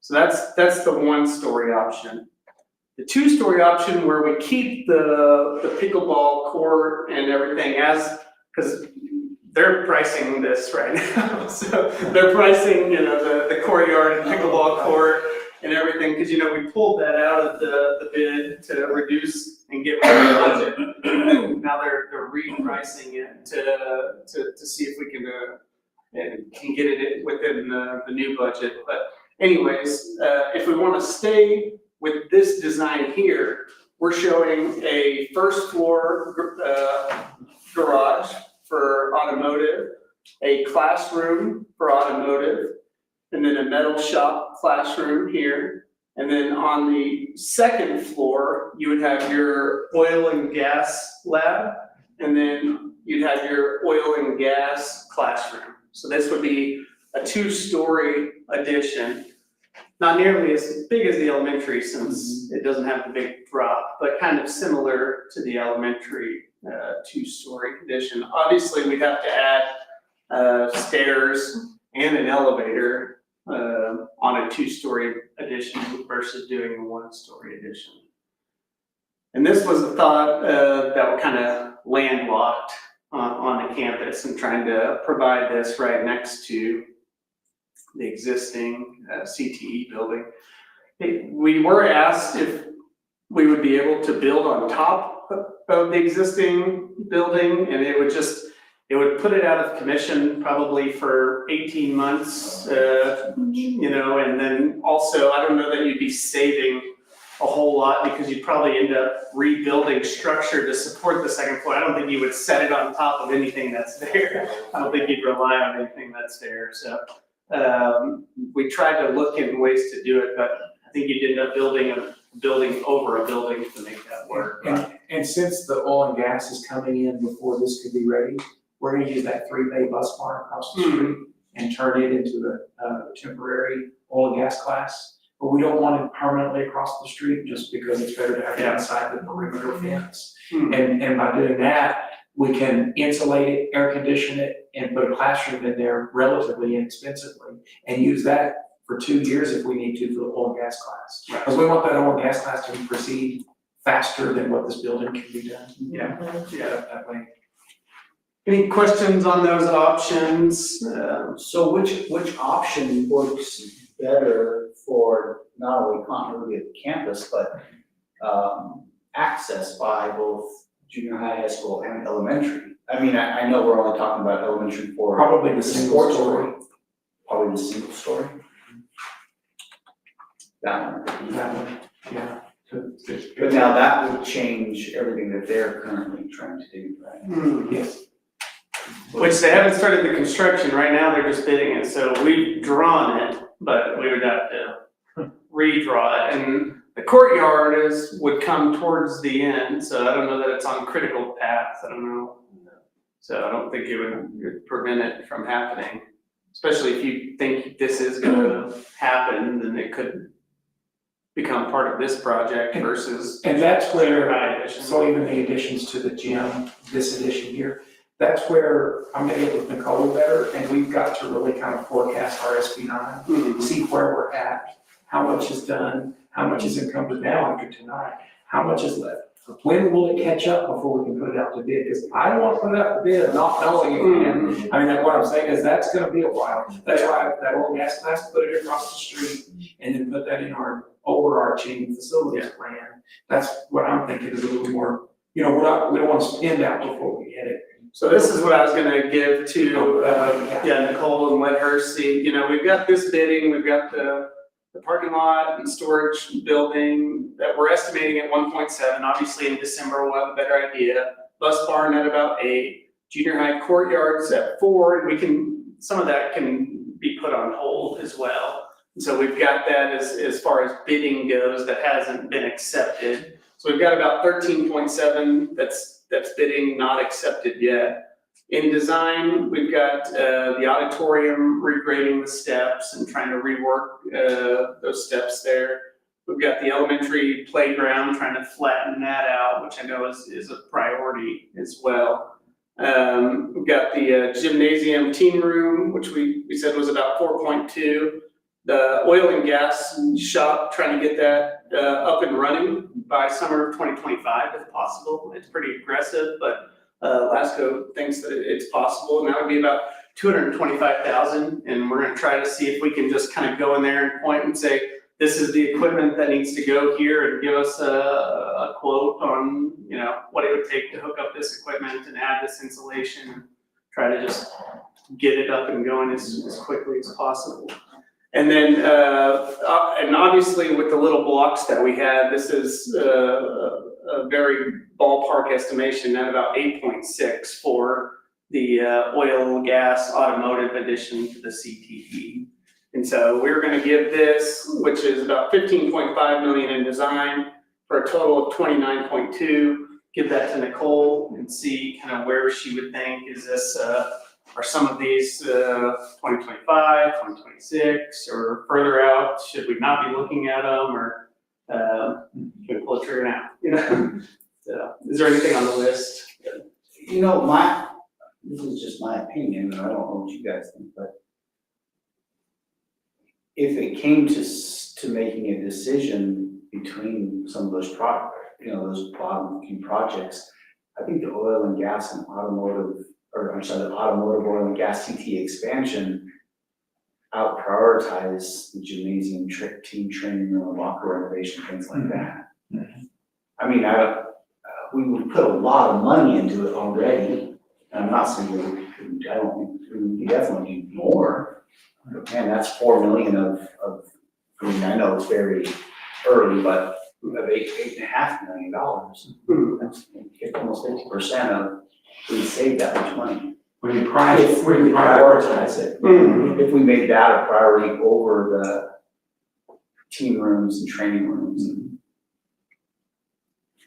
So that's the 1-story option. The 2-story option where we keep the pickleball court and everything because they're pricing this right now. So they're pricing, the courtyard and pickleball court and everything, because we pulled that out of the bid to reduce and get rid of the budget. And now they're repricing it to see if we can get it within the new budget. But anyways, if we want to stay with this design here, we're showing a first floor garage for automotive, a classroom for automotive, and then a metal shop classroom here. And then on the second floor, you would have your oil and gas lab, and then you'd have your oil and gas classroom. So this would be a 2-story addition. Not nearly as big as the elementary since it doesn't have the big drop, but kind of similar to the elementary 2-story addition. Obviously, we'd have to add stairs and an elevator on a 2-story addition versus doing a 1-story addition. And this was a thought that were kind of landlocked on the campus and trying to provide this right next to the existing CTE building. We were asked if we would be able to build on top of the existing building, and it would put it out of commission probably for 18 months, and then also, I don't know that you'd be saving a whole lot because you'd probably end up rebuilding structure to support the second floor. I don't think you would set it on top of anything that's there. I don't think you'd rely on anything that's there. So we tried to look in ways to do it, but I think you'd end up building a building over a building to make that work. And since the oil and gas is coming in before this could be ready, we're gonna use that 3-bay bus barn across the street and turn it into a temporary oil and gas class. But we don't want it permanently across the street just because it's better to have it outside the perimeter fence. And by doing that, we can insulate it, air condition it, and put a classroom in there relatively inexpensively and use that for 2 years if we need to for the oil and gas class. Because we want that oil and gas class to proceed faster than what this building can be done. That way. Any questions on those options? So which option works better for not only continuity of the campus, but access by both junior high school and elementary? I mean, I know we're only talking about elementary for Probably the single story. Probably the single story. That one. That one. Yeah. But now that would change everything that they're currently trying to do, right? Yes. Which they haven't started the construction, right now they're just bidding it, so we've drawn it, but we would have to redraw it. And the courtyard would come towards the end, so I don't know that it's on critical path, I don't know. So I don't think it would prevent it from happening, especially if you think this is gonna happen, then it could become part of this project versus. And that's where, high addition. so even the additions to the gym, this addition here, that's where I'm gonna get with Nicole better, and we've got to really kind of forecast our SB9, Mhm. see where we're at, how much is done, how much is encumbered now after tonight, how much is left. When will it catch up before we can put it out to bid? Because I don't want to put it out to bid not knowing it can. I mean, that's what I'm saying is that's gonna be a while. That's why that oil gas class, put it across the street and then put that in our overarching facilities plan. That's what I'm thinking is a little more, we don't want to spend out before we get it. So this is what I was gonna give to, Nicole and let her see, we've got this bidding, we've got the parking lot and storage building that we're estimating at 1.7, obviously in December we'll have a better idea. Bus barn at about 8, junior high courtyards at 4, and some of that can be put on hold as well. And so we've got that as far as bidding goes, that hasn't been accepted. So we've got about 13.7 that's bidding, not accepted yet. In design, we've got the auditorium regrading the steps and trying to rework those steps there. We've got the elementary playground, trying to flatten that out, which I know is a priority as well. We've got the gymnasium teen room, which we said was about 4.2. The oil and gas shop, trying to get that up and running by summer of 2025 if possible. It's pretty aggressive, but LASCO thinks that it's possible, and that would be about $225,000. And we're gonna try to see if we can just kind of go in there and point and say, this is the equipment that needs to go here, and give us a quote on, what it would take to hook up this equipment and add this insulation, and try to just get it up and going as quickly as possible. And then, and obviously with the little blocks that we had, this is a very ballpark estimation at about 8.6 for the oil, gas, automotive addition to the CTE. And so we're gonna give this, which is about 15.5 million in design, for a total of 29.2, give that to Nicole and see kind of where she would think, is this, are some of these 2025, 2026, or further out? Should we not be looking at them, or can we pull the trigger now? So, is there anything on the list? This is just my opinion, and I don't know what you guys think, but if it came to making a decision between some of those those bottom few projects, I think the oil and gas and automotive, the automotive oil and gas CT expansion out prioritize the gymnasium, team training room, locker renovation, things like that. Mhm. I mean, we would put a lot of money into it already, and I'm not saying I don't think we definitely need more. But man, that's 4 million I know it's very early, but of $8.5 million, that's almost 50% of, we saved that much money. When you Prioritize it. If we made that a priority over the team rooms and training rooms.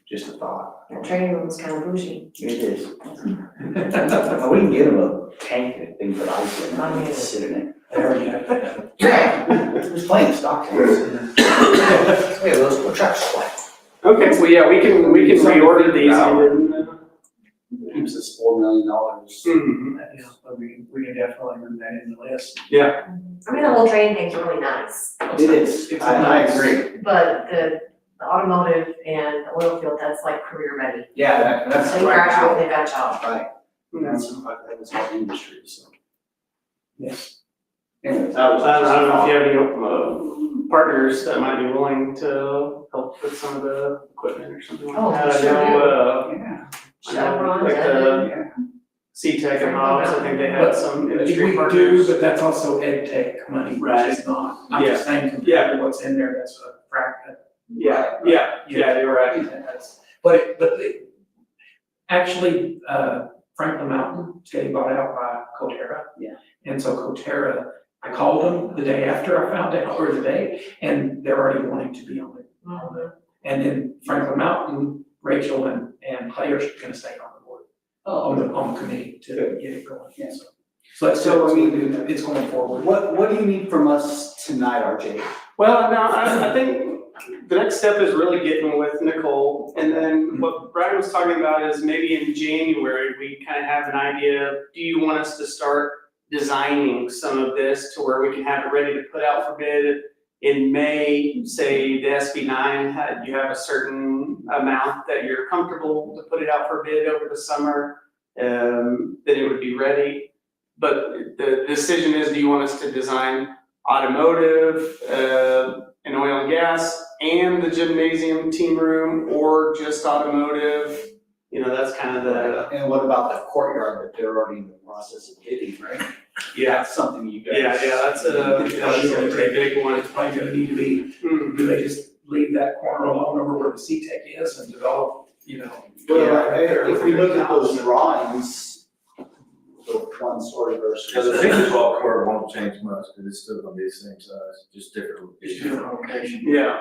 Just a thought. The training room was kind of bougie. It is. We can get them a tank and things that ice in, and just sit in it. There we go. There's plenty of stock tanks. We have those for trucks. Okay, so yeah, we can reorder these and then. Keeps us $4 million. We can definitely move that in the list. Yeah. I mean, the whole training thing's really nice, It is, I agree. but the automotive and the oil field, that's like career ready. Yeah, that's So you right graduate, now. they've got a job. Right. That was our industry, so. Yes. Anyways, I don't know if you have any partners that might be willing to help with some of the equipment or something like Oh, that. sure. I know, Yeah. Chevron, like the Yeah. C-Tech and Hobbs, I think they had some industry We do, partners. but that's also ed tech money, which is not, I'm just saying compared to what's in there, that's a fraction. Yeah, you're right. Actually, Franklin Mountain is getting bought out by Coterra. Yeah. And so Coterra, I called them the day after I found out, or the day, and they're already wanting to be on it. And then Franklin Mountain, Rachel and Clay are gonna stay on the board, on the committee to get it going. Yeah. So that's, So, I mean, it's going forward. What do you need from us tonight, RJ? Well, now, I think the next step is really getting with Nicole, and then what Brian was talking about is maybe in January, we kind of have an idea, do you want us to start designing some of this to where we can have it ready to put out for bid in May, say the SB9, you have a certain amount that you're comfortable to put it out for bid over the summer, then it would be ready. But the decision is, do you want us to design automotive, and oil and gas, and the gymnasium team room, or just automotive? You know, that's kind of the. And what about the courtyard that they're already in the process of bidding, right? Yeah, That's something you guys. yeah, that's a pretty big one. It's probably gonna need to be, do they just leave that corner alone over where the C-Tech is and develop, you know? Well, if we look at those drawings, the one story versus. Yeah, the pickleball court won't change much, because it's still gonna be the same size, just different location. Yeah.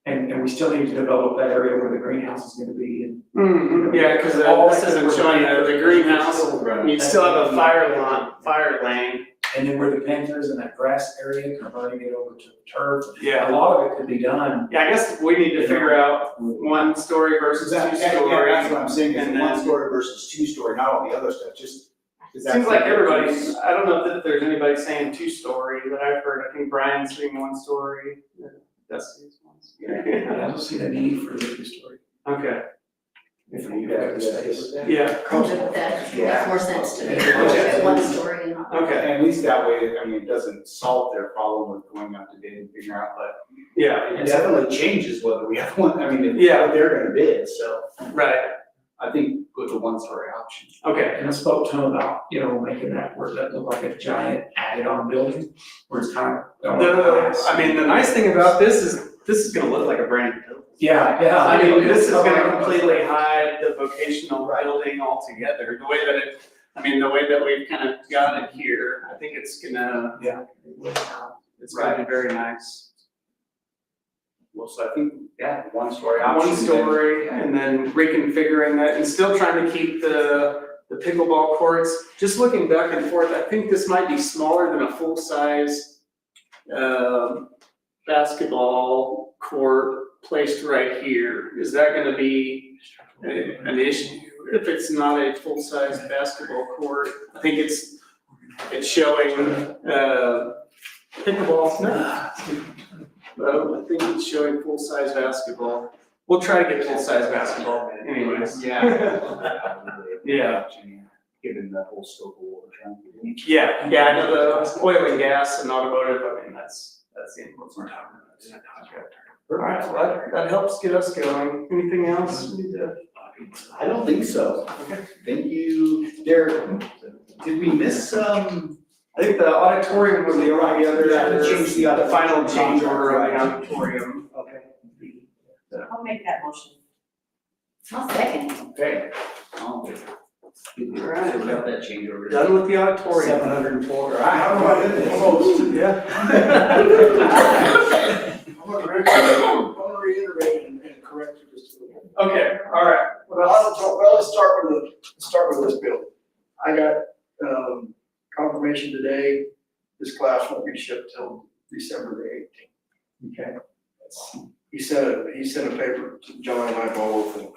And we still need to develop that area where the greenhouse is gonna be and. Yeah, because this isn't showing the greenhouse, you still have a fire lane. And then where the Panthers and that grass area, converting it over to turf. Yeah. A lot of it could be done. Yeah, I guess we need to figure out one story versus two Yeah, story. that's what I'm saying, is And one then- story versus two story, not all the other stuff, just. is that Seems like something- everybody's, I don't know if there's anybody saying two story that I've heard, I think Brian's saying one story, Dusty's one story. I don't see the need for the two-story. Okay, If you have the space. yeah, Yeah. Makes more sense to me, Yeah. one story and. okay, At least that way, I mean, it doesn't solve their problem with going out to bid and figuring out, but yeah, it definitely changes whether we have one, I mean, Yeah. if they're gonna bid, so right, I think with the one story option. okay. And I spoke to him about, you know, making that where that look like a giant added-on building, where it's kind of. I mean, the nice thing about this is gonna look like a brand new building. Yeah. I mean, this is gonna completely hide the vocational building altogether, the way that the way that we've kind of got it here, I think it's gonna. Yeah. It's gonna be very nice. Well, so I think, yeah, one story option. One story, and then reconfiguring that, and still trying to keep the pickleball courts. Just looking back and forth, I think this might be smaller than a full-size, basketball court placed right here. Is that gonna be an issue if it's not a full-size basketball court? I think it's showing, pickleball, I think it's showing full-size basketball. We'll try to get full-size basketball anyways. Yeah. Yeah. Given the whole scope of what we're trying to do. Yeah, I know the oil and gas and automotive, I mean, that's the inputs we're talking about. Alright, well, that helps get us going. Anything else we need to? I don't think so. Okay. Thank you. Did we miss, I think the auditorium was the only other, Change the the final auditorium change order of the contract, auditorium. okay. I'll make that motion. I'll second. Okay. Alright. So we got that change over. Done with the auditorium. 704, how about it? Yeah. I'm gonna reiterate and correct you just a little bit. Okay, alright. Well, let's start with this bill. I got, confirmation today, this class won't be shipped till December the 18th. Okay. He sent a paper to John and I both, and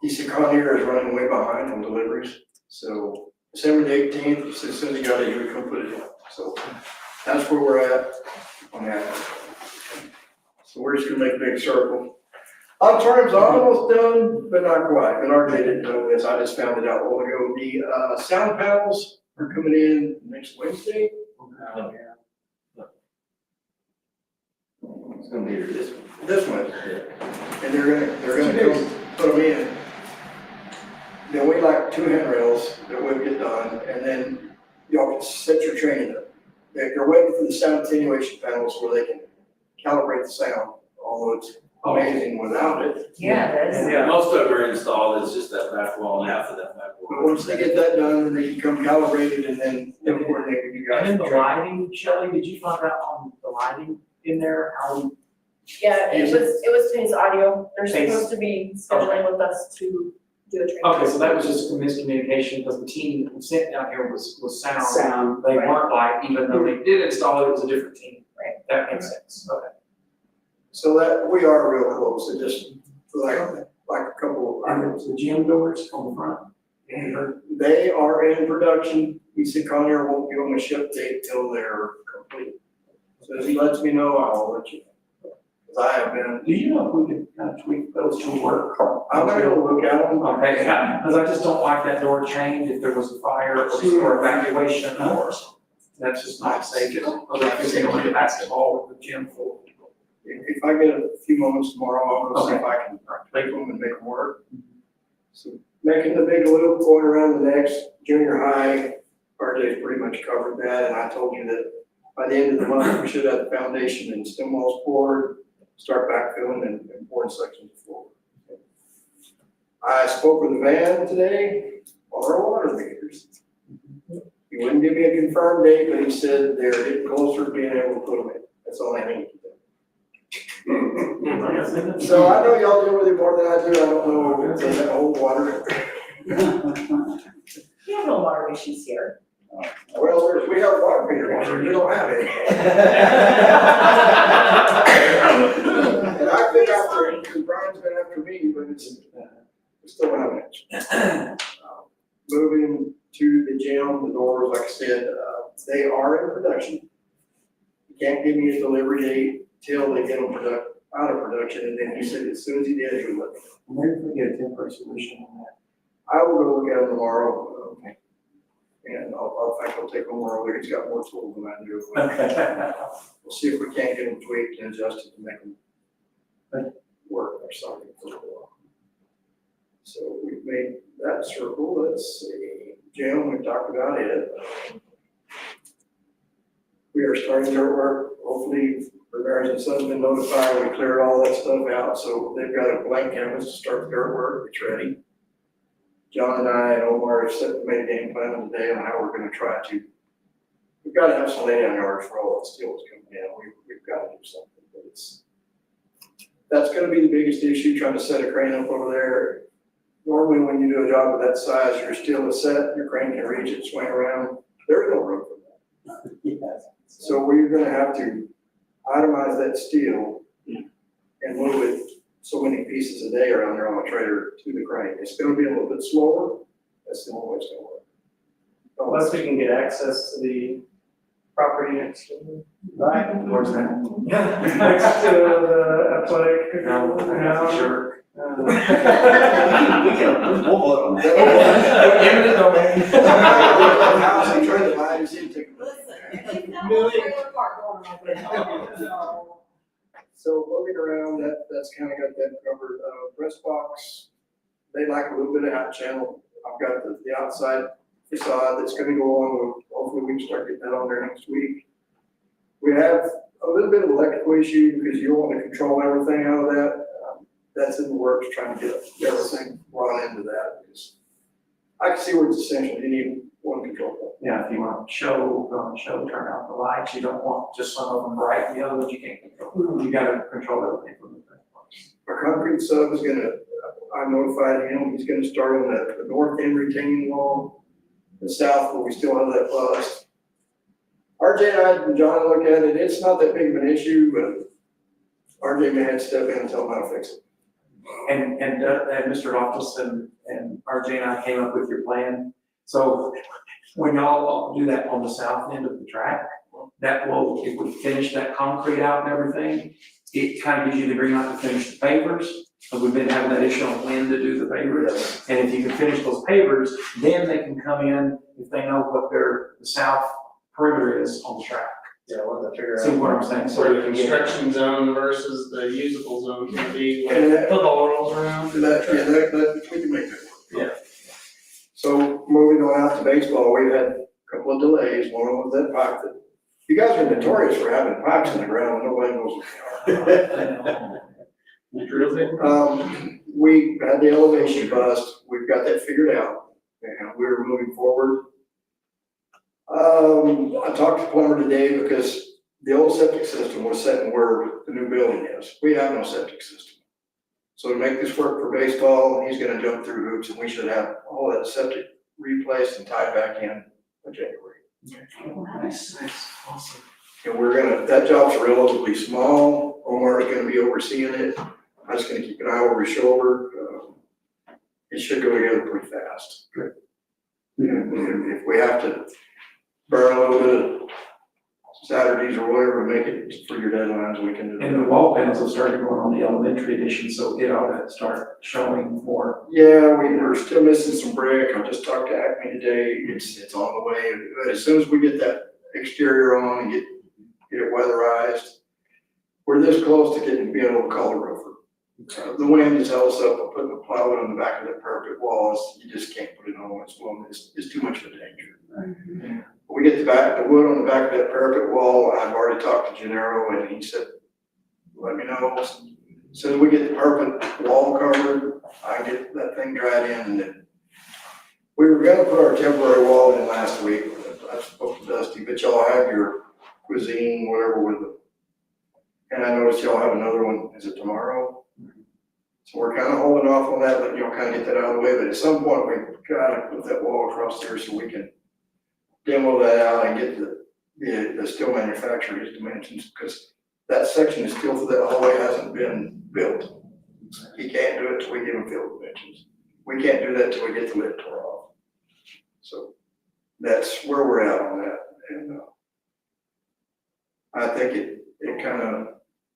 he said Conair is running way behind on deliveries. So December the 18th, he said as soon as he got it, he would come put it in. So that's where we're at on that. So we're just gonna make a big circle. Auditorium's almost done, but not quite. And RJ didn't know this, I just found it out a while ago. The sound panels are coming in next Wednesday. It's gonna be this Wednesday. And they're gonna come put them in. Then we like 2 handrails that we'll get done, and then y'all can set your training up. They're waiting for the sound attenuation panels where they can calibrate the sound although it's amazing without it. Yeah, that is. Yeah, most of them are installed, it's just that back wall and half of that back wall. But once they get that done, then they become calibrated and then they'll coordinate with you guys. And then the lighting, Shelley, did you find out on the lighting in there, how? Yeah, it was Tony's audio, they're Thanks. supposed to be scheduling with us to do a training. Okay, so that was just a miscommunication, because the team that was sent down here was sound. Sound, They right. weren't light, even though they did install it, it was a different team. Right. That makes sense, okay. So that, we are real close, it just, like a couple of And items. the gym doors on the front? They are in production, he said Conair won't give them a ship date till they're complete. So as he lets me know, I'll let you know. Cause I have been, Do you know if we could kind of tweak those to work? I'm gonna go look at them. Okay, yeah, because I just don't like that door chained if there was a fire or evacuation or, that's just not safe. Or like if they don't play basketball with the gym full. If I get a few moments tomorrow, I'll go see if I can take them and make them work. So making the big loop going around the next junior high, RJ's pretty much covered that, and I told you that by the end of the month, we should have the foundation and stem walls poured, start backfilling and pouring sections of floor. I spoke with the van today on our water meters. He wouldn't give me a confirmed date, but he said they're getting closer to being able to put them in. That's all I need. So I know y'all deal with it more than I do, I don't know if they have old water. We have no water issues here. Well, we have water meter, you don't have it. And I've been after it, because Brian's been after me, but it's still not much. Moving to the gym, the doors, like I said, they are in production. You can't give me a delivery date till they get them out of production, and then he said as soon as he did, he would let me know. Maybe we get a temporary solution on that. I will go look at them tomorrow, and I'll take one more over, he's got more tools than I do. Okay. We'll see if we can't get them tweaked and adjusted to make them work or something for a while. So we've made that circle, let's see, Jim, we talked about it. We are starting dirt work, hopefully, Ramirez and Son's been notified, we cleared all that stuff out, so they've got a blank canvas to start the dirt work, it's ready. John and I and Omar have made a game plan today on how we're gonna try to, we've got to have some lay down yards for all that steel that's coming in, we've got to do something, but that's gonna be the biggest issue, trying to set a crane up over there. Normally, when you do a job of that size, your steel is set, your crane can reach it, swing around, there is no room for that. Yes. So we're gonna have to itemize that steel and move it so many pieces a day around there on a trailer to the crane. It's gonna be a little bit slower, that's the only way it's gonna work. Unless we can get access to the property next to, Right, where's that? next to the athletic. No, sure. We can, we'll vote on that. Eminent domain. House and trailer, I just didn't take. So moving around, that's kind of got that covered. Press box, they like a little bit of out channel. I've got the outside facade that's gonna go on with, hopefully we can start getting that on there next week. We have a little bit of electrical issue because you want to control everything out of that. That's in the works, trying to get everything brought into that, because I can see where it's essential, you need one control point. Yeah, if you want to show, turn out the lights, you don't want just some of them bright, and the other ones you can't control. You gotta control everything from the front. Our concrete sub is gonna, I notified him, he's gonna start on the north end retaining wall, the south, where we still have that bust. RJ and I and John look at it, it's not that big of an issue, but RJ may have to step in and tell him how to fix it. And Mr. Loftus and RJ and I came up with your plan. So when y'all do that on the south end of the track, that will, if we finish that concrete out and everything, it kind of gives you the green light to finish the pavers. So we've been having that issue on when to do the pavers. And if you can finish those pavers, then they can come in if they know what the south perimeter is on the track. Yeah, we'll have to figure See what I'm saying? So Where we the can get. construction zone versus the usable zone can be, And like that- football rolls around. That, we can make that work. Yeah. So moving on out to baseball, we've had a couple of delays, one was that pipe that You guys are notorious for having pipes in the ground, nobody knows what they are. We had the elevation bust, we've got that figured out, and we're moving forward. I talked to plumber today because the old septic system was set where the new building is. We have no septic system. So to make this work for baseball, he's gonna jump through hoops, and we should have all that septic replaced and tied back in January. Nice, awesome. And that job's relatively small, Omar's gonna be overseeing it, I'm just gonna keep an eye over his shoulder. It should go together pretty fast. Good. And if we have to burn a little bit of Saturdays or whatever, make it for your deadlines, we can do that. And the wall panels will start going on the elementary edition, so it ought to start showing more. Yeah, we're still missing some brick, I just talked to Acme today, it's on the way, but as soon as we get that exterior on and get it weatherized, we're this close to being able to call a roofer. The wind has held us up, we're putting the plywood on the back of that parapet walls, you just can't put it on when it's blowing, it's too much of a danger. We get the wood on the back of that parapet wall, I've already talked to Gennaro, and he said, let me know, as soon as we get the parapet wall covered, I get that thing dried in, and then we were gonna put our temporary wall in last week, I spoke to Dusty, but y'all have your cuisine, whatever with it. And I noticed y'all have another one, is it tomorrow? So we're kind of holding off on that, letting y'all kind of get that out of the way, but at some point, we've gotta put that wall across there so we can demo that out and get the steel manufacturer's dimensions, because that section of steel for that hallway hasn't been built. He can't do it till we give him field dimensions. We can't do that till we get the lid tore off. So that's where we're at on that, and I think it kind of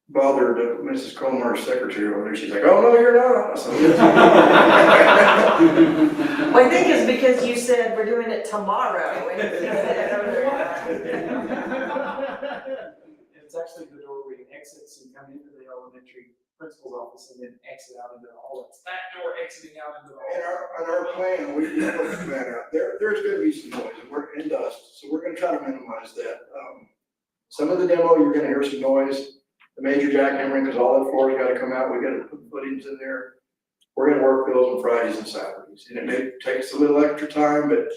bothered Mrs. Colmar's secretary over there. She's like, oh, no, you're not. So, Well, I think it's because you said we're doing it tomorrow. It's actually the door where you exit, so you come into the elementary principal's office and then exit out into the hall. It's that door exiting out into the hall. and our plan, we put the plan out. There's gonna be some noise, and dust, so we're gonna try to minimize that. Some of the demo, you're gonna hear some noise. The major jackhammering, because all that floor's gotta come out, we gotta put footings in there. We're gonna work those on Fridays and Saturdays, and it may take us a little extra time, but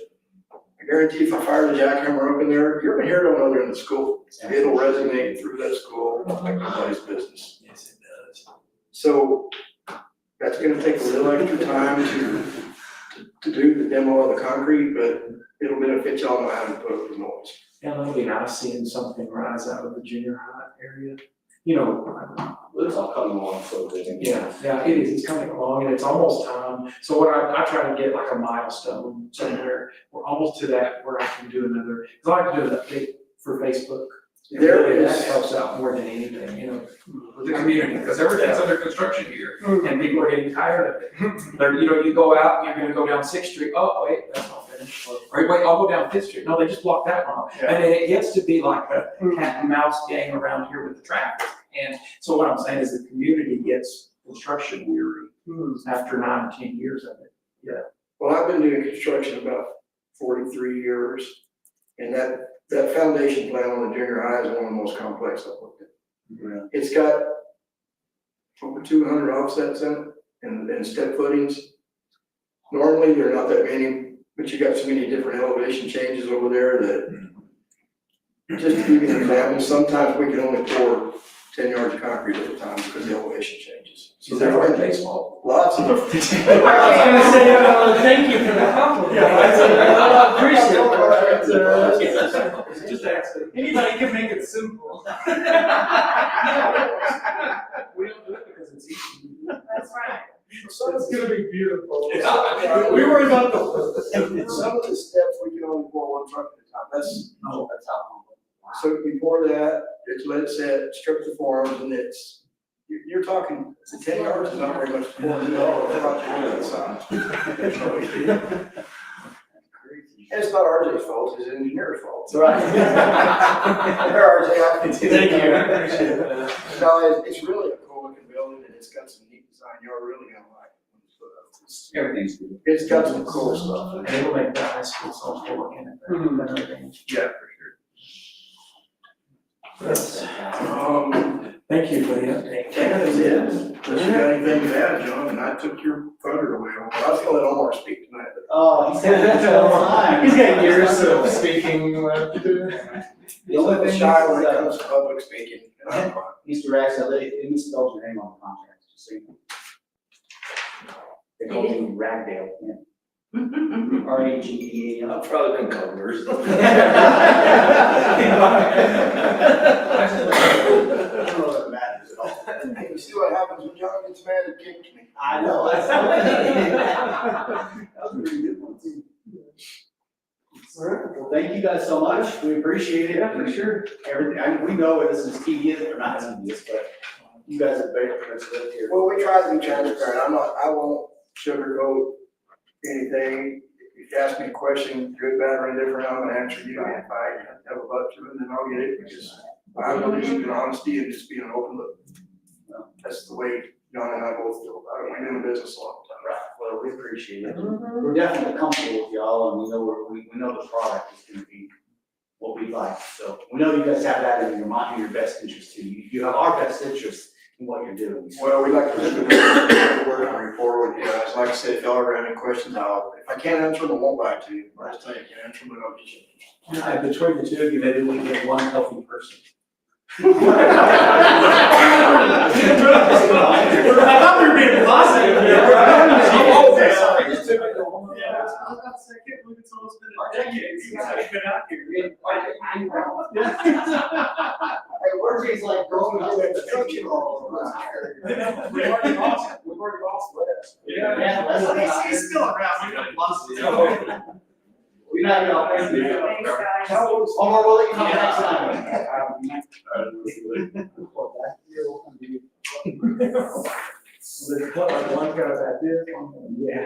I guarantee if I fire the jackhammer up in there, you're gonna hear it on the other end of the school. It'll resonate through that school like nobody's business. Yes, it does. So that's gonna take a little extra time to do the demo of the concrete, but it'll benefit y'all know how to put up the noise. Yeah, that'll be nice seeing something rise out of the junior high area. You know, It's all coming along so good. yeah, it is, it's coming along and it's almost time. So what I try to get like a milestone somewhere, we're almost to that where I can do another, because I like to do an update for Facebook. There Really, is- that helps out more than anything, you know, with the community, because everything's under construction here and people are getting tired of it. They're, you know, you go out, you're gonna go down Sixth Street, oh, wait, that's not finished. Or wait, I'll go down Fifth Street, no, they just blocked that one off. And then it gets to be like a cat and mouse game around here with the traffic. And so what I'm saying is the community gets construction weary after 9 or 10 years of it. Well, I've been doing construction about 43 years, and that foundation plan on the junior high is one of the most complex I've looked at. Yeah. It's got over 200 offsets in it and step footings. Normally, there are not that many, but you got so many different elevation changes over there that, just to give you an example, sometimes we can only pour 10 yards of concrete at a time because the elevation changes. So they're like baseball. Lots of. I was gonna say, thank you for the compliment. I appreciate it. Just asking. Anybody can make it simple. We don't do it because it's easy. That's right. So It's gonna be beautiful. Yeah. We worry about the. some of the steps we can only pour one truck at a time. That's how. So you pour that, it's let it set, strip the forms, and you're talking, 10 yards is not very much pouring at all. And it's not RJ's fault, it's the engineer's fault. Right. RJ, I can see. Thank you, I appreciate it. No, it's really a cool looking building, and it's got some neat design, you're really gonna like it. Everything's good. It's got some cool stuff. And it'll make the high school so much more in it. Yeah, for sure. Yes. Thank you for the update. That is it. Unless you got anything to add, John, and I took your thunder away. I was gonna let Omar speak tonight, but. Oh, he said that all the time. He's got years of speaking left. The only thing Shy when it is, comes to public speaking. Mr. Rags, it misspells your name on the contract, just so you know. They call me Ragdale, yeah. R-A-G-D-A-L. I've probably been called worse. I don't know if it matters at all. You see what happens when John gets mad and kicks me. I know, that's. That was a really good one, too. Well, thank you guys so much, we appreciate it. Yeah, for sure. Everything, we know this is tedious, or not tedious, but you guys have very much lived here. Well, we try to be transparent. I won't sugarcoat anything. If you ask me a question, good, bad, or indifferent, I'm gonna answer you. If I have a butt to it, then I'll get it, because I believe in honesty and just being an open book. That's the way John and I both feel about it. We've been in business a long time. Right, well, we appreciate it. We're definitely comfortable with y'all, and we know the product is gonna be what we like, so we know you guys have that in your mind, in your best interest too. You have our best interest in what you're doing. Well, we like to work on rapport with you guys. Like I said, if y'all ever have any questions, if I can't answer them, I won't lie to you. I'll just tell you, I can't answer them, but I'll get you. And between the two of you, maybe we can get one healthy person. I thought we were being positive. Oh, okay, sorry. I was about to say, I can't believe it's almost been a decade since I've been out here. Hey, Orgy's like growing up in construction all over. We've already lost Wes. Yeah, that's- He's still around, we haven't lost him. We know y'all, thank you. Thanks, guys. Omar, we'll let you know next time. There's one guy like this, one, yeah.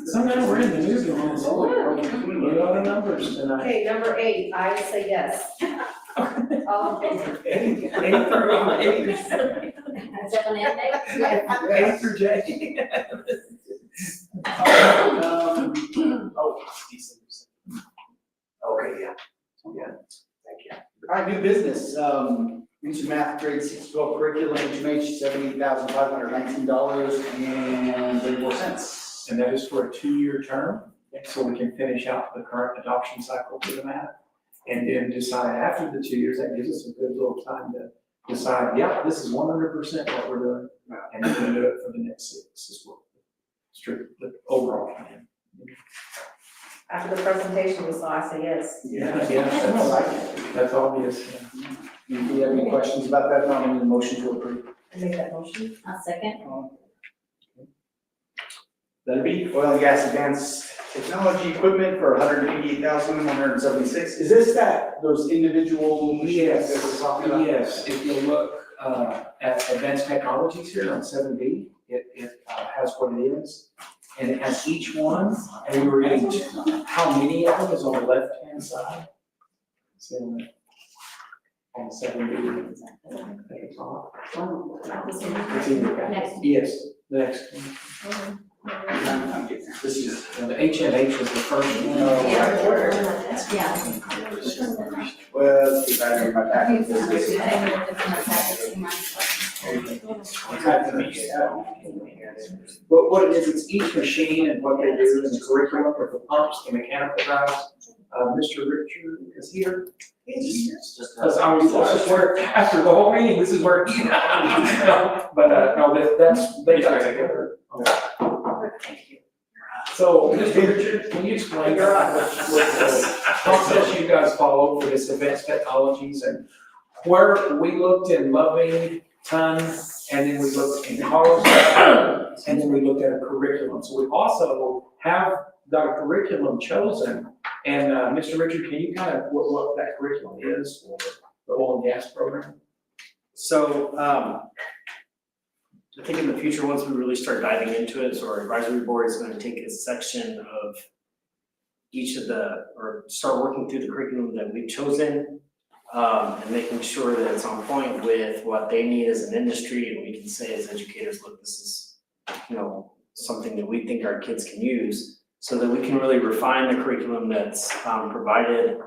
Somehow we're in the news room, so we know the numbers tonight. Okay, number 8, I say yes. All in favor? Eight through eight. Is that an end date? A through J. Oh, December. Okay, yeah. Yeah, thank you. All right, new business, Reach Math grade 6-12 curriculum, HMH, $78,519.34. And that is for a 2-year term, so we can finish out the current adoption cycle for the math. And then decide after the 2 years, that gives us a good little time to decide, yeah, this is 100% what we're doing. And then we'll do it for the next 6 as well. Strict, the overall plan. After the presentation, we saw, I say yes. Yeah, that's obvious. Do you have any questions about that? Not only the motion to approve. I make that motion. I'll second. That'd be oil and gas advanced technology equipment for $188,176. Is this those individual machines that we're talking about? Yes, if you look at advanced technologies here on 7B, it has what it is. And it has each one, and we were getting how many of them is on the left-hand side. So on 7B at the top. It's in your packet. Yes, the next one. I'm getting there. This is. The HMH was the first one. Yeah. Well, let's see if I can read my packet. But what it is, it's each machine and what they do in the curriculum for the pumps, the mechanical drives. Mr. Richard is here. Because I was, this is where, after the whole meeting, this is where, but, no, that's, they got together. So, Mr. Richard, can you explain what the process you guys follow for this advanced technologies and where we looked in Loving, Ton, and then we looked in Carlsbad, and then we looked at a curriculum. So we also have got a curriculum chosen. And Mr. Richard, can you kind of, what that curriculum is for the oil and gas program? So, I think in the future, once we really start diving into it, so our advisory board is gonna take a section of each of or start working through the curriculum that we've chosen, and making sure that it's on point with what they need as an industry, and we can say as educators, look, this is, something that we think our kids can use. so that we can really refine the curriculum that's provided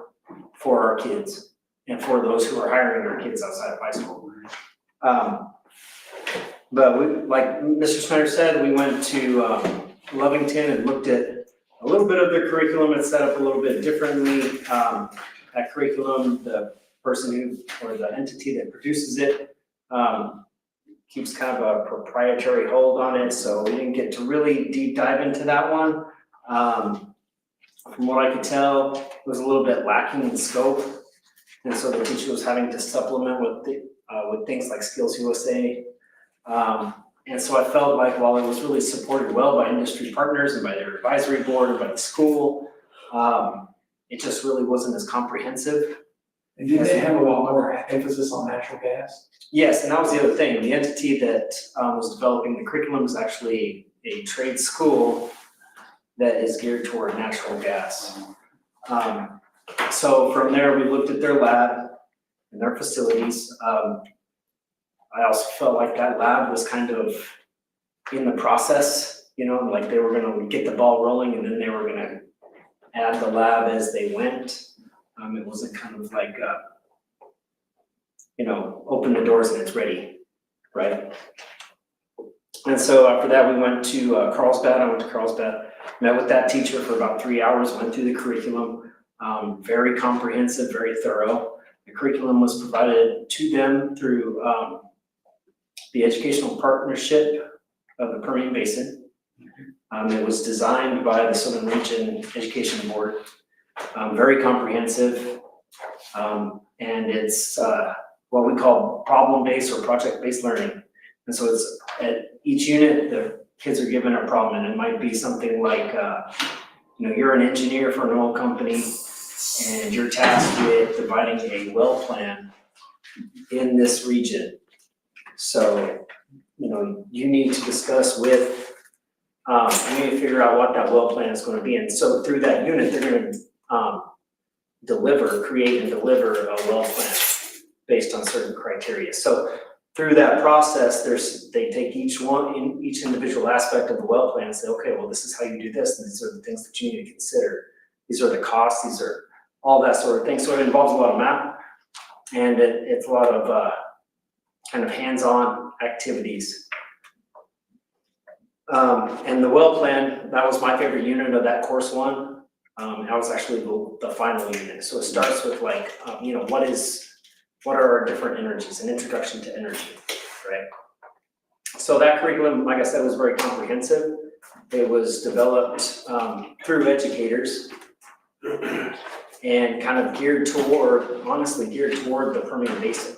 for our kids and for those who are hiring our kids outside of high school. But we, like Mr. Snyder said, we went to Lovington and looked at a little bit of their curriculum. It's set up a little bit differently. That curriculum, the person who, or the entity that produces it, keeps kind of a proprietary hold on it, so we didn't get to really deep dive into that one. From what I could tell, it was a little bit lacking in scope, and so the teacher was having to supplement with things like Skills USA. And so I felt like while it was really supported well by industry partners and by their advisory board and by the school, it just really wasn't as comprehensive. And did they have a lot more emphasis on natural gas? Yes, and that was the other thing. The entity that was developing the curriculum is actually a trade school that is geared toward natural gas. So from there, we looked at their lab and their facilities. I also felt like that lab was kind of in the process, you know, like they were gonna get the ball rolling and then they were gonna add the lab as they went. It wasn't kind of like, you know, open the doors and it's ready, right? And so after that, we went to Carlsbad. I went to Carlsbad, met with that teacher for about 3 hours, went through the curriculum, very comprehensive, very thorough. The curriculum was provided to them through the educational partnership of the Permian Basin. It was designed by the Southern Region Education Board, very comprehensive, and it's what we call problem-based or project-based learning. And so it's at each unit, the kids are given a problem, and it might be something like, you know, you're an engineer for an oil company, and you're tasked with dividing a well plan in this region. So, you know, you need to discuss with, you need to figure out what that well plan is going to be. And so through that unit, they're going to create and deliver a well plan based on certain criteria. So through that process, they take each individual aspect of the well plan and say, okay, well, this is how you do this, and these are the things that you need to consider. These are the costs, these are all that sort of thing. So it involves a lot of math, and it's a lot of kind of hands-on activities. And the well plan, that was my favorite unit of that course one. That was actually the final unit. So it starts with like, you know, what are our different energies, an introduction to energy, right? So that curriculum, like I said, was very comprehensive. It was developed through educators and kind of honestly geared toward the Permian Basin,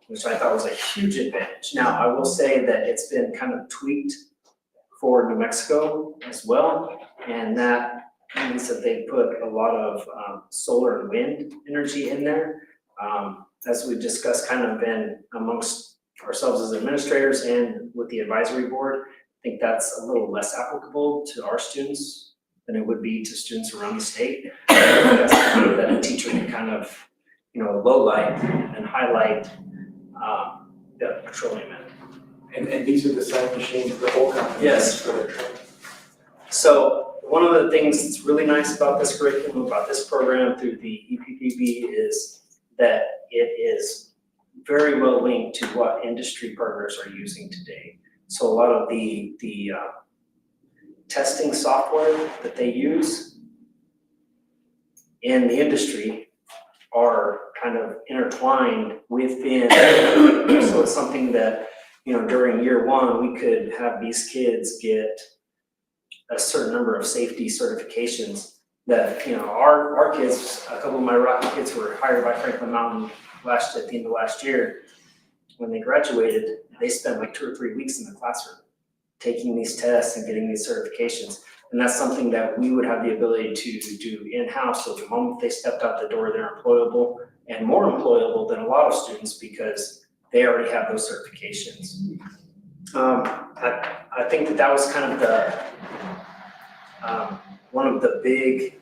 which I thought was a huge advantage. Now, I will say that it's been kind of tweaked for New Mexico as well, and that means that they put a lot of solar and wind energy in there. As we've discussed kind of been amongst ourselves as administrators and with the advisory board, I think that's a little less applicable to our students than it would be to students around the state. That's something that a teacher can kind of, you know, low light and highlight the petroleum in. And these are the same machines the whole company Yes. for their training. So one of the things that's really nice about this curriculum, about this program through the EPPB is that it is very well linked to what industry partners are using today. So a lot of the testing software that they use in the industry are kind of intertwined within, so it's something that, you know, during year one, we could have these kids get a certain number of safety certifications that, you know, our kids, a couple of my Rocky kids who were hired by Franklin Mountain at the end of last year, when they graduated, they spent like 2 or 3 weeks in the classroom taking these tests and getting these certifications. And that's something that we would have the ability to do in-house. So the moment they stepped out the door, they're employable and more employable than a lot of students because they already have those certifications. I think that was kind of the one of the big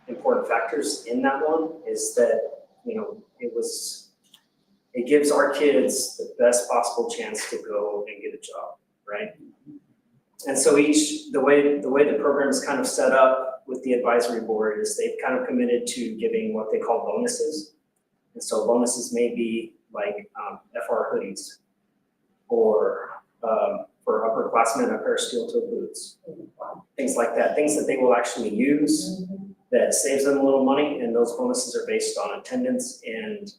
important factors in that one is that, you know, it gives our kids the best possible chance to go and get a job, right? And so the way the program is kind of set up with the advisory board is they've kind of committed to giving what they call bonuses. And so bonuses may be like FR hoodies, or for upperclassmen, a pair of steel-toe boots, things like that, things that they will actually use that saves them a little money, and those bonuses are based on attendance and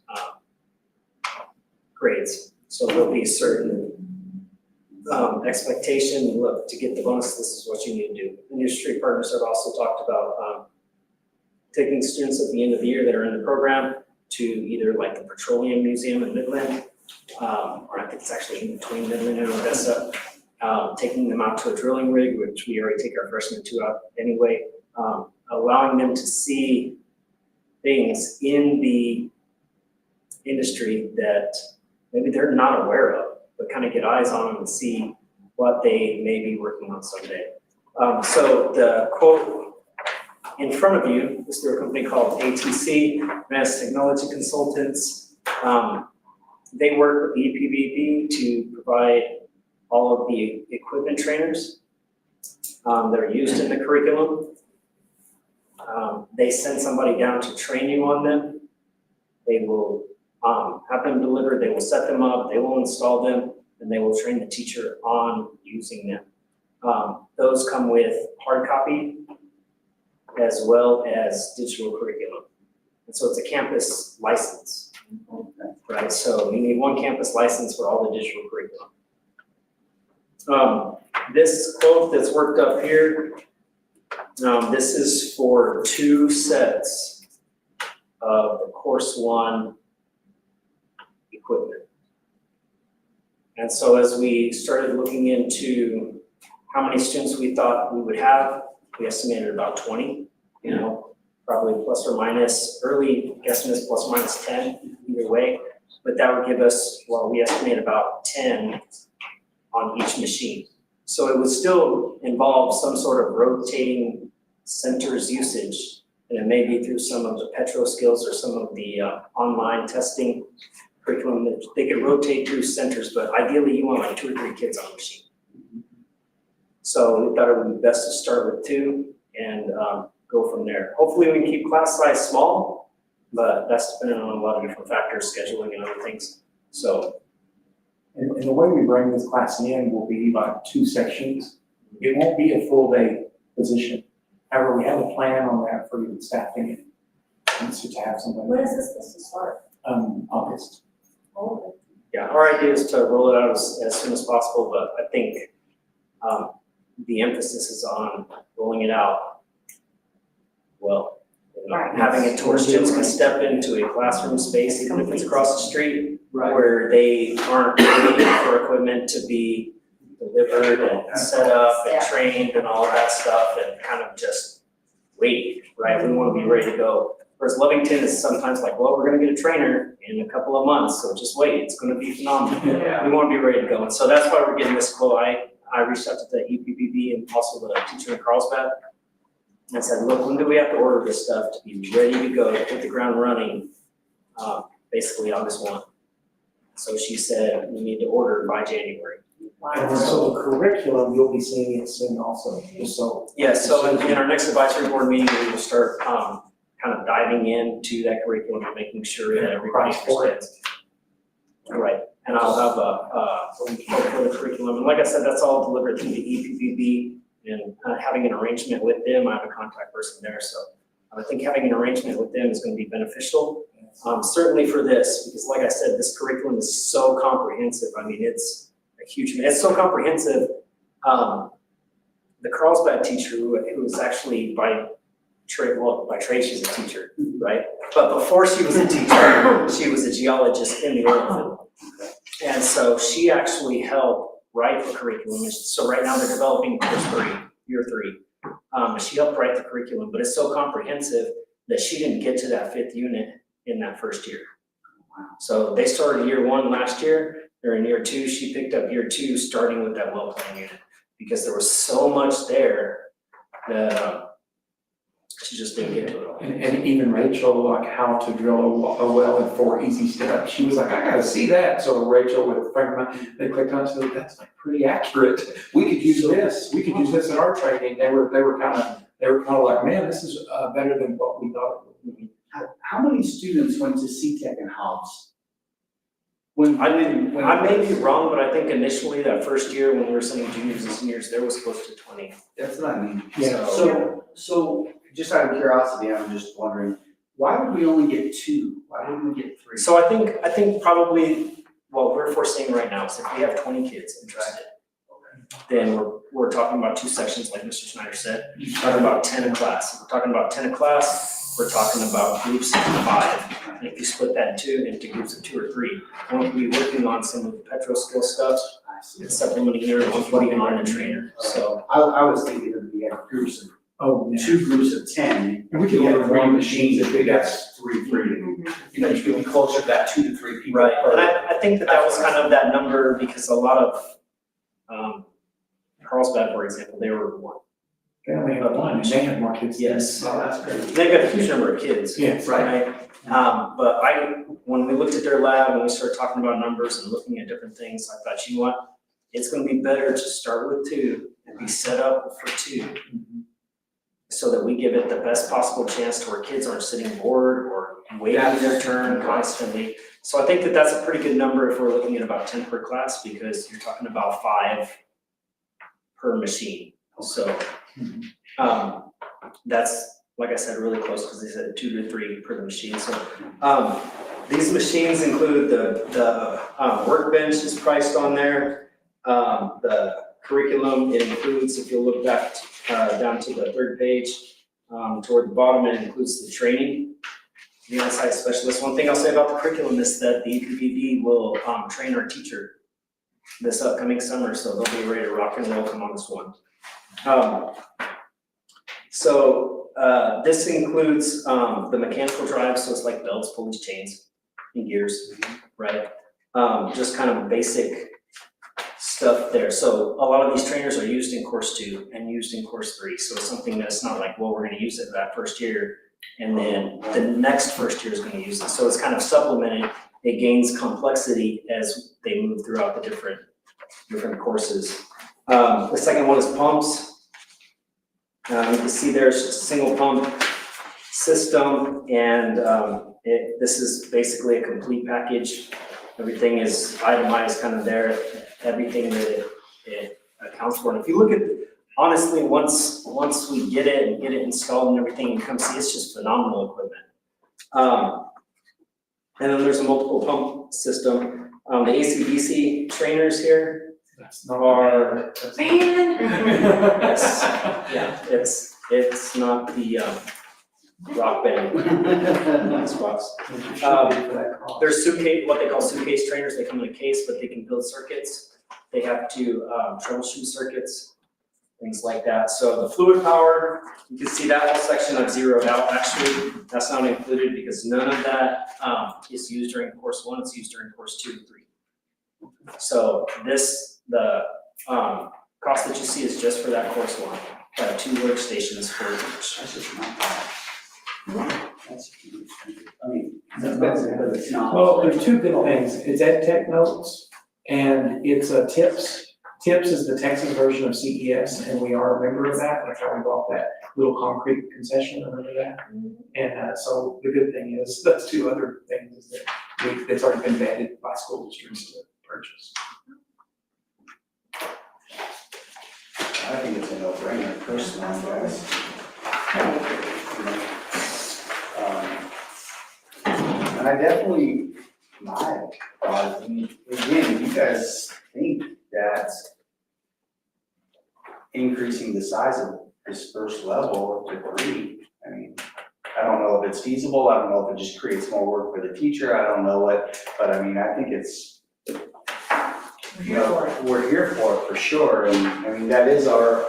grades. So there'll be certain expectation, look, to get the bonus, this is what you need to do. Industry partners have also talked about taking students at the end of the year that are in the program to either like the Petroleum Museum in Midland, or I think it's actually in between Midland and Odessa, taking them out to a drilling rig, which we already take our freshmen to out anyway, allowing them to see things in the industry that maybe they're not aware of, but kind of get eyes on them and see what they may be working on someday. So the quote in front of you is through a company called ATC, Advanced Technology Consultants. They work with the EPBB to provide all of the equipment trainers that are used in the curriculum. They send somebody down to train you on them. They will have them delivered, they will set them up, they will install them, and they will train the teacher on using them. Those come with hard copy as well as digital curriculum. And so it's a campus license, right? So you need one campus license for all the digital curriculum. This quote that's worked up here, this is for 2 sets of the course 1 equipment. And so as we started looking into how many students we thought we would have, we estimated about 20, probably plus or minus, early guesstimates plus or minus 10, either way. But that would give us, well, we estimate about 10 on each machine. So it would still involve some sort of rotating centers usage, and it may be through some of the Petro skills or some of the online testing curriculum that they could rotate through centers, but ideally you want like 2 or 3 kids on a machine. So we thought it would be best to start with 2 and go from there. Hopefully we can keep class size small, but that's dependent on a lot of different factors, scheduling and other things. So. And the way we bring this class in will be like 2 sections. It won't be a full day position. However, we have a plan on that for the staffing it. And so to have somebody. When is this supposed to start? August. Oh. Yeah, our idea is to roll it out as soon as possible, but I think the emphasis is on rolling it out well. Right. Having it to where students can step into a classroom space, even if it's across the street, where they aren't waiting for equipment to be delivered and set up and trained and all of that stuff, and kind of just wait, right? We want to be ready to go. Whereas Lovington is sometimes like, well, we're gonna get a trainer in a couple of months, so just wait, it's gonna be phenomenal. We wanna be ready to go, and so that's why we're getting this quote. I reached out to the EPBB and also the teacher in Carlsbad and said, look, when do we have to order this stuff to be ready to go, to hit the ground running, basically August 1. So she said, we need to order by January. And so the curriculum, you'll be seeing it soon also, just so. Yeah, so in our next advisory board meeting, we will start kind of diving into that curriculum and making sure that everybody understands. Right, and I'll have for the curriculum, and like I said, that's all delivered through the EPBB, and having an arrangement with them, I have a contact person there, so I think having an arrangement with them is gonna be beneficial. Certainly for this, because like I said, this curriculum is so comprehensive. I mean, it's a huge, it's so comprehensive. The Carlsbad teacher, who was actually by trade, she's a teacher, right? But before she was a teacher, she was a geologist in the oil field. And so she actually helped write the curriculum. So right now they're developing year 3. She helped write the curriculum, but it's so comprehensive that she didn't get to that 5th unit in that first year. So they started year 1 last year, they're in year 2, she picked up year 2 starting with that well plan unit, because there was so much there that to just didn't get to it all. And even Rachel, like how to drill a well in 4 easy steps, she was like, I gotta see that. So Rachel with a friend of mine, they clicked on it, and said, that's like pretty accurate. We could use this in our training. They were kind of like, man, this is better than what we thought it would be. How many students went to CTEC and Hobbs? I may be wrong, but I think initially that first year when we were sending juniors and seniors, there was close to 20. That's what I mean. Yeah. So just out of curiosity, I'm just wondering, why would we only get 2? Why wouldn't we get 3? So I think probably, what we're foreseeing right now is if we have 20 kids interested, then we're talking about 2 sections like Mr. Snyder said. We're talking about 10 a class. If we're talking about 10 a class, we're talking about groups of 5. And if you split that into groups of 2 or 3, we'll be working on some of the Petro skill stuff and supplementing here, and working on a trainer, so. I was thinking that we have groups of, 2 groups of 10. And we could have order 3 more machines, machines if we got 3. You know, you could be closer to that 2 to 3 people. Right, and I think that was kind of that number because a lot of, Carlsbad, for example, they were 1. They only had 1, and they had more kids. Yes. Oh, that's great. They've got a huge number of kids. Yes. Right? But when we looked at their lab and we started talking about numbers and looking at different things, I thought, you know what? It's gonna be better to start with 2 and be set up for 2. So that we give it the best possible chance to where kids aren't sitting bored or waiting their turn constantly. So I think that that's a pretty good number if we're looking at about 10 per class, because you're talking about 5 per machine. So, that's, like I said, really close because they said 2 to 3 per the machine. So, these machines include the workbench is priced on there. The curriculum, it includes, if you look back down to the 3rd page, toward the bottom, it includes the training, the on-site specialist. One thing I'll say about the curriculum is that the EPPB will train our teacher this upcoming summer, so they'll be ready to rock and roll come August 1. This includes the mechanical drive, so it's like belts, pulleys, chains, and gears, right? Just kind of basic stuff there. So a lot of these trainers are used in course 2 and used in course 3. So it's something that's not like, well, we're gonna use it that first year and then the next first year is gonna use it. So it's kind of supplemented. It gains complexity as they move throughout the different courses. The second one is pumps. You can see there's just a single pump system, and this is basically a complete package. Everything is itemized kind of there, everything that it accounts for. And if you look at, honestly, once we get it and get it installed and everything, you come see it's just phenomenal equipment. And then there's a multiple pump system. The AC/DC trainers here are, yes, yeah, it's not the rock band Xbox. There's suitcase, what they call suitcase trainers. They come in a case, but they can build circuits. They have to troubleshoot circuits, things like that. So the fluid power, you can see that whole section I've zeroed out. Actually, that's not included because none of that is used during course 1. It's used during course 2 and 3. So the cost that you see is just for that course 1. 2 workstations for each. That's just not bad. That's, I mean, that's expensive, but it's not. Well, there's 2 good things. It's EdTech Notes and it's TIPS. TIPS is the Texas version of CES, and we are a member of that. That's how we bought that little concrete concession, remember that? And so the good thing is, that's 2 other things is that it's already been vetted by school districts to purchase. I think it's a no-brainer personally, guys. And I definitely, my thought, I mean, again, if you guys think that increasing the size of this first level to 3, I mean, I don't know if it's feasible, I don't know if it just creates more work for the teacher, I don't know what, but I mean, I think it's, you know, we're here for it for sure, and I mean, that is our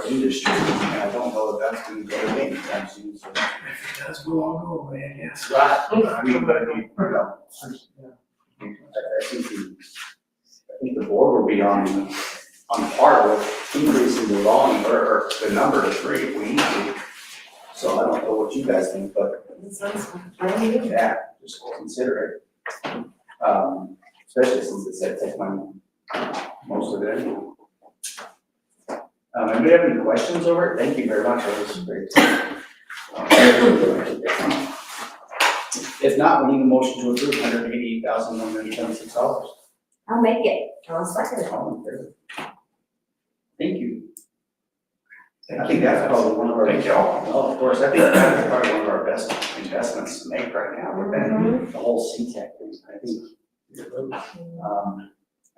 industry, and I don't know if that's going to go away anytime soon, so. If it does, we'll all go away, yes. Right, I mean, but I mean, you know, I think the board will be on par with increasing the volume or the number to 3 if we need to. So I don't know what you guys think, but yeah, just consider it. Especially since it said take money, most of it anyway. Anybody have any questions over it? Thank you very much, that was great. If not, we need a motion to approve $188,176. I'll make it. I'll second it. All in favor? Thank you. I think that's probably one of our. Thank y'all. Well, of course, I think that's probably one of our best investments to make right now, but then the whole CTEC thing, I think.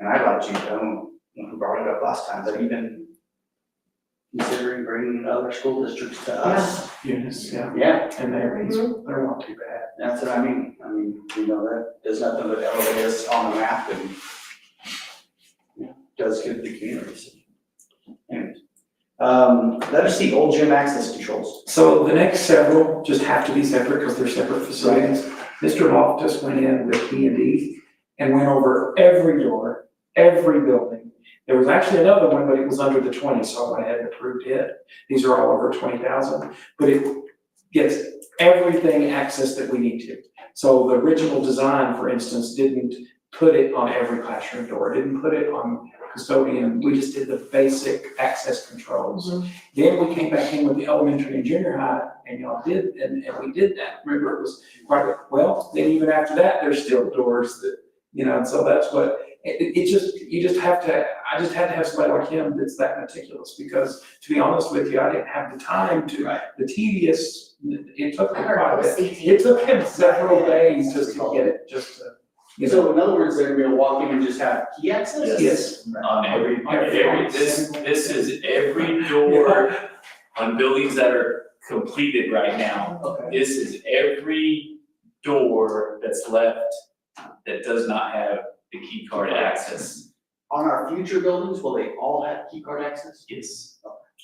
And I'd like you, I don't know who brought it up last time, but even considering bringing other school districts to us. Yes, yeah, Yeah, and they're not too bad. that's what I mean, you know, that does nothing but elevate us on the map and does good to the communities. Anyways, let us see old gym access controls. So the next several just have to be separate because they're separate facilities. Mr. Loftus went in with B&D and went over every door, every building. There was actually another one, but it was under the 20, so I went ahead and approved it. These are all over 20,000, but it gets everything access that we need to. So the original design, for instance, didn't put it on every classroom door, didn't put it on custodian. We just did the basic access controls. Then we came back in with the elementary and junior high, and y'all did, and we did that. Remember, it was quite, well, then even after that, there's still doors that, you know, and so that's what, it just, you just have to, I just had to have somebody like him that's that meticulous, because to be honest with you, I didn't have the time to, the tedious, it took me quite a bit. It took him several days just to get it, just to, you know. So in other words, they're gonna be walking and just have key access? Yes. On every, this is every door on buildings that are completed right now. Okay. This is every door that's left that does not have the key card access. On our future buildings, will they all have key card access? Yes.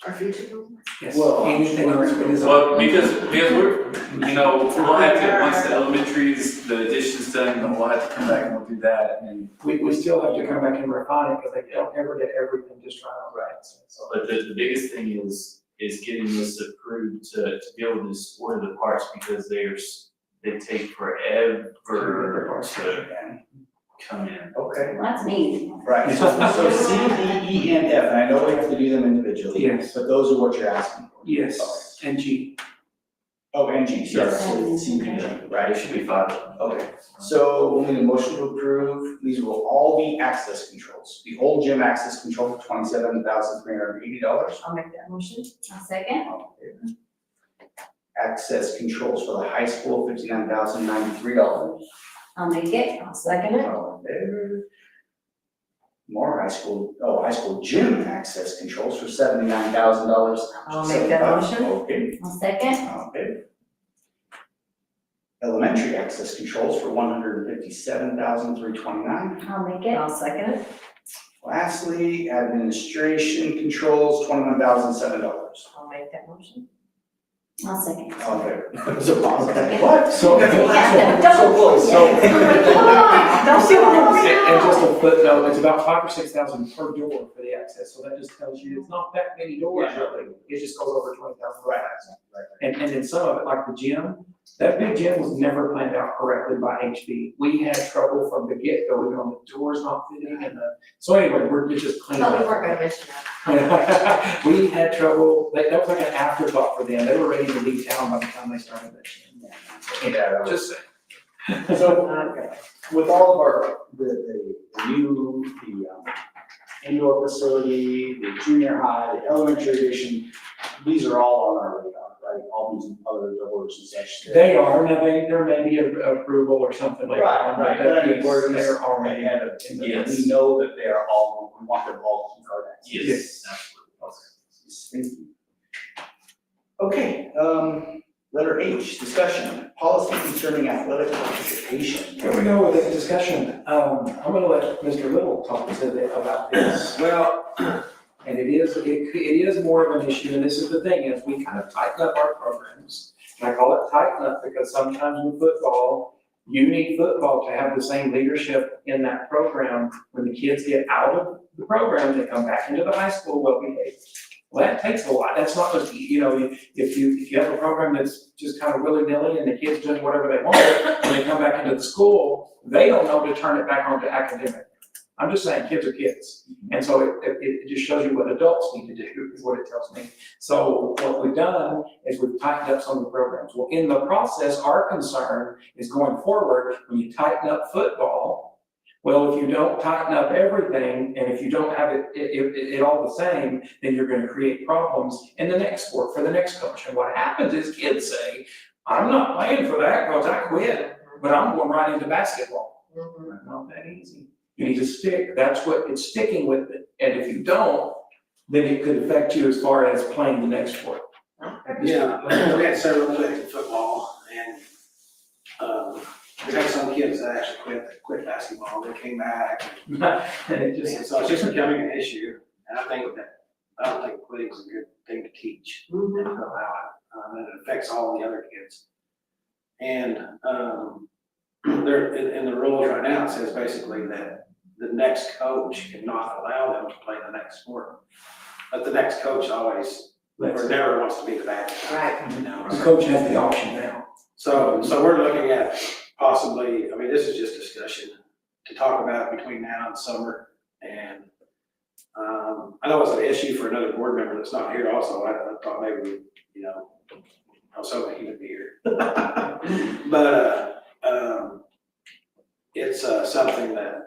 Our future buildings? Yes, Well, anything else is. Well, because we're, you know, we'll have to, once the elementary's, the addition's done, then we'll have to come back and we'll do that, and. We still have to come back and refine it, because they don't ever get everything just right on. Right. So, But the biggest thing is getting this approved to be able to order the parts, because they take forever to come in. Okay. That's me. Right, so C, D, E, and F, and I know we have to do them individually. Yes. But those are what you're asking for. yes, and G. Oh, and G, sorry. Yes. C, D, G, right, There should be 5 of them. okay. So we'll need a motion to approve, these will all be access controls. The old gym access control for $27,380. I'll make that motion. I'll second. All in favor? Access controls for the high school, $59,093. I'll make it. I'll second it. All in favor? More high school gym access controls for $79,000. I'll make that motion. Okay, I'll second. all in favor? Elementary access controls for $157,329. I'll make it. I'll second it. Lastly, administration controls, $21,007. I'll make that motion. I'll second. All in favor? It was a pause. What? So, So close. So- Don't do it. And just a footnote, it's about 5,000 or 6,000 per door for the access, so that just tells you it's not that many doors, really. It just goes over 20,000. Right. And then some of it, like the gym, that big gym was never planned out correctly by HB. We had trouble from the get-go, even on the doors not fitting and so anyway, it's just cleaning But up. we weren't gonna mention that. We had trouble, that was like an afterthought for them, they were ready to leave town by the time they started that gym. Yeah. Just saying. So, with all of our, the indoor facility, the junior high, the elementary edition, these are all on our radar, right? All these other doors and such. They are, now there may be an approval or something like that. Right, but I mean, we're, They're already. ahead of, Yes. we know that they are all, we want them all key card access. Yes, absolutely. Thank you. Okay, letter H, discussion, policy concerning athletic participation. Here we go with the discussion. I'm gonna let Mr. Little talk a bit about this. Well, And it is more of an issue, and this is the thing, is we kind of tighten up our programs. And I call it tighten up because sometimes with football, you need football to have the same leadership in that program. When the kids get out of the program, they come back into the high school well behaved. Well, that takes a lot, that's not just, you know, if you have a program that's just kind of willy-nilly and the kids doing whatever they want, when they come back into the school, they don't know to turn it back onto academic. I'm just saying, kids are kids, and so it just shows you what adults need to do, is what it tells me. So what we've done is we've tightened up some of the programs. Well, in the process, our concern is going forward, when you tighten up football, well, if you don't tighten up everything, and if you don't have it all the same, then you're gonna create problems in the next sport for the next coach. And what happens is kids say, I'm not playing for that coach, I quit, but I'm going right into basketball. Not that easy. You need to stick, that's what, it's sticking with it. And if you don't, then it could affect you as far as playing the next sport. Yeah, we had several quit in football, and, we had some kids that actually quit basketball, they came back. And it And just, so it's just becoming an issue, and I don't think quitting's a good thing to teach and to allow it, and it affects all the other kids. And, there, in the rules right now, it says basically that the next coach cannot allow them to play the next sport. But the next coach always, or never wants to be the bad guy. Right. You know, the coach has the option now. so we're looking at possibly, I mean, this is just discussion to talk about between now and summer. And, I know it's an issue for another board member that's not here also. I thought maybe, you know, I was hoping he would be here. But, it's, something that,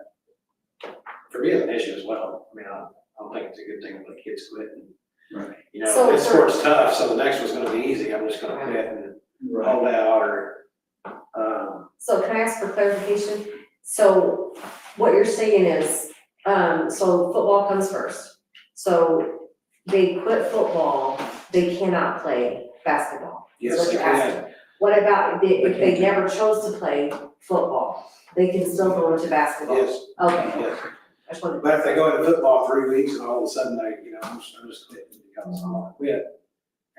for me, is an issue as well. I mean, I don't think it's a good thing to let kids quit. And, Right. you know, So this for- sport's tough, so the next one's gonna be easy. I'm just gonna quit and hold out or, So can I ask for clarification? So what you're saying is, so football comes first. So they quit football, they cannot play basketball. Is yes, what they you're can. asking. What about if they never chose to play football? They can still go into basketball? Yes, Okay, yes. I just wanted. But if they go into football 3 weeks and all of a sudden I'm just quitting because I want to quit.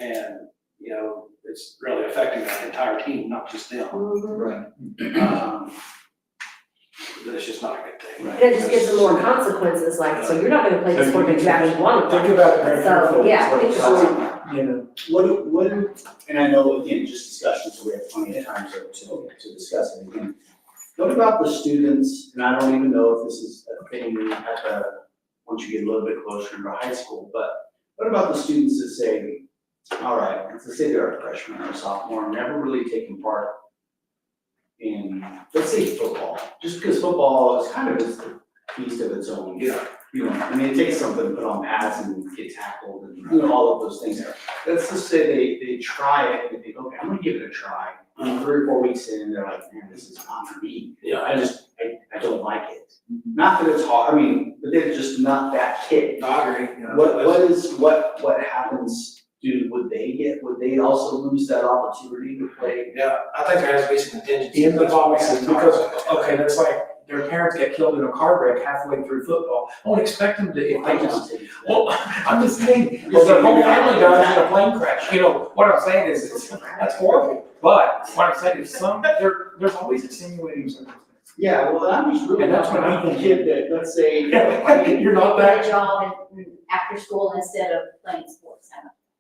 And, you know, it's really affecting the entire team, not just them. Right. But it's just not a good thing. And it just gives them more consequences, like, so you're not gonna play the sport that you actually want to Think play. about it very So, carefully. yeah, It's interesting. like, you know, What, and I know, again, just discussion, so we have plenty of time to discuss it again. What about the students, and I don't even know if this is a thing at the, once you get a little bit closer to high school, but what about the students that say, all right, let's say they're a freshman or a sophomore, never really taken part in, let's say football, just because football is kind of a beast of its own. Yeah. You know, I mean, it takes something to put on pads and get tackled and, you know, all of those things. Let's just say they try it, and they think, okay, I'm gonna give it a try. 3 or 4 weeks in, they're like, man, this is not for me. Yeah. I don't like it. Not that it's hard, I mean, but they're just not that kid. No, I agree. You know, What happens, would they also lose that opportunity to play? Yeah, I think there has to be some contingency. in the That's what we policy, have to talk because, about. okay, that's like, their parents get killed in a car wreck halfway through football. I don't expect them to, if they just, well, I'm just saying, well, their whole family dies in a plane crash, you know, what I'm saying is, that's horrible. But what I'm saying is there's always extenuating circumstances. Yeah, well, I'm just really And that's not what the I'm kid that, let's say. You're not Get a that, job after school instead of playing sports.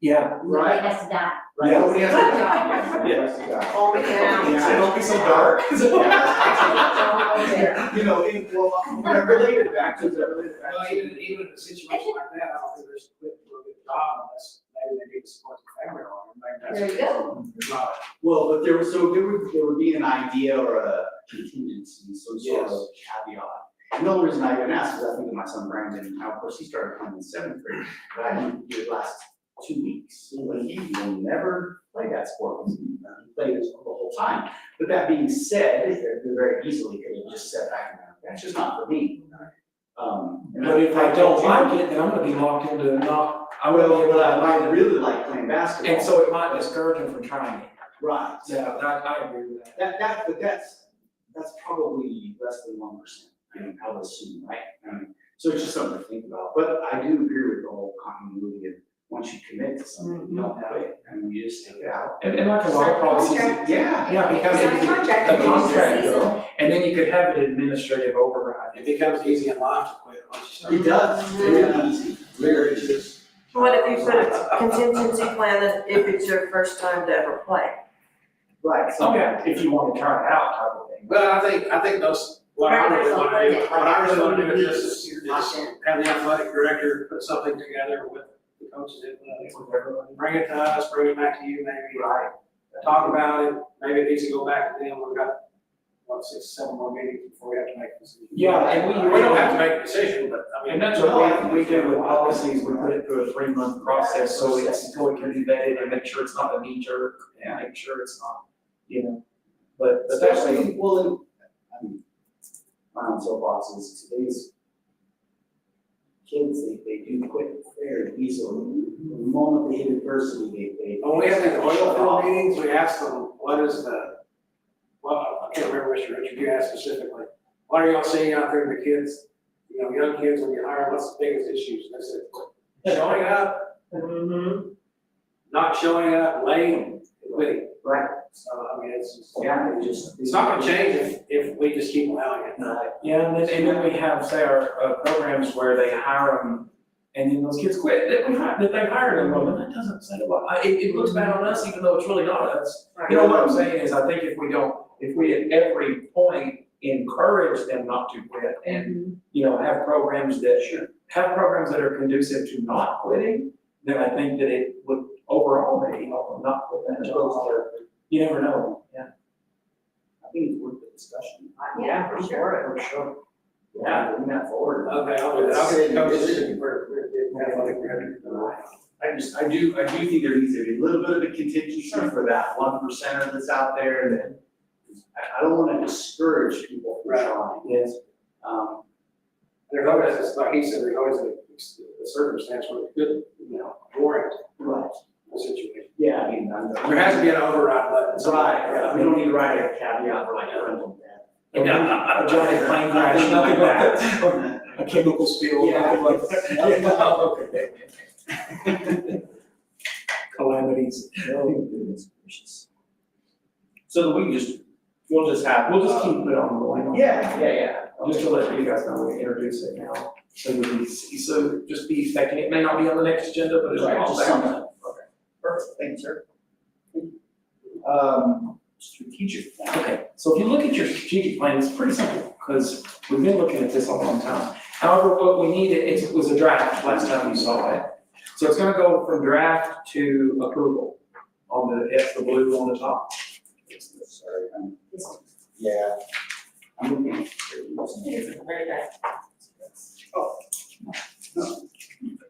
yeah, Right. Nobody has to die. Right, Yeah. nobody has to. Yeah. Calm it down. Yeah. don't be so dark. You know, I related back to. Well, even in a situation like that, I don't think there's a good job unless maybe they need to support the family or maybe There you go. It's not. Well, but there would be an idea or a contingency, some sort of caveat. And the only reason I even asked is I think of my son Brandon, now of course he started playing in 7th grade, but I didn't do it last 2 weeks. So like, he will never play that sport. He played it the whole time. But that being said, they very easily could have just said, that's just not for me. but if I don't like it, then I'm gonna be locked into not, I would be able to. I really like playing basketball. And so it might discourage them from trying it. Right. Yeah, I agree with that. But that's probably less than 1%, I mean, I would assume, right? So it's just something to think about, but I do agree with the whole continuity of, once you commit to something, you don't quit, you just take it out. And like a lot of policies, yeah, because Sign a contract. a contract, Season. and then you could have an administrative override. It becomes easy in life to quit once you start. It does, very easy, very easy. What if you put a contingency plan that if it's your first time to ever play? Right, Oh, yeah, if you want to try it out type of thing. But I think those, what I really wanna do, what I really wanna do is just have the athletic director put something together with the coaches, bring it to us, bring it back to you maybe. Right. Talk about it, maybe it needs to go back to them, we've got, what, 6, 7 more meetings before we have to make a decision. Yeah, and We don't have to make a decision, but I mean. And that's what we do with policies, we put it through a 3-month process, so so it can be vetted and make sure it's not a knee jerk, and make sure it's not, you know, but that's. Especially, well, I mean, my own soapbox is today's kids, they do quit very easily. The moment they hit adversity, they. When we have these oil field meetings, we ask them, what is the, well, I can't remember, Mr. Richard, you asked specifically, what are y'all seeing out there in the kids, you know, young kids when you hire, what's the biggest issues? And they said, showing up, not showing up, late, and quitting. Right. So, I mean, it's just, Yeah, they just. it's not gonna change if we just keep allowing it. Yeah, and then we have, say, our programs where they hire them, and then those kids quit, that they hired them, well, that doesn't say a lot. It looks bad on us, even though it's really not us. You know, what I'm saying is, I think if we at every point encourage them not to quit, and, you know, have programs that are conducive to not quitting, then I think that it would overall maybe help them not quit that job. You never know, yeah. I think it's worth the discussion. Yeah, for sure. For sure. Yeah, bring that forward. Okay, I'll do that, I'll get coaches for athletic director. I do think there needs to be a little bit of a contingency for that 1% that's out there that. I don't wanna discourage people from trying. Yes. There's always, like he said, there's always a circumstance where it could, you know, warrant Right. the situation. Yeah, I mean, There has to be an override button. That's right, yeah, we don't need to write a caveat for like parental A giant plane crash, nothing like that, a chemical spill, nothing like that. Yeah, okay. Calamities. So we'll just We'll just keep it on the line. Yeah. Just to let you guys know, we introduce it now, so you can see, so just be expecting, it may not be on the next agenda, but it's Right, on just there. something. Okay, perfect, thank you, sir. Strategic plan. Okay, so if you look at your strategic plan, it's pretty simple, because we've been looking at this a long time. However, what we needed, it was a draft last time you saw it. So it's gonna go from draft to approval it's the blue on the top. Sorry, yeah. I'm looking.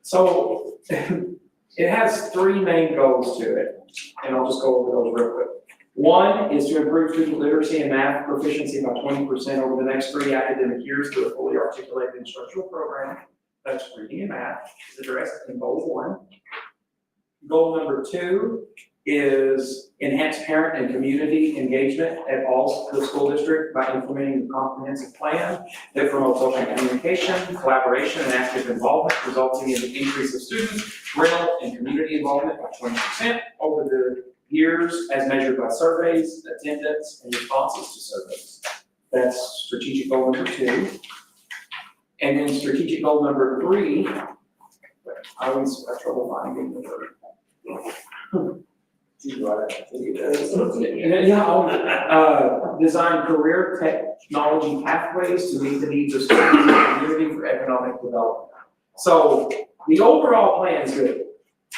So it has 3 main goals to it, and I'll just go over those real quick. One is to improve student literacy and math proficiency by 20% over the next 3 academic years through a fully articulated instructional program. That's reading and math is addressed in goal 1. Goal number 2 is enhance parent and community engagement at all the school district by implementing a comprehensive plan that promotes open communication, collaboration, and active involvement, resulting in the increase of students, parental, and community involvement by 20% over the years as measured by surveys, attendance, and responses to surveys. That's strategic goal number 2. And then strategic goal number 3, I always have trouble finding the word. Design career technology pathways to meet the needs of students and the community for economic development. So the overall plan is good,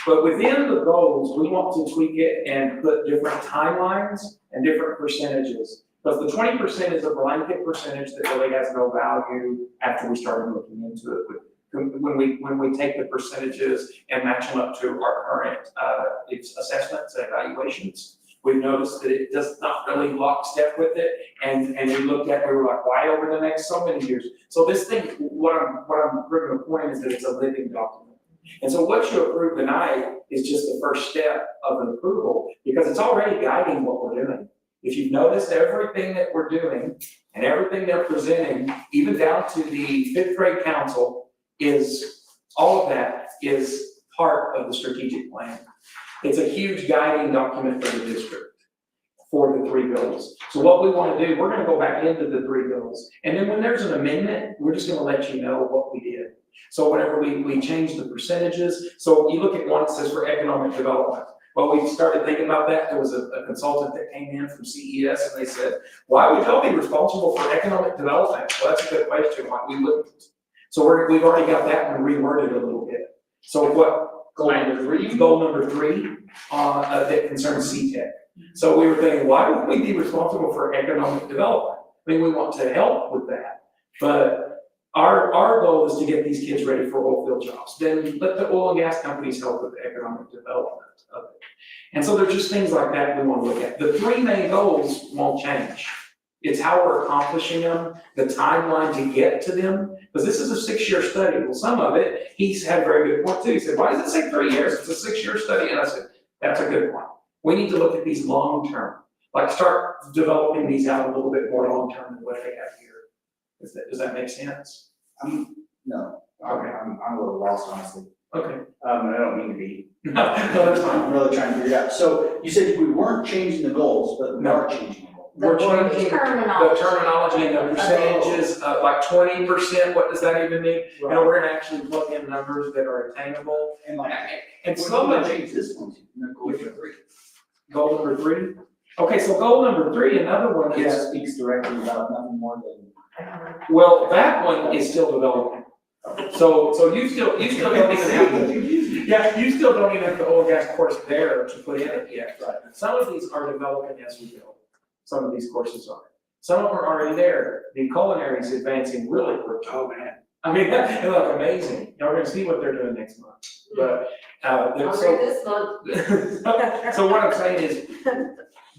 but within the goals, we want to tweak it and put different timelines and different percentages. Because the 20% is a blanket percentage that really has no value after we started looking into it. When we take the percentages and match them up to our current assessments and evaluations, we've noticed that it does not really lockstep with it. And we looked at, we were like, why over the next so many years? So this thing, what I'm bringing the point is that it's a living document. And so what you approve tonight is just the first step of an approval, because it's already guiding what we're doing. If you've noticed, everything that we're doing and everything they're presenting, even down to the 5th grade council, all of that is part of the strategic plan. It's a huge guiding document for the district. for the three goals. So what we wanna do, we're gonna go back into the three goals. And then when there's an amendment, we're just gonna let you know what we did. So whenever we change the percentages, so you look at one that says for economic development. Well, we started thinking about that, there was a consultant that came in from CES and they said, why would y'all be responsible for economic development? Well, that's a good question, why we wouldn't. So we've already got that one reworded a little bit. So what, goal number three, that concerns CTEC. So we were thinking, why would we be responsible for economic development? I mean, we want to help with that, but our goal is to get these kids ready for oil field jobs. Then let the oil and gas companies help with the economic development of it. And so there's just things like that we want to look at. The three main goals won't change. It's how we're accomplishing them, the timeline to get to them, because this is a 6-year study. Well, some of it, he's had a very good point too. He said, why does it say 3 years? It's a 6-year study. And I said, that's a good point. We need to look at these long-term, like start developing these out a little bit more long-term than what they have here. Does that make sense? No, I'm a little lost, honestly. Okay. And I don't mean to be. No, that's fine. I'm really trying to figure it out. So you said we weren't changing the goals, but we No. are changing the goals. We're changing the Terminology. terminology and the percentages, like 20%, what does that even mean? You know, we're gonna actually plug in numbers that are attainable. And like, And we're some gonna of it, change this one to goal number 3. goal number 3. Okay, so goal number 3, another one It is, speaks directly about nothing more than. well, that one is still developing. So you still don't even have you still don't even have the oil and gas course there to put in it yet. Right. Some of these are developing as we go. Some of these courses are. Some of them are already there. The culinary is advancing really quick. Oh, man. I mean, they look amazing. Y'all gonna see what they're doing next month. But, they're I'll so. read this month. So what I'm saying is,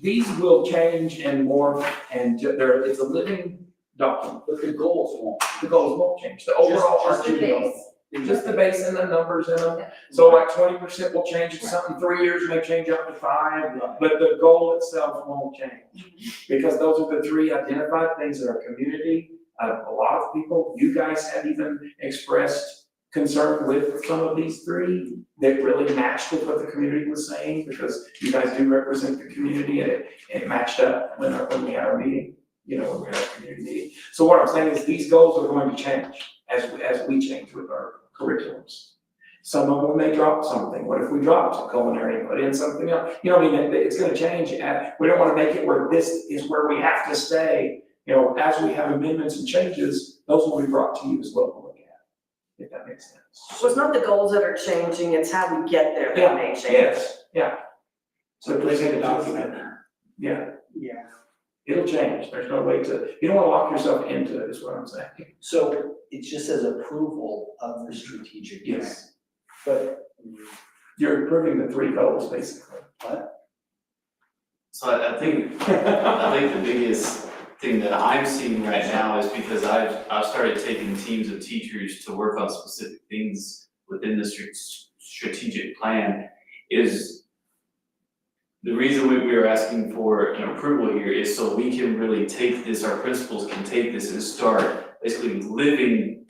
these will change and morph, and it's a living document. But the goals won't. The goals won't change, the overall Just the arching goals. base. Just the base and the numbers in them. So like 20% will change to something, 3 years may change up to 5, but the goal itself won't change. Because those are the 3 identified things that our community, a lot of people, you guys have even expressed concern with some of these 3 that really matched with what the community was saying, because you guys do represent the community, and it matched up when we had our meeting, when we had our community meeting. So what I'm saying is these goals are going to change as we change with our curriculums. Some of them may drop something. What if we drop some culinary and put in something else? It's gonna change. We don't wanna make it where this is where we have to stay. As we have amendments and changes, those will be brought to you as well to look at, if that makes sense. So it's not the goals that are changing, it's how we get there that may change. Yes, yeah. So Please get a document. Yeah, Yeah. it'll change. There's no way you don't wanna lock yourself into it, is what I'm saying. So it just says approval of the strategic plan. Yes. But. You're approving the 3 goals, basically. So I think the biggest thing that I'm seeing right now is because I've started taking teams of teachers to work on specific things within the strategic plan. Is the reason we are asking for an approval here is so we can really take this, our principals can take this and start basically living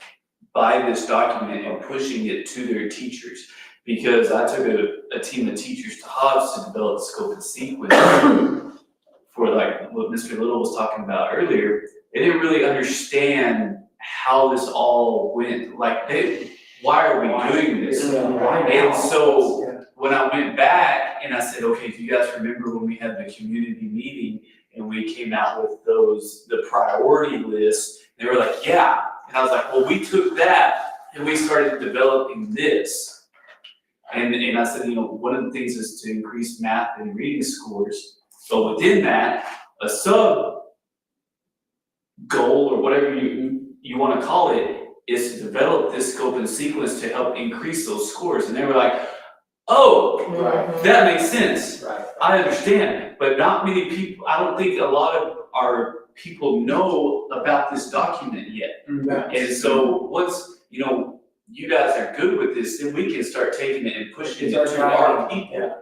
by this document and pushing it to their teachers. Because I took a team of teachers to Hobbs to develop scope and sequence for like what Mr. Little was talking about earlier. They didn't really understand how this all went, why are we doing this? And so when I went back and I said, okay, do you guys remember when we had the community meeting and we came out with the priority list? They were like, yeah. And I was like, well, we took that and we started developing this. And I said, one of the things is to increase math and reading scores. So within that, a sub goal or whatever you want to call it is to develop this scope and sequence to help increase those scores. And they were like, oh, that makes sense. Right. I understand. But not many people, I don't think a lot of our people know about this document yet. And so once, you guys are good with this, then we can start taking it and pushing it to our people.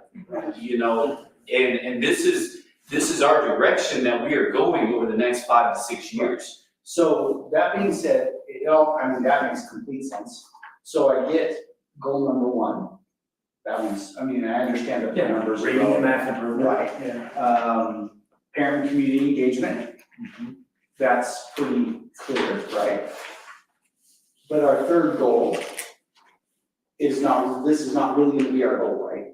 And this is our direction that we are going over the next 5 to 6 years. So that being said, that makes complete sense. So I get goal number 1. That one's, I understand that the numbers are. Reading and math improvement. Right. Yeah. parent and community engagement. That's pretty clear, right? But our third goal is not, this is not really gonna be our goal, right?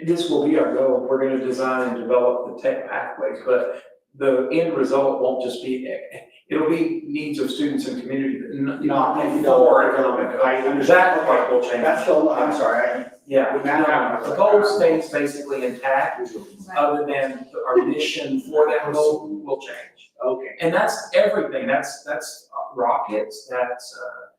This will be our goal, we're gonna design and develop the tech pathways, but the end result won't just be, it'll be needs of students and community, but not for economic. I understand. That part will change. That's the, I'm sorry, Yeah, Now- the goal stays basically intact, other than our mission for that goal will change. okay. And that's everything, that's rockets,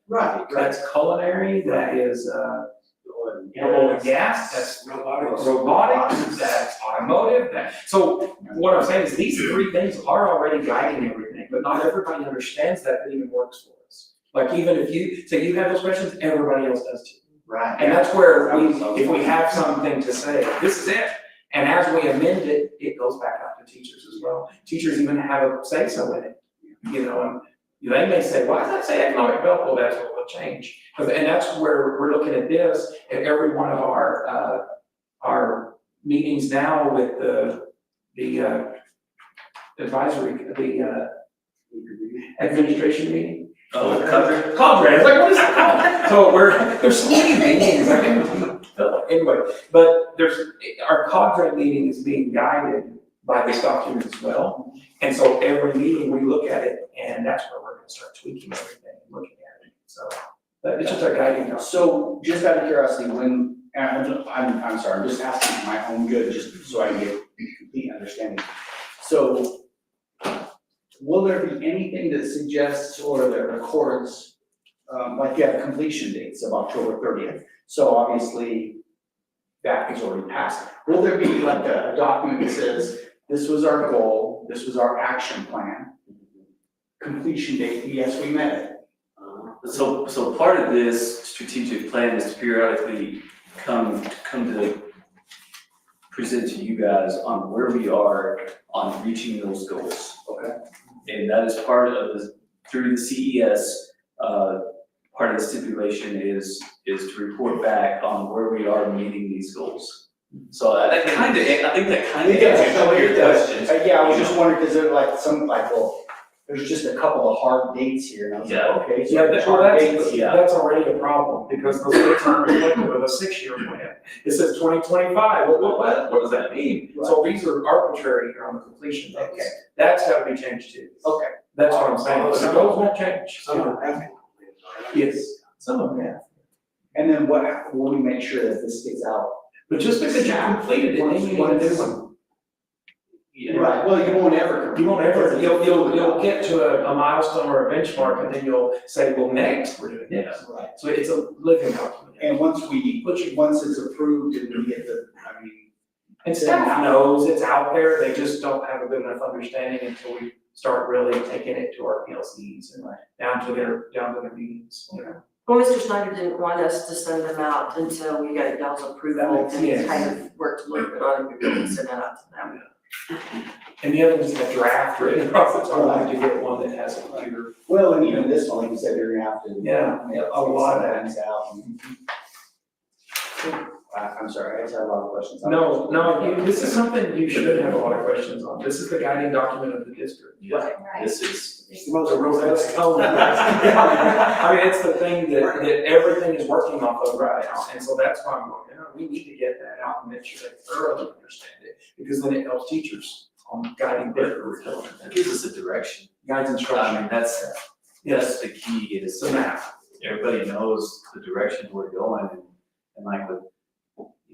Right, that's culinary, that is, oil and gas, that's robotics, that's automotive, so what I'm saying is these three things are already guiding everything, but not everybody understands that even works for us. Like even if you say you have those questions, everybody else does too. Right. And that's where if we have something to say, this is it. And as we amend it, it goes back out to teachers as well. Teachers even have a say so in it, and they may say, why does that say economic development? Well, that's what will change. And that's where we're looking at this, at every one of our meetings now with the advisory, the administration meeting. Oh, cadre. Cadre, I was like, what is that called? So there's so many meetings, I think, anyway, but our cadre meeting is being guided by this document as well. And so every meeting we look at it, and that's where we're gonna start tweaking everything and looking at it. So it's just our guiding document. So just out of curiosity, when, and I'm sorry, I'm just asking for my own good, just so I can get complete understanding. So will there be anything that suggests or that records, like you have completion dates of October 30th? So obviously that is already passed. Will there be like a document that says, this was our goal, this was our action plan, completion date, yes, we met it? So part of this strategic plan is to periodically come to present to you guys on where we are on reaching those goals. Okay. And that is part of through the CES, part of the stipulation is to report back on where we are meeting these goals. So I think that kind of answers your question. Yeah, I was just wondering, because there like well, there's just a couple of hard dates here, and I was like, okay, so Yeah, the hard dates. that's already a problem, because those dates aren't reflective of a 6-year plan. It says 2025, well, what does that mean? So these are arbitrary here on the completion dates. Okay. That's gotta be changed too. Okay. That's what I'm saying, so those won't change. Yes, some of them have. And then what, will we make sure that this gets out? But just because you completed it, then you need a new one. Right, well, you won't ever. You won't ever, you'll get to a milestone or a benchmark, and then you'll say, well, next, we're doing this. Right. So it's a living document. And once it's approved and we get And staff knows it's out there, they just don't have a good enough understanding until we start really taking it to our PLCs and down to their meetings, Well, Mr. Snyder didn't want us to send them out until we got y'all's approval and Yes. kind of worked a little bit on it, we sent that out to them. And the other one's the draft written across the top, I like to get one that has a computer. well, and even this one, like you said, you're gonna have to. Yeah, a lot of that. Things out. I'm sorry, I just had a lot of questions. No, this is something you should have a lot of questions on, this is the guiding document of the district. Yeah, this is, It's the most robust. I mean, it's the thing that everything is working off of right now, and so that's why I'm going, we need to get that out and make sure they thoroughly understand it, because then it helps teachers on guiding their curriculum. it gives us a direction. Guides instruction. I mean, that's the key is The map. everybody knows the direction we're going and like with,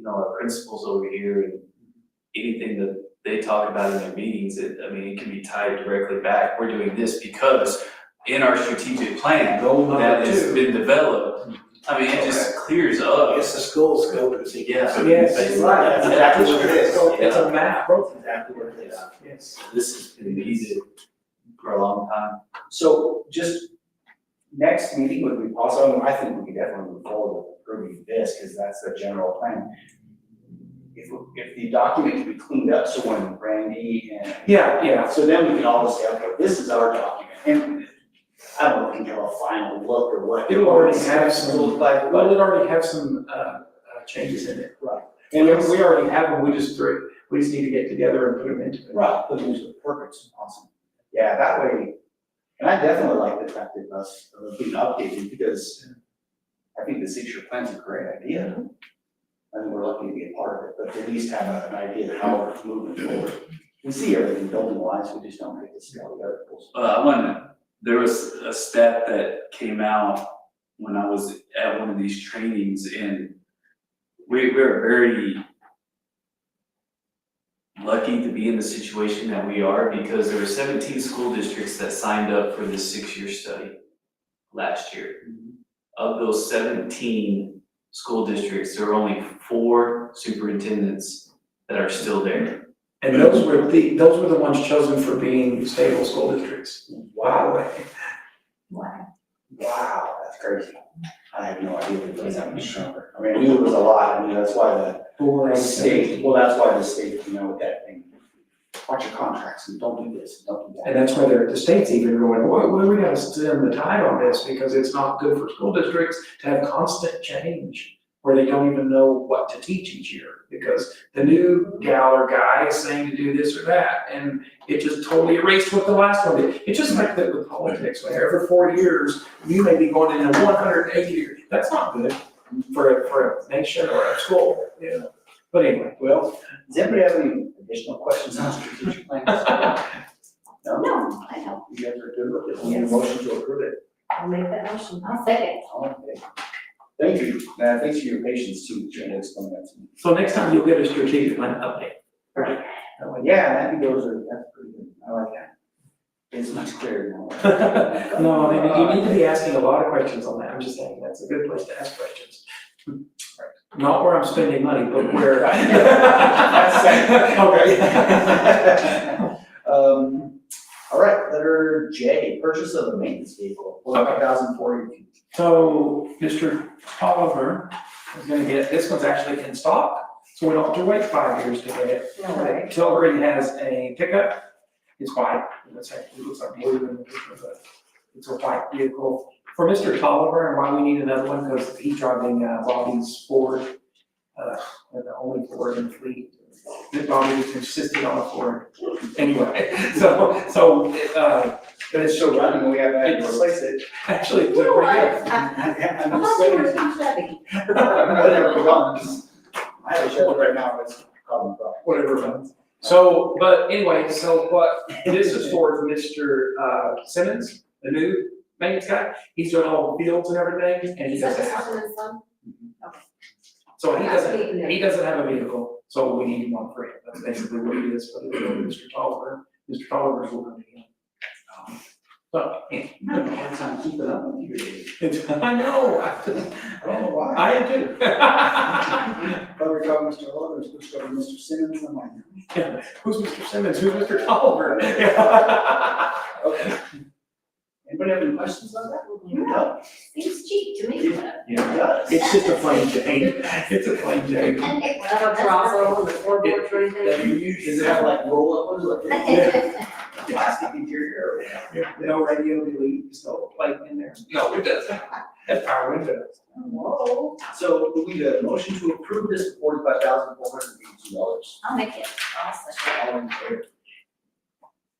our principals over here and anything that they talk about in their meetings, it can be tied directly back. We're doing this because in our strategic plan Goal number that has 2. been developed, it just clears up. It's the school scope, Yeah. Yes, That's right. That's exactly what it is. It's a map. Exactly what it is. Yes. This has been needed for a long time. So just next meeting would be also, I think we could definitely move forward with approving this, because that's the general plan. If the document can be cleaned up, so when Randy and. Yeah. So then we can all say, okay, this is our document, and I don't know if we can have a final look or what. It'll already have some, It'll like, well, it already have some changes in it. Right. And we already have them, we're we just need to get together and put them into it. Right, put them into it, perfect, awesome. Yeah, that way, and I definitely like the fact that us being updated, because I think the 6-year plan's a great idea. I think we're lucky to be a part of it, but at least have an idea of how we're moving forward. We see everything building wise, we just don't make it scale together. There was a stat that came out when I was at one of these trainings, and we're very lucky to be in the situation that we are, because there were 17 school districts that signed up for this 6-year study last year. Of those 17 school districts, there are only 4 superintendents that are still there. And those were the ones chosen for being stable school districts. Wow. Wow, that's crazy. I had no idea it was that much number. I mean, I knew it was a lot, I mean, that's why the state, well, that's why the state, with that thing. Watch your contracts and don't do this, don't do that. And that's why the state's even going, well, we gotta stem the tide on this, because it's not good for school districts to have constant change where they don't even know what to teach each year, because the new gal or guy is saying to do this or that, and it just totally erased what the last one did. It's just like that with politics, when every 4 years, you may be going in a 180 degree, that's not good for a nation or a school, But anyway, Well, does anybody have any additional questions on strategic plans? No? No, I don't. You guys are good with it, we need a motion to approve it. I'll make that motion. I'll second. Okay. Thank you, thanks for your patience too, trying to explain that to me. so next time you'll get a strategic plan update. Yeah, I think those are, that's pretty good, I like that. It's much clearer now. No, I mean, you need to be asking a lot of questions on that, I'm just saying, that's a good place to ask questions. Not where I'm spending money, but where. That's it. Okay. All right, letter J, purchase of a maintenance vehicle, $45,482. So Mr. Oliver is gonna get, this one's actually in stock, so we don't have to wait 5 years to get it. Right. Tilbury has a pickup, it's white, it looks like blue in the picture, but it's a white vehicle. For Mr. Tolliver, and why we need another one, because he's driving Bobby's Ford, the only Ford in the fleet. Bobby was insisting on a Ford. Anyway, But it's still running, we haven't had to replace it. actually, it's pretty good. I'm How just much saying. were you Chevy? Whatever, we're on, I have a Chevy right now, it's called a Whatever it runs. So, but anyway, so what this is for is Mr. Simmons, the new maintenance guy. He's doing all the fields and everything, and he Is that doesn't the have. husband and son? So he doesn't have a vehicle, so we need one for him. That's basically what it is for Mr. Tolliver. Mr. Tolliver's will come to him. So, yeah. I don't know, hard time keeping up with you. I know. I don't know why. I am too. But we're talking Mr. Oliver, we're talking Mr. Simmons, I'm like. Who's Mr. Simmons? Who's Mr. Tolliver? Okay. Anybody have any questions on that? No. Seems cheap to me. Yeah, it's just a plain Jane. It's a plain Jane. Not a Bronco on the floorboards or anything? That you use, does it have like roll up, what is it? Plastic interior. No radio delete, just no plate in there. No, it doesn't. That's power windows. Whoa. So we need a motion to approve this $45,482. I'll make it. I'll second. All in favor?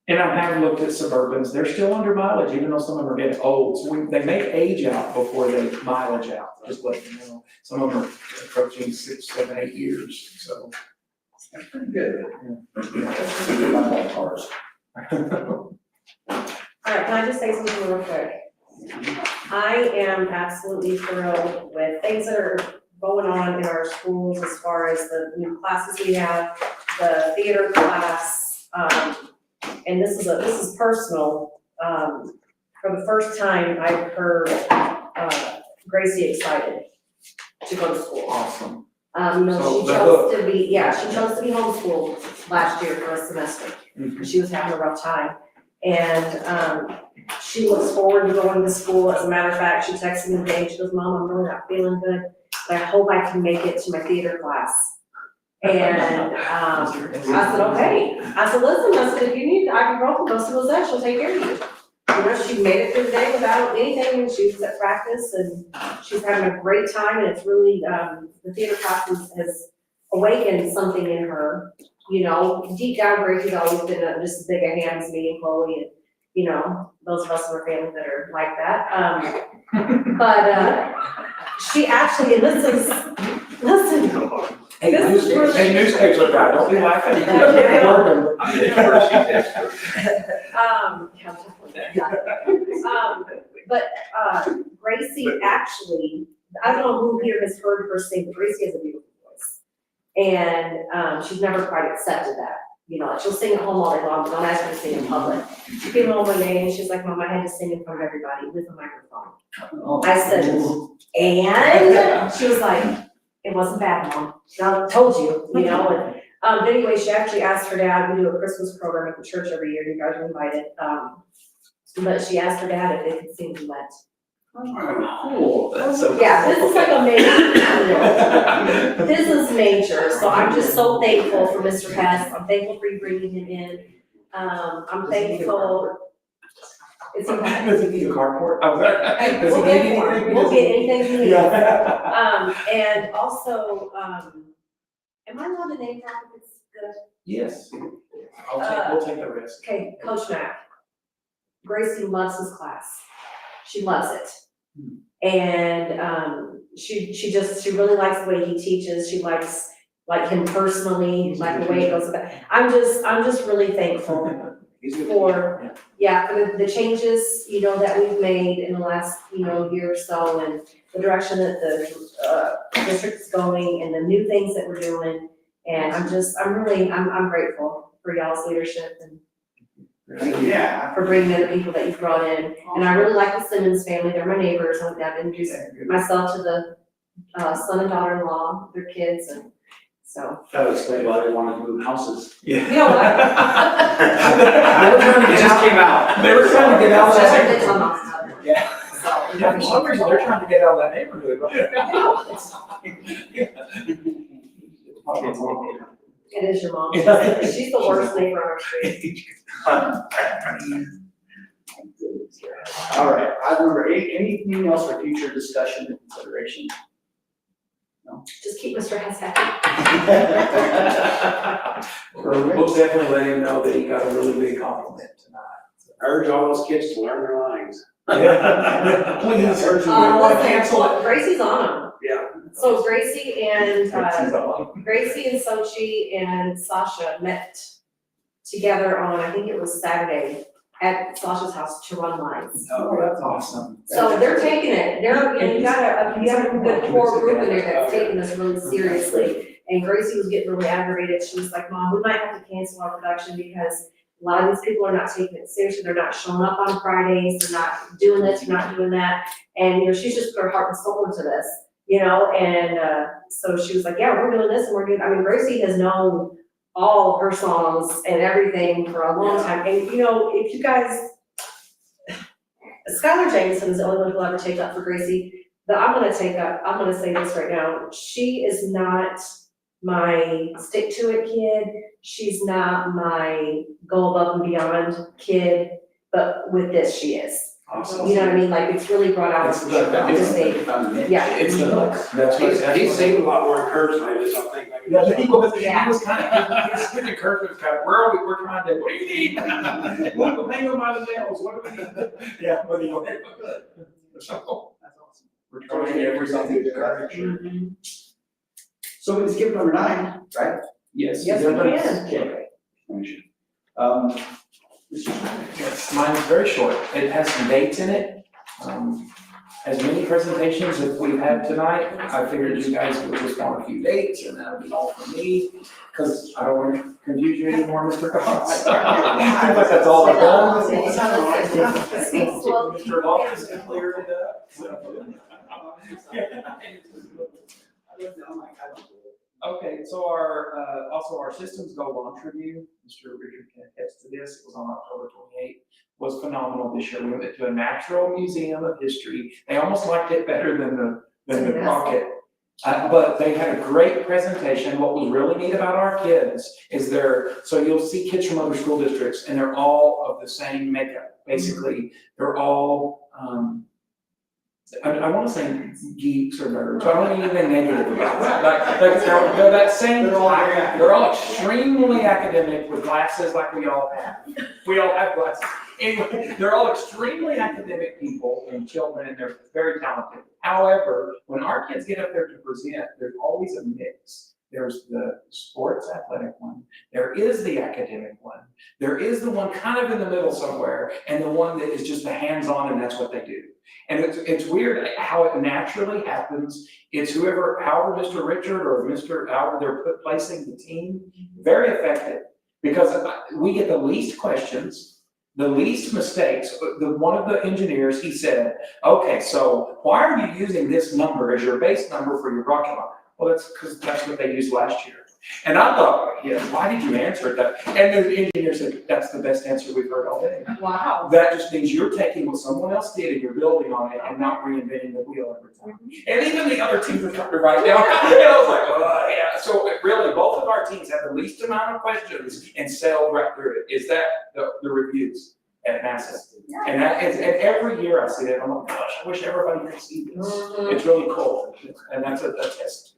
And I have looked at Suburbans, they're still under mileage, even though some of them are getting old. So they may age out before they mileage out, just let you know. Some of them are approaching 6, 7, 8 years, so. That's pretty good. That's pretty good on all cars. All right, can I just say something real quick? I am absolutely thrilled with things that are going on in our schools as far as the new classes we have, the theater class, and this is personal. For the first time, I've heard, Gracie excited to go to school. Awesome. No, So she the chose to be, she chose to be homeschooled last year for a semester. Mhm. She was having a rough time. And, she looks forward to going to school. As a matter of fact, she texted me today, she goes, Mom, I'm really not feeling good, but I hope I can make it to my theater class. And, I said, okay. I said, listen, I said, if you need ibuprofen, go see Lizette, she'll take care of you. You know, she made it through the day without anything, and she was at practice, and she's having a great time, and it's really, the theater class has awakened something in her. you know, deep down, Gracie's always been just as big a hand as me and Chloe, and, you know, those of us in our family that are like that. But she actually, and listen, Hey, This is really- hey, newspaper guy, don't be laughing. But Gracie actually, I don't know who here has heard her sing, but Gracie has a beautiful voice. And she's never quite accepted that, you know, she'll sing at home all day long, but don't ask her to sing in public. She came home one day and she's like, Mom, I had to sing in front of everybody with a microphone. I said, and she was like, it wasn't bad, Mom. I told you, you know, and, but anyway, she actually asked her dad, we do a Christmas program at the church every year, you guys are invited. But she asked her dad if they could sing duet. Cool, that's so. Yeah, this is like a major, this is major, so I'm just so thankful for Mr. Hess, I'm thankful for you bringing him in. I'm thankful. It's okay. Does he need a carport? Oh, Hey, does he we'll need get more, anything? we'll get anything we need. Yeah. And also, am I allowed to name drop if it's good? Yes, we'll take the risk. Okay, Coach Mack. Gracie loves his class. She loves it. And, she really likes the way he teaches. She likes, like him personally, like the way it goes about. I'm just really thankful for, for the changes, you know, that we've made in the last, you know, year or so, and the direction that the district's going and the new things that we're doing. And I'm grateful for y'all's leadership and for bringing in the people that you've brought in. And I really like the Simmons family, they're my neighbors, I've introduced myself to the son and daughter-in-law, their kids, and so. That would explain why they wanted to move houses. Yeah. You know what? It just came out. They were trying to get out of Just that. like this on Knoxville. Yeah. Yeah, for some reason, they're trying to get out of that neighborhood. It is your mom. Yeah. She's the worst neighbor on our street. All right, item number 8, anything else for future discussion and consideration? Just keep Mr. Hess happy. We'll definitely let him know that he got a really big compliment tonight. I urge all those kids to learn their lines. Please, Let's cancel it. Gracie's on them. Yeah. So Gracie and Sochi and Sasha met together on, I think it was Saturday, at Sasha's house to run lines. Oh, that's awesome. So they're taking it, you got a good core group in there that's taking this really seriously. And Gracie was getting really aggravated, she was like, Mom, we might have to cancel our production because a lot of these people are not taking it seriously, they're not showing up on Fridays, they're not doing this, they're not doing that. And, you know, she's just put her heart and soul into this, you know, and, so she was like, yeah, we're doing this and we're doing, I mean, Gracie has known all of her songs and everything for a long time. And, you know, if you guys, Skylar Jameson is the only one who'll ever take up for Gracie, but I'm gonna say this right now, she is not my stick to it kid, she's not my go above and beyond kid, but with this she is. Awesome. You know what I mean, like it's really brought out It's this thing, yeah. It's the hooks, that's what. He's seemed a lot more encouraged than this, I think. Maybe Yeah, that's he why. was kind of, he was pretty encouraging, kind of, where are we, we're trying to, what do you need? What, hang on by the nails, what do we need? Yeah, what do you want? So, that's awesome. We're trying to get everything to encourage. So it's given number 9, right? Yes. Yes, we everybody's- can. Yes, mine's very short. It has some dates in it. As many presentations as we've had tonight, I figured you guys would just want a few dates and that'll be all for me, because I don't want to confuse you anymore, Mr. Cox. Seems like that's all I've done. Mr. Loftus has cleared it up. so. Okay, so also our systems go launch review, Mr. Richard can attest to this, it was on October 28th, was phenomenal this year. We went to a Natural Museum of History. They almost liked it better than the Crockett. But they had a great presentation. What was really neat about our kids is so you'll see kids from other school districts and they're all of the same makeup. Basically, they're all, I wanna say geeks or nerds, I don't mean anything negative about that, like, they're that same type, they're all extremely academic with glasses like we all have. We all have glasses. Anyway, they're all extremely academic people and children, and they're very talented. However, when our kids get up there to present, there's always a mix. There's the sports athletic one, there is the academic one, there is the one kind of in the middle somewhere, and the one that is just the hands-on and that's what they do. And it's weird how it naturally happens. It's however Mr. Richard or however they're placing the team, very effective. Because we get the least questions, the least mistakes. One of the engineers, he said, okay, so why are you using this number as your base number for your rocket launcher? Well, that's because that's what they used last year. And I thought, yeah, why did you answer it that? And the engineer said, that's the best answer we've heard all day. Wow. That just means you're taking what someone else did and you're building on it and not reinventing the wheel every time. And even the other teams were trying to write down. And I was like, oh, yeah. So really, both of our teams had the least amount of questions and sailed right through it. Is that the reviews at NASA? And that is, and every year I see that, I'm like, gosh, I wish everybody could see this. It's really cool. And that's a test.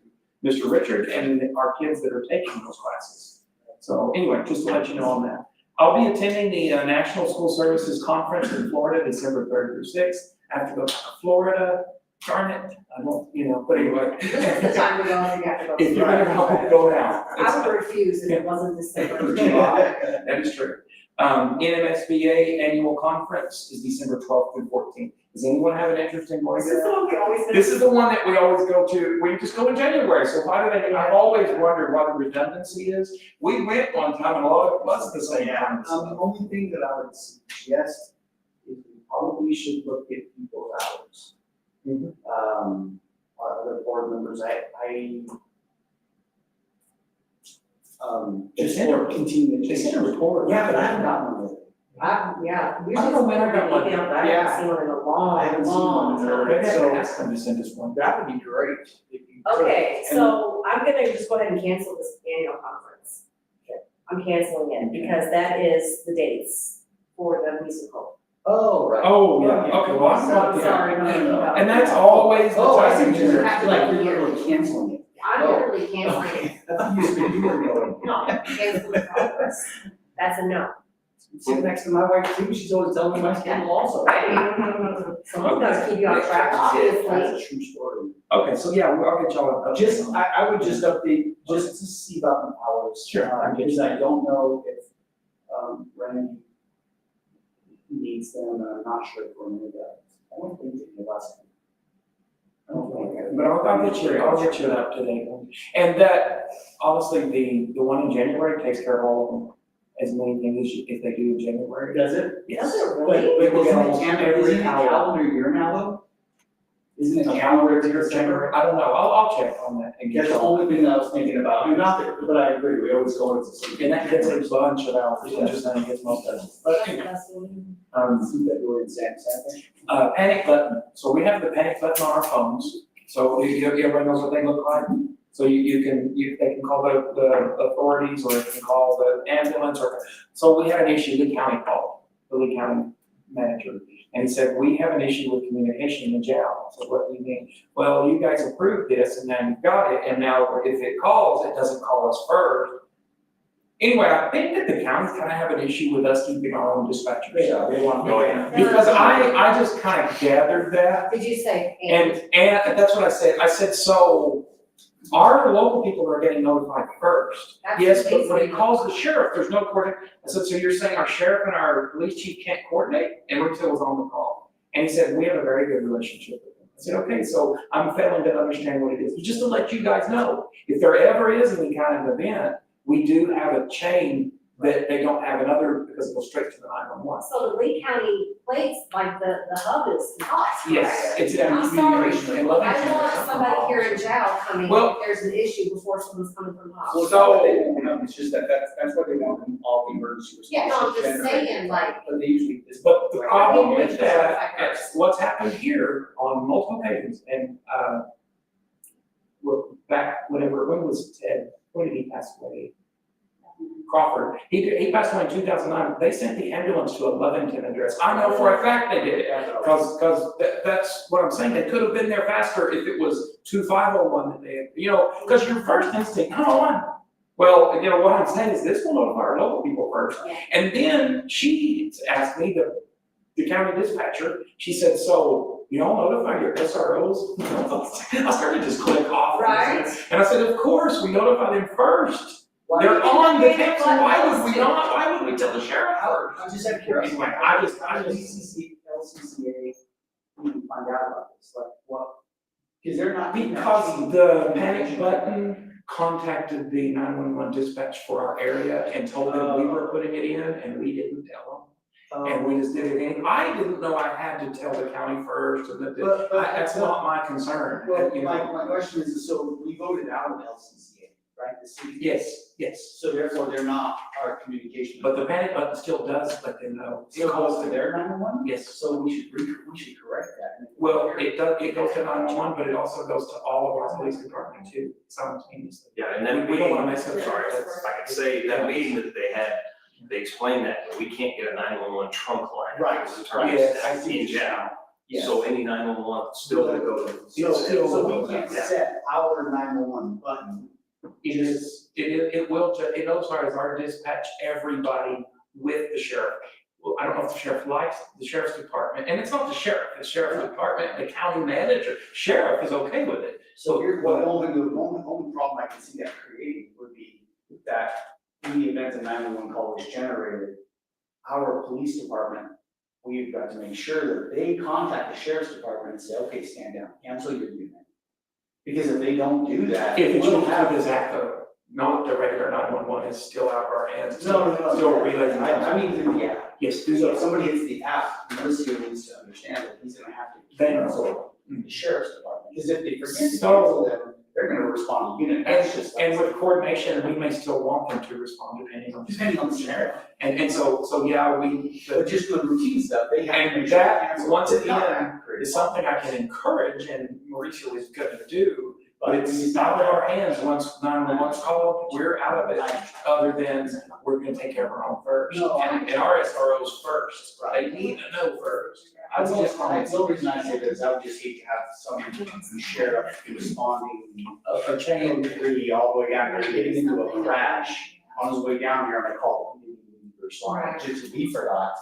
Mr. Richard and our kids that are taking those classes. So anyway, just to let you know on that. I'll be attending the National School Services Conference in Florida, December 3rd through 6th. I have to go to Florida, darn it, I won't, but anyway. This is the time to go, you have to go. If you're gonna go now. I would refuse if it wasn't December. That is true. NMSBA Annual Conference is December 12th through 14th. Does anyone have an interest in going to that? This is the one that we always go to, we just go in January, so why do they, I've always wondered what the redundancy is. We went one time and a lot of it was the same time. The only thing that I would suggest is we probably should look at people's hours. Our other board members, just for continuing. They sent a report. Yeah, but I haven't gotten one. Yeah. I don't know when I got one. I haven't seen one in a I haven't seen long one. time. Maybe I So- can ask them to send us one. That would be great if you could. Okay, so I'm gonna just go ahead and cancel this annual conference. I'm canceling it because that is the dates for the musical. Oh, right. Oh, yeah, okay, well, I'm not, Sorry, no. And that's always the Oh, I see time. what you're Have to like, be you're here. literally canceling it. I'm literally canceling it. Okay, I thought you said you were going. No, cancel the conference. That's a no. Sit next to my wife too, she's always telling me my schedule also. Someone's gotta keep you on track, obviously. That's a true story. Okay, so yeah, I'll get y'all up. I would just update, just to see about the hours. Sure. Because I don't know if, Randy needs them, and I'm not sure if we're gonna do that. I don't think it was. I don't think. But I'll get you an up to date one. And that, honestly, the one in January takes care of all of them. As many things as if they do in January. Does it? Yes. Does it really? But we'll get Isn't almost it every hour. calendar year now though? Isn't it A calendar calendar year year January, I don't know, I'll check on that and get That's the y'all. only thing that I was thinking about, I mean, not that, but I agree, we always go into some. And that gets a bunch of hours, and just then it gets most of it. But anyway, See that we're in San Francisco. panic button, so we have the panic button on our phones, so everybody knows what they look like. So they can call the authorities, or they can call the ambulance, so we had an issue, Lee County called, the Lee County manager, and he said, we have an issue with communication in jail. So what do you mean? Well, you guys approved this, and then you got it, and now if it calls, it doesn't call us first. Anyway, I think that the counties kind of have an issue with us keeping our own dispatchers. Yeah, they want to go in. Because I just kind of gathered that, Did you say? and that's what I said. I said, so our local people are getting notified first. That's Yes, but when basically- it calls the sheriff, there's no coordination. I said, so you're saying our sheriff and our police chief can't coordinate? And Rick was on the call. And he said, we have a very good relationship with them. I said, okay, so I'm failing to understand what it is. Just to let you guys know, if there ever is any kind of event, we do have a chain that they don't have another, because it goes straight to the 911. So the Lee County plates, like the hub is not. Yes, it's. I'm sorry, and I Lovington want is somebody involved. here in jail coming, Well- if there's an issue before someone's coming from the Well, hospital. so, it's just that's what they want in all emergency response. Yeah, no, I'm just saying, like, But they usually. But the problem with that, it's what's happened here on multiple occasions, and, back when was Ted, when did he pass away? Crawford. He passed away in 2009. They sent the ambulance to a Lovington address. I know for a fact they did it, because that's what I'm saying. They could have been there faster if it was 2501 that they, because your first instinct, 911. Well, what I'm saying is this will notify our local people first. And then she asked me, the county dispatcher, she said, so you all notify your SROs? I started to just click off. Right. And I said, of course, we notify them first. They're on the case, why would we not, why would we tell the sheriff first? I just have curiosity. Anyway, How does LCCA even find out about this? Like what? Because they're not. Because the panic button contacted the 911 dispatch for our area and told them we were putting it in, and we didn't tell them. And we just did it in. I didn't know I had to tell the county first, and that's not my concern. Well, my question is, so we voted out of LCCA, right? The city. Yes. So therefore, they're not our communication. But the panic button still does let them know. It goes to their 911? Yes. So we should correct that. Well, it goes to 911, but it also goes to all of our police department too, simultaneously. Yeah, and then We don't wanna mess up. sorry, if I could say, that meeting that they had, they explained that we can't get a 911 trunk line. Right. Because the term Yes, is I see in what you're general. Yes. So any 911 is still gonna go to. So we can't set our 911 button. It will, it notifies our dispatch, everybody with the sheriff. Well, I don't know if the sheriff likes the sheriff's department, and it's not the sheriff's department, the county manager, sheriff is okay with it. So here's the only problem I can see that creating would be that in the event a 911 call is generated, our police department, we've got to make sure that they contact the sheriff's department and say, okay, stand down, cancel your unit. Because if they don't do that. If it's we'll not have this act though, not the regular 911 is still out of our hands. No. Still relaying. I mean, through the app. Yes, So if somebody hits the app, Mauricio needs to understand that he's gonna have to cancel the sheriff's department. Because if they forget to cancel them, they're gonna respond to unit. That's just. And with coordination, we may still want them to respond depending on. Depending on the scenario. And so, yeah, But just doing routine stuff, they have to and make sure. that, they once cancel. again, is something I can encourage and Mauricio is good to do. But it's out of our hands once 911's called, we're out of it, other than we're gonna take care of our own first. No, And our SROs first, they need to know first. The only reason I say that is I would just hate to have someone, sheriff responding a chain of three all the way down there, getting into a crash on his way down here and I call him, respond, just to be forgot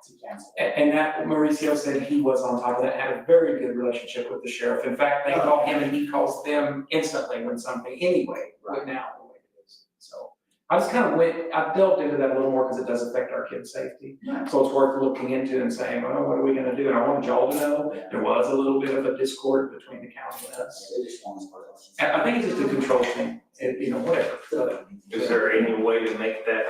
to cancel. And that Mauricio said he was on top of that, had a very good relationship with the sheriff. In fact, they call him and he calls them instantly when something, anyway, right now, the way it is. So I just kind of I delved into that a little more because it does affect our kids' safety. So it's worth looking into and saying, oh, what are we gonna do? And I wanted y'all to know, there was a little bit of a discord between the county and us. They just want us part of us. And I think it's just a control thing, whatever. Is there any way to make that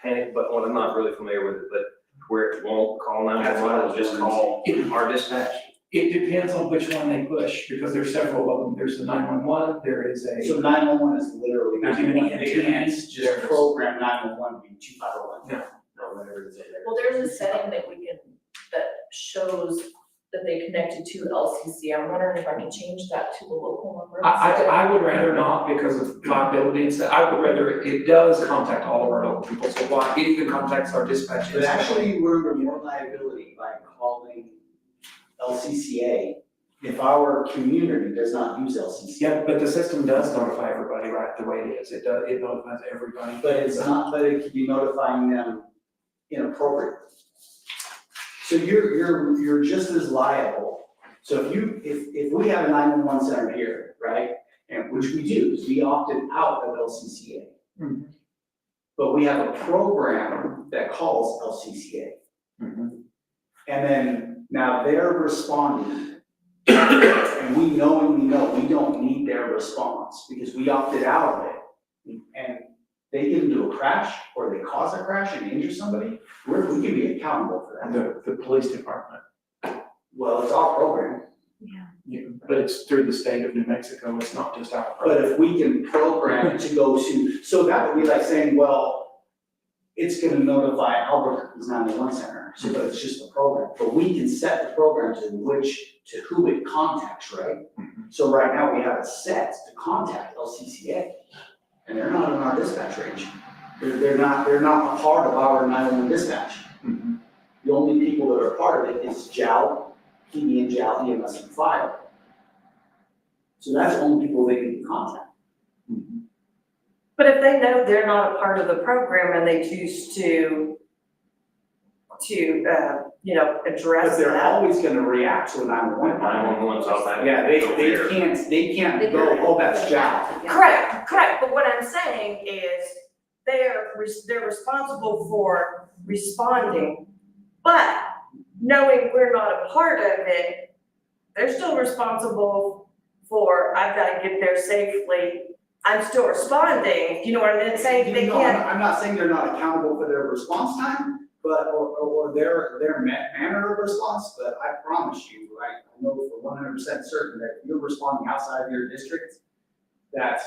panic button, well, I'm not really familiar with it, but where it won't call 911, it'll just call our dispatch? It depends on which one they push, because there's several of them. There's the 911, there is a. So 911 is literally, There's even they can't just program 911 to be 2501. No. Or whatever it is. Well, there's a setting that that shows that they connected to LCC. I'm wondering if I can change that to a local number. I would rather not because of liability and stuff. I would rather, it does contact all of our local people, so why, it even contacts our dispatch. But actually, we're under more liability by calling LCCA if our community does not use LCCA. Yeah, but the system does notify everybody, right, the way it is. It notifies everybody. But it could be notifying them inappropriately. So you're just as liable. So if we have a 911 center here, right, and which we do, because we opted out of LCCA. Mhm. But we have a program that calls LCCA. Mhm. And then now they're responding. And we knowingly know we don't need their response because we opted out of it. And they get into a crash or they cause a crash and injure somebody, we can be accountable for that. The police department. Well, it's our program. Yeah, but it's through the state of New Mexico, it's not just our But program. if we can program it to go to, so that would be like saying, well, it's gonna notify Albuquerque's 911 center, so that it's just a program. But we can set the program to who it contacts, right? So right now we have it set to contact LCCA. And they're not in our dispatch range. They're not a part of our 911 dispatch. The only people that are part of it is JAL, PD and JAL, EMS and fire. So that's the only people they can contact. But if they know they're not a part of the program and they choose to, address But they're that. always gonna react to a 911. 911's automatic. Yeah, they can't go, oh, that's JAL. Correct, but what I'm saying is they're responsible for responding, but knowing we're not a part of it, they're still responsible for, I've gotta get there safely, I'm still responding, you know what I'm saying? They No, can't, I'm not saying they're not accountable for their response time, but, or their manner of response, but I promise you, I know for 100% certain that if you're responding outside of your district, that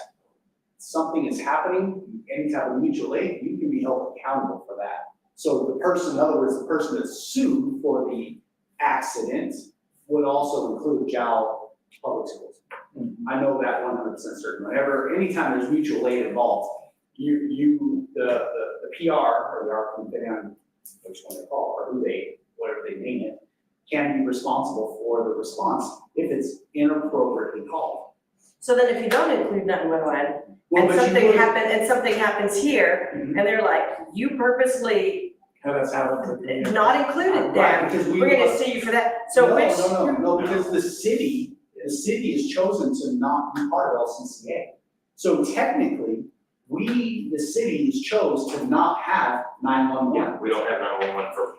something is happening, any type of mutual aid, you can be held accountable for that. So the person, in other words, the person that's sued for the accident would also include JAL Public Schools. I know that 100% certain. Anytime there's mutual aid involved, the PR or the RP, depending on which one they call or whatever they name it, can be responsible for the response if it's inappropriately called. so then if you don't include 911, Well, and but you would- something happens here, and they're like, you purposely That's how it's. not included Right, there, because we're gonna sue you for that, so which. No, because the city has chosen to not be part of LCCA. So technically, the cities chose to not have 911. We don't have 911 for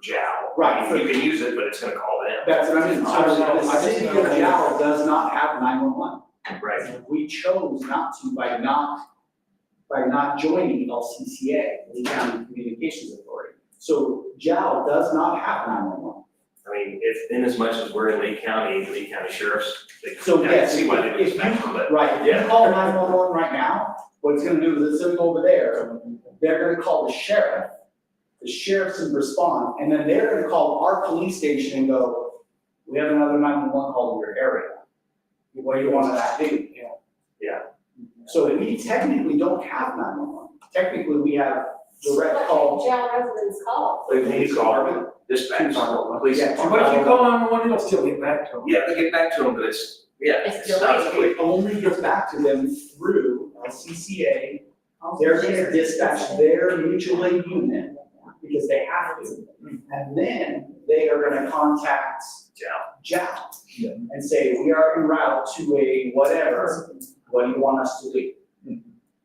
JAL. Right. You can use it, but it's gonna call them. That's what I mean, I don't know. so the city of Jowell does not have 911. Right. We chose not to by not joining LCCA, Lee County Communications Authority. So Jowell does not have 911. I mean, in as much as we're in Lee County Sheriff's, they So kind of yes, see why they would if expect them, but. Right, if you call 911 right now, what it's gonna do is it's gonna go over there, they're gonna call the sheriff's gonna respond, and then they're gonna call our police station and go, we have another 911 call in your area. What do you want to do? Yeah. So we technically don't have 911. Technically, we have direct call. Jail residents call. They need to call dispatch, police. Yeah. But if you call 911, it'll still get back to them. Yeah, they get back to them, but it's not as quick. It only gets back to them through LCCA. They're gonna dispatch their mutual aid unit because they have to. And then they are gonna contact JAL and say, we are en route to a whatever, what do you want us to do?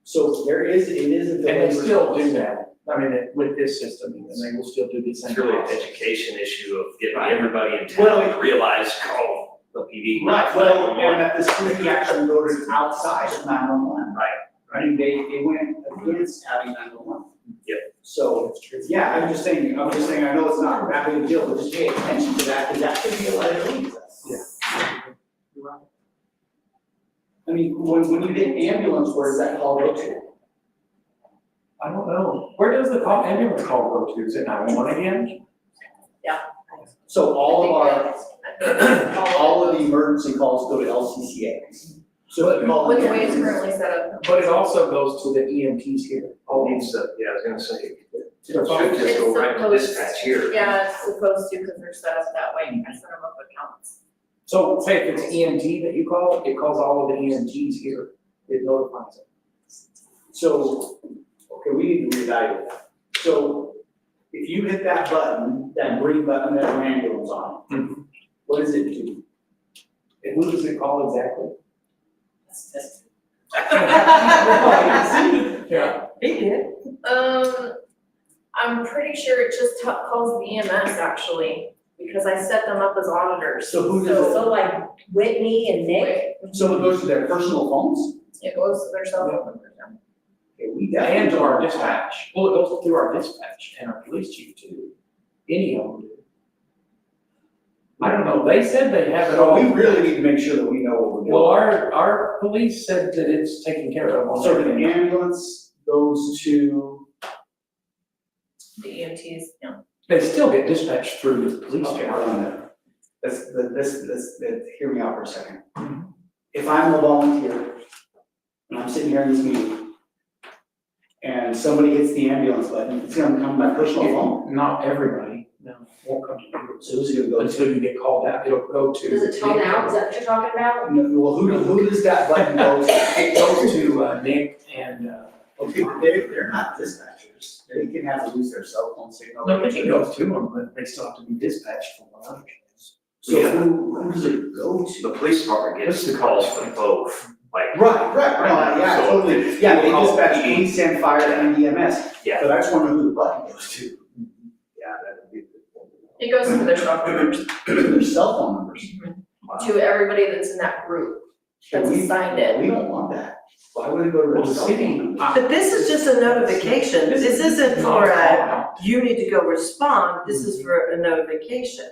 So it is a delay. And they still do that. I mean, with this system, and they will still do the same. It's really an process. education issue of getting everybody in town to realize, call the PD. Right, well, and that the city actually voted outside of 911. Right. I mean, they went against having 911. Yep. So, yeah, I'm just saying, I know it's not that big a deal, but just pay attention to that, because that could be a liability to us. Yeah. I mean, when you get ambulance, where does that call go to? I don't know. Where does the ambulance call go to? Is it 911 again? So all of the emergency calls go to LCCA. So it calls. With the way it's currently set up. But it also goes to the EMTs here. All needs to, yeah, I was gonna say, it Their should phones. just go right to It's dispatch here. Yeah, it's supposed to, because they're set up that way, I set them up with accounts. So say if it's EMT that you call, it calls all of the EMTs here. It notifies them. So, okay, we need to reevaluate that. So if you hit that button, that green button that an ambulance on, what does it do? And who does it call exactly? Yeah. He did. I'm pretty sure it just calls the EMS actually, because I set them up as auditors. So who does it? So like Whitney and Nick, So it goes to their personal phones? It goes to their cell phone numbers. Okay, we And definitely. to our dispatch. Well, it goes through our dispatch and our police chief too. Any of them do. I don't know, they said they have it So all. we really need to make sure that we know what we're doing. Well, our police said that it's taken care of. So the ambulance goes to, The EMTs, yeah. They still get dispatched through the police okay, hold department. on there. Let's hear me out for a second. If I'm a volunteer and I'm sitting here in this meeting and somebody hits the ambulance button, it's gonna come by personal phone. Not everybody, no, won't come to you. So who's it gonna go to? Until you get called out, it'll go to. Does it tell now, is that what you're talking about? No, well, who does that button go to? It goes to Nick and, Okay, they're not dispatchers, they can have to lose their cell phone signal. no, it goes to them, but they still have to be dispatched from what I understand. So who does it go to? The police department gets the calls from both, like. Right, no, yeah, So totally, yeah, they call dispatch PD. police and fire and EMS, Yeah. but I just wonder who the button goes to. Yeah, that would be. It goes to the truck numbers, Their cell phone numbers. to everybody that's in that group, that's assigned it. We don't want that. Why would it go to Well, their the cell city, phone? But this is just a notification, this isn't for you need to go respond, this is for a notification.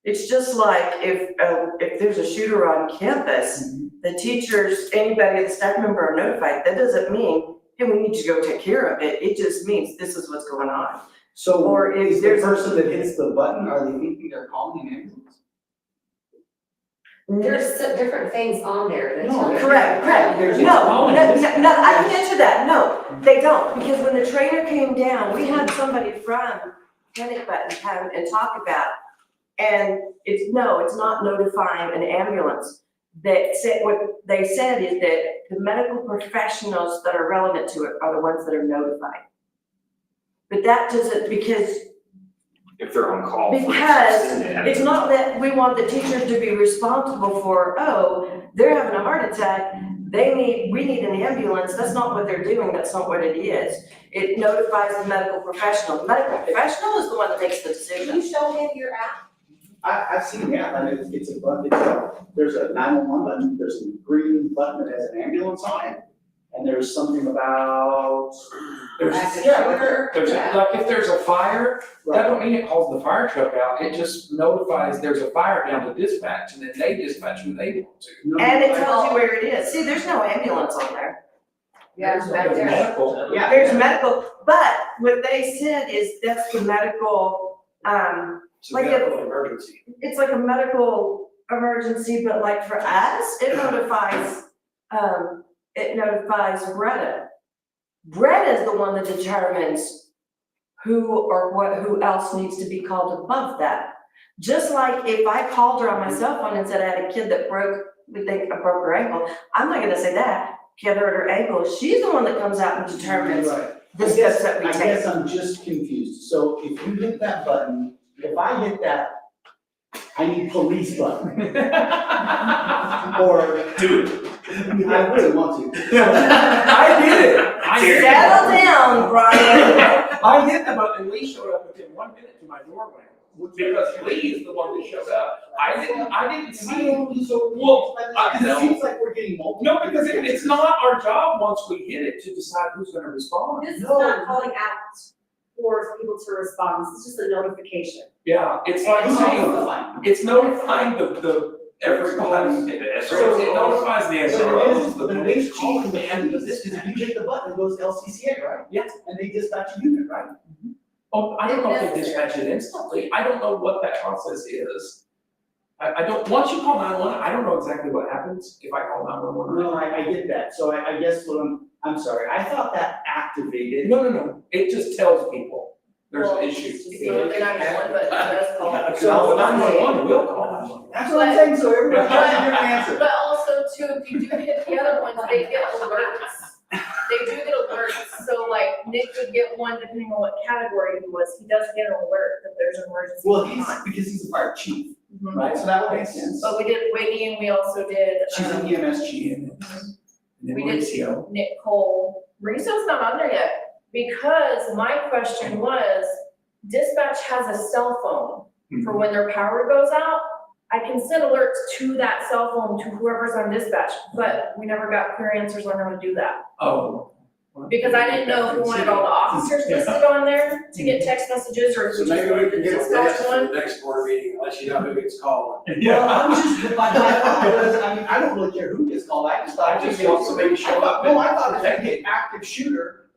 It's just like if there's a shooter on campus, the teachers, anybody, the staff member are notified, that doesn't mean, hey, we need to go take care of it, it just means this is what's going on. So Or if is the there's- person that hits the button, are they thinking they're calling an ambulance? There's some different things on there that. No, Correct, There's- no, I can answer that, no, they don't, because when the trainer came down, we had somebody from Panic Button come and talk about, and it's not notifying an ambulance. That said, what they said is that the medical professionals that are relevant to it are the ones that are notified. But that doesn't, because If they're on call. for Because instance, and it's not that we want the teachers to be responsible for, oh, they're having a heart attack, we need an ambulance, that's not what they're doing, that's not what it is. It notifies the medical professional, the medical professional is the one that makes the decision. show him your app? I've seen the app, and it's a button, there's a 911 button, there's a green button that has an ambulance on it. And there's something about, there's, Active yeah, shooter. there's, like, if there's a fire, that right, don't mean it calls the fire truck out, it just notifies there's a fire down to dispatch, and then they dispatch who they want to. no, And it I- tells you where it is, see, there's no ambulance on there. Yeah, it's back There's there. medical. Yeah. There's medical, but what they said is that's the medical, It's a Like medical emergency. it's like a medical emergency, but like for us, it notifies Bretta. Bretta is the one that determines who else needs to be called above that. Just like if I called her on my cell phone and said I had a kid that broke her ankle, I'm not gonna say that, kid hurt her ankle, she's the one that comes out and determines Right. the steps that we I take. guess I'm just confused, so if you hit that button, if I hit that, I need police button, or. Do it. I really want to. I did it, I did it. Settle down, Brian. I hit the button, and Lee showed up within 1 minute to my doorway, because Lee is the one that showed up. I didn't see him, well, It no. seems like we're getting multiple. No, because it's not our job once we hit it to decide who's gonna respond. This is not calling out for people to respond, this is just a notification. Yeah, it's like saying, it's notifying everybody. So it notifies the SROs, the police call But command. this, because if you hit the button, it goes LCCA, right? Yeah. And they dispatch a unit, right? Oh, I don't know if they dispatch it instantly, I don't know what that process is. I don't, once you call 911, I don't know exactly what happens if I call 911. No, I get that, so I guess what I'm sorry, I thought that activated. No, it just tells people there's an issue. So they're not gonna want, but it does call. So 911 will call 911. That's what I'm saying, so everybody has a different answer. But also too, if you do hit the other ones, they get alerts. They do get alerts, so like Nick would get one depending on what category he was, he does get an alert that there's an emergency. Well, going on. because he's a fire chief, Mhm. right, so that would make sense. But we did Whitney and we also did, She's an EMS chief. And then We did Mauricio. Nick Cole. Mauricio's not on there yet, because my question was, dispatch has a cell phone for when their power goes out. I can send alerts to that cell phone to whoever's on dispatch, but we never got clear answers on how to do that. Oh. Because I didn't know if we wanted all the officers listed on there to get text messages, or if So we just maybe we wanted can the get a dispatch list for one. the next board meeting, unless you know who gets called. Well, I'm just, my thought was, I mean, I don't really care who gets called, I just thought. I just want somebody to show up. No, I thought if I hit active shooter,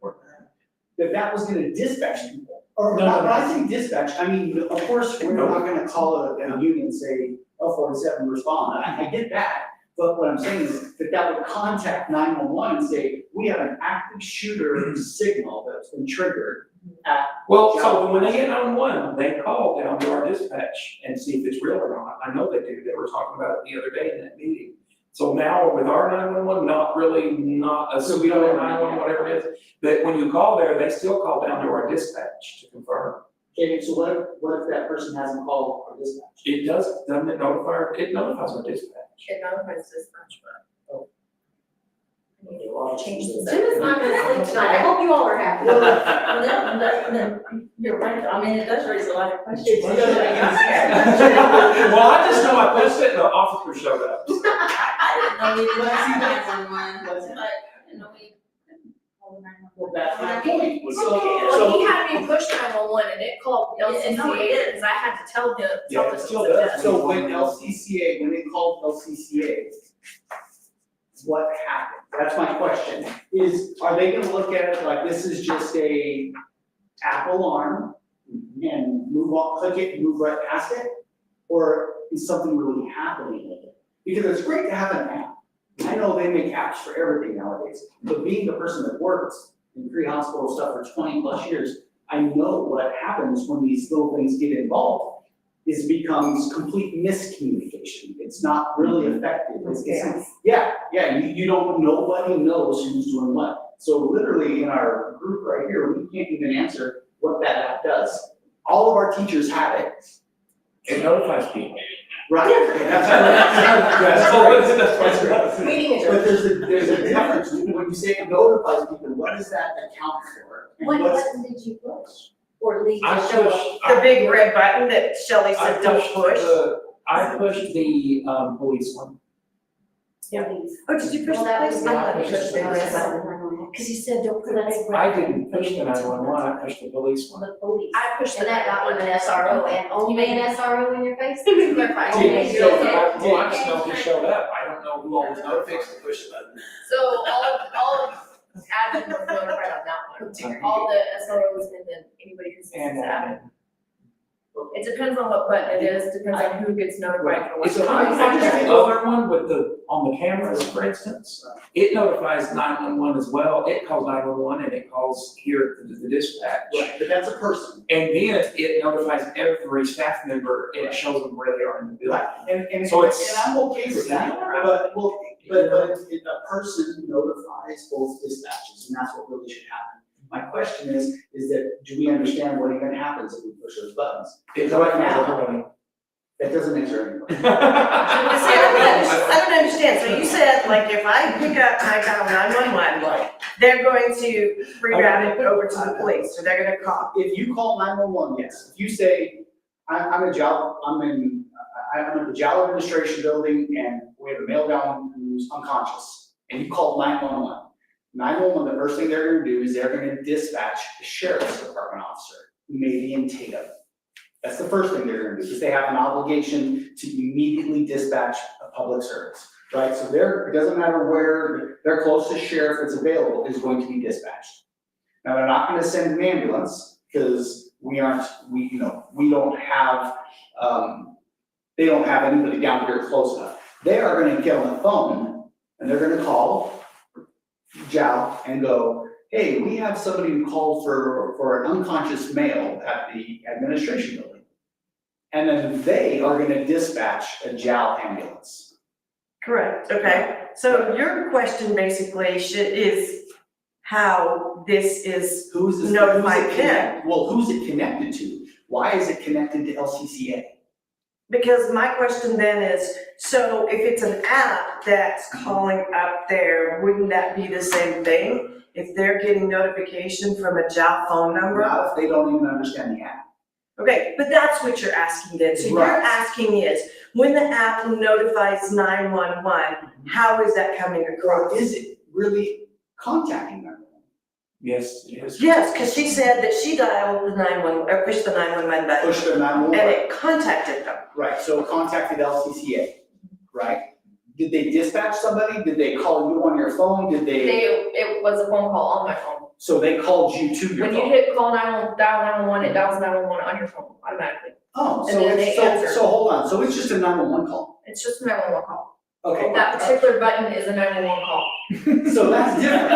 that was gonna dispatch people. Or, No, when I say dispatch, I mean, of course, we're not gonna call a unit and say, oh, 47, respond, I get that. But what I'm saying is that would contact 911 and say, we have an active shooter signal that's been triggered at. Well, so when they get 911, they call down to our dispatch and see if it's real or not. I know they do. They were talking about it the other day in that meeting. So now with our 911, not a pseudo 911, whatever it is, that when you call there, they still call down to our dispatch to confirm. Okay, so what if that person hasn't called our dispatch? It doesn't it notify, it notifies our dispatch. It notifies dispatch, but. I need to change this. Jim is not gonna sleep tonight, I hope you all are happy. Then, you're right, I mean, it does raise a lot of questions. Well, I just know I posted it and the officer showed up. I didn't know we was 911, but I didn't know we. Well, that's my point. Well, he had me push 911 and it called LCCA because I had to tell him. Yeah, it still does. So when they called LCCA, what happened? That's my question. Are they gonna look at it like this is just a app alarm and move on, click it, and move right past it? Or is something really happening with it? Because it's great to have an app. I know they make apps for everything nowadays, but being the person that works in pre-hospital stuff for 20+ years, I know what happens when these little things get involved. It becomes complete miscommunication. It's not really effective. You don't, nobody knows who's doing what. So literally in our group right here, we can't even answer what that app does. All of our teachers have it. It notifies people. Right. Meeting is. But there's a difference when you say it notifies people, what does that account for? And What what's- button did you push? Or leave I to show up? pushed. The big red button that Shelley said don't push. I pushed the, police one. Oh, did you push Well, the that place? was I not thought you the pushed the red red button. button. Cause you said don't put So that's it. red. I didn't push the 911, I pushed the police one. The police. I pushed And the that got 911 an SRO and only an SRO in your face? Clarify. Okay, So, okay. well, I just know he showed up, I don't know who all was notified to push the button. So all of admin was notified on that one, all the SROs and then anybody who sees And, that. It depends on what button it is, depends on who gets notified for what. It's the other one with on the cameras, for instance, it notifies 911 as well, it calls 911 and it calls here at the dispatch. Right, but that's a person. And then it notifies every staff member and it shows them where they are in the building. Right, and So it's- and I'm okay with that, but a person notifies both dispatches, and that's what really should happen. My question is that, do we understand what even happens if we push those buttons? It Right notifies now, everybody. that doesn't answer anybody. See, I don't understand, so you said, like, if I pick up and I dial 911, Right. they're going to reroute it over to the police, or they're gonna call. If you call 911, yes, if you say, I'm in the Jal Administration Building and we have a male down who's unconscious, and you call 911. 911, the first thing they're gonna do is they're gonna dispatch the sheriff's department officer, who may be in Tatum. That's the first thing they're gonna do, because they have an obligation to immediately dispatch a public service, right? So it doesn't matter where, their closest sheriff that's available is going to be dispatched. Now, they're not gonna send an ambulance, because we don't have, they don't have anybody down here close enough. They are gonna get on the phone, and they're gonna call Jal and go, hey, we have somebody who called for an unconscious male at the administration building. And then they are gonna dispatch a Jal ambulance. Correct, okay, so your question basically is how this is Who's this? notified who's it connect- Well, who's it connected to? Why is it connected to LCCA? Because my question then is, so if it's an app that's calling up there, wouldn't that be the same thing? If they're getting notification from a JAL phone number? Not if they don't even understand the app. Okay, but that's what you're asking then. So you're Right. asking is, when the app notifies 911, how is that coming Or across? is it really contacting them? Yes, yes. Yes, because she said that she dialed the 911, or pushed the 911 button, Push their 911. and it contacted them. Right, so it contacted LCCA, right? Did they dispatch somebody? Did they call you on your phone? It was a phone call on my phone. So they called you to your When you phone? hit call 911, dial 911, it dials 911 on your phone automatically. Oh, and then they answer. so hold on, so it's just a 911 call? It's just a 911 call. Okay. That particular button is a 911 call. So that's different.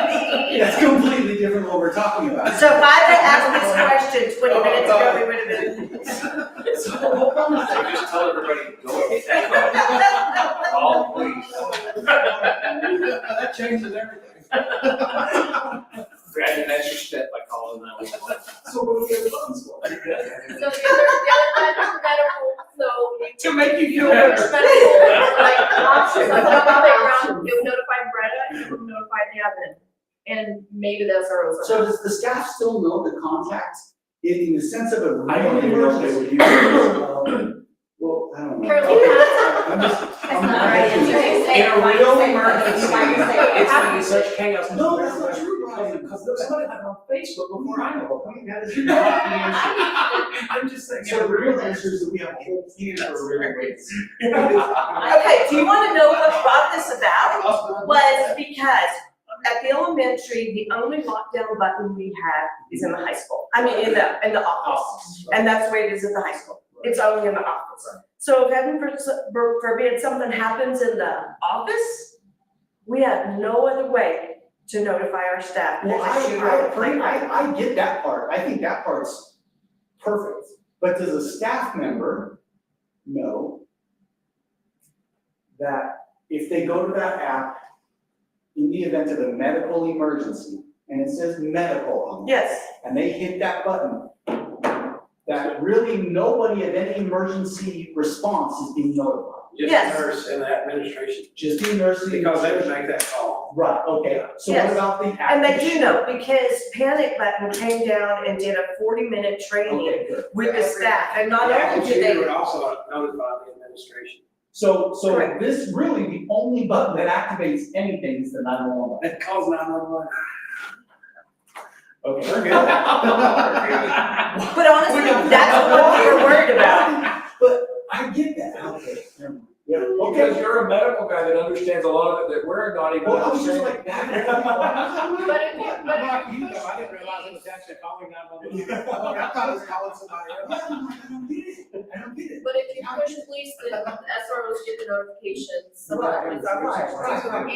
That's completely different what we're talking about. So if I had asked this question 20 minutes ago, we would have been. So hold on a So second. just tell everybody, go hit that button. Call please. That changes everything. Grab an extra step by calling that one. So what are the other buttons for? So the other button is medical, so you To make you feel Which better. medical, like, options, so it would notify Bretta, it would notify Devin, and maybe the SROs. So does the staff still know the contact in the sense of a I don't real even know if they emergency? would use it. Well, I don't know. Carolina. Okay, I'm just, I'm not not. right. In a real emergency, it's gonna be such chaos. No, that's not true, Brian. Because somebody had it on Facebook before I know. I mean, that is not the answer. I'm just saying. So the real answer is that we have a whole team for real emergency. Okay, do you wanna know what I brought this about? Was because at the elementary, the only lockdown button we have is in the high school. I mean, in the office. And that's the way it is at the high school. It's only in the office. So if heaven forbid something happens in the office, we have no other way to notify our staff. Well, There's a shooter on the playground. I get that part, I think that part's perfect, but does a staff member know that if they go to that app in the event of a medical emergency, and it says medical on it, Yes, and they hit that button, that really nobody of any emergency response is being notified? Just Yes. the nurse and the administration, Just the nurse. because they would make that call. Right, okay, so what Yes. about the app? and they do know because Panic Button came down and did a 40-minute training Okay, good. with the staff. And not The only active did shooter they would also notify the administration. So Correct. this really, the only button that activates anything is the 911 button. It calls 911. Okay, we're good. But honestly, that's what we were worried about. But I get that, okay, never mind. Yeah, Because okay. you're a medical guy that understands a lot of it that we're not even Well, I was just understanding. like that. But if you, but I didn't realize it was actually calling 911. I thought it was calling somebody else. I don't get it, I don't get it. But if you push police, then the SROs get the notifications, Right, it's our right.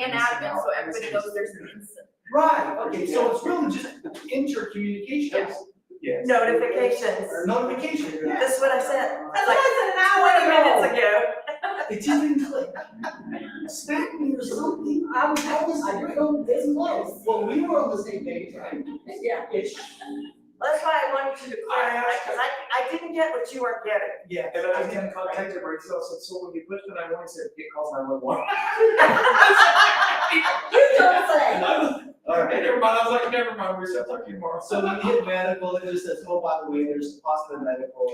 and admin, so everybody knows there's an incident. Right, okay, so it's really just intercommunications. Yes. Notifications. Or notification, yeah. That's what I said. That's what I said 20 minutes ago. It didn't click. Smack me or something. I was going this close. Well, we were on the same page, right? Yeah. It's, That's why I wanted you to clarify, because I didn't get what you were getting. yeah. And then I didn't contact him, so I said, so when you push the 911, he said, it calls 911. You don't say. All right. Never mind, I was like, never mind, we're talking tomorrow. So when you hit medical, it just says, oh, by the way, there's a possible medical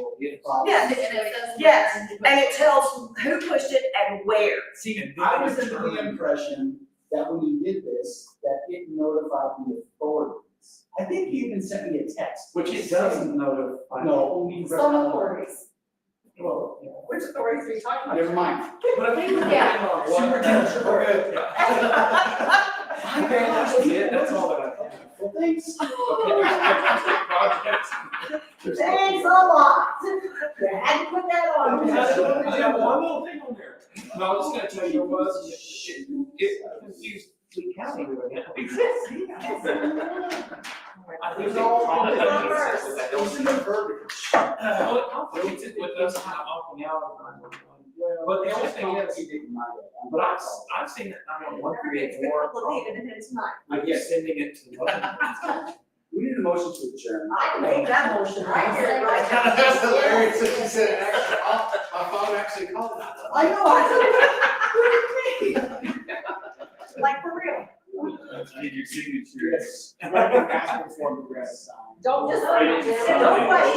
problem. Yes, And it says. yes, and it tells who pushed it and where. See, I was under the impression that when you did this, that it notified the authorities. I think you even sent me a text. Which it doesn't notify. No, only. Some authorities. Well, yeah. Which authorities are you talking Never mind. But I think. Yeah. Superintendent, Okay, that's it, that's all that I have. Well, thanks. Thanks a lot. You had to put that on. I have one little thing on there. No, I was just gonna tell you what was, it confused Lee County with it. I think they probably Those are the verbiage. well, it complicates it with us kind of opting out of 911. But the only thing is, but I've seen that 911 create more problems. I guess sending it to. We need a motion to adjourn. I made that motion. That's hilarious that you said it actually, my phone actually called. I know, Like for real. I need your signature. Yes. I'm not gonna ask for the form of address. Don't just, Right. don't question.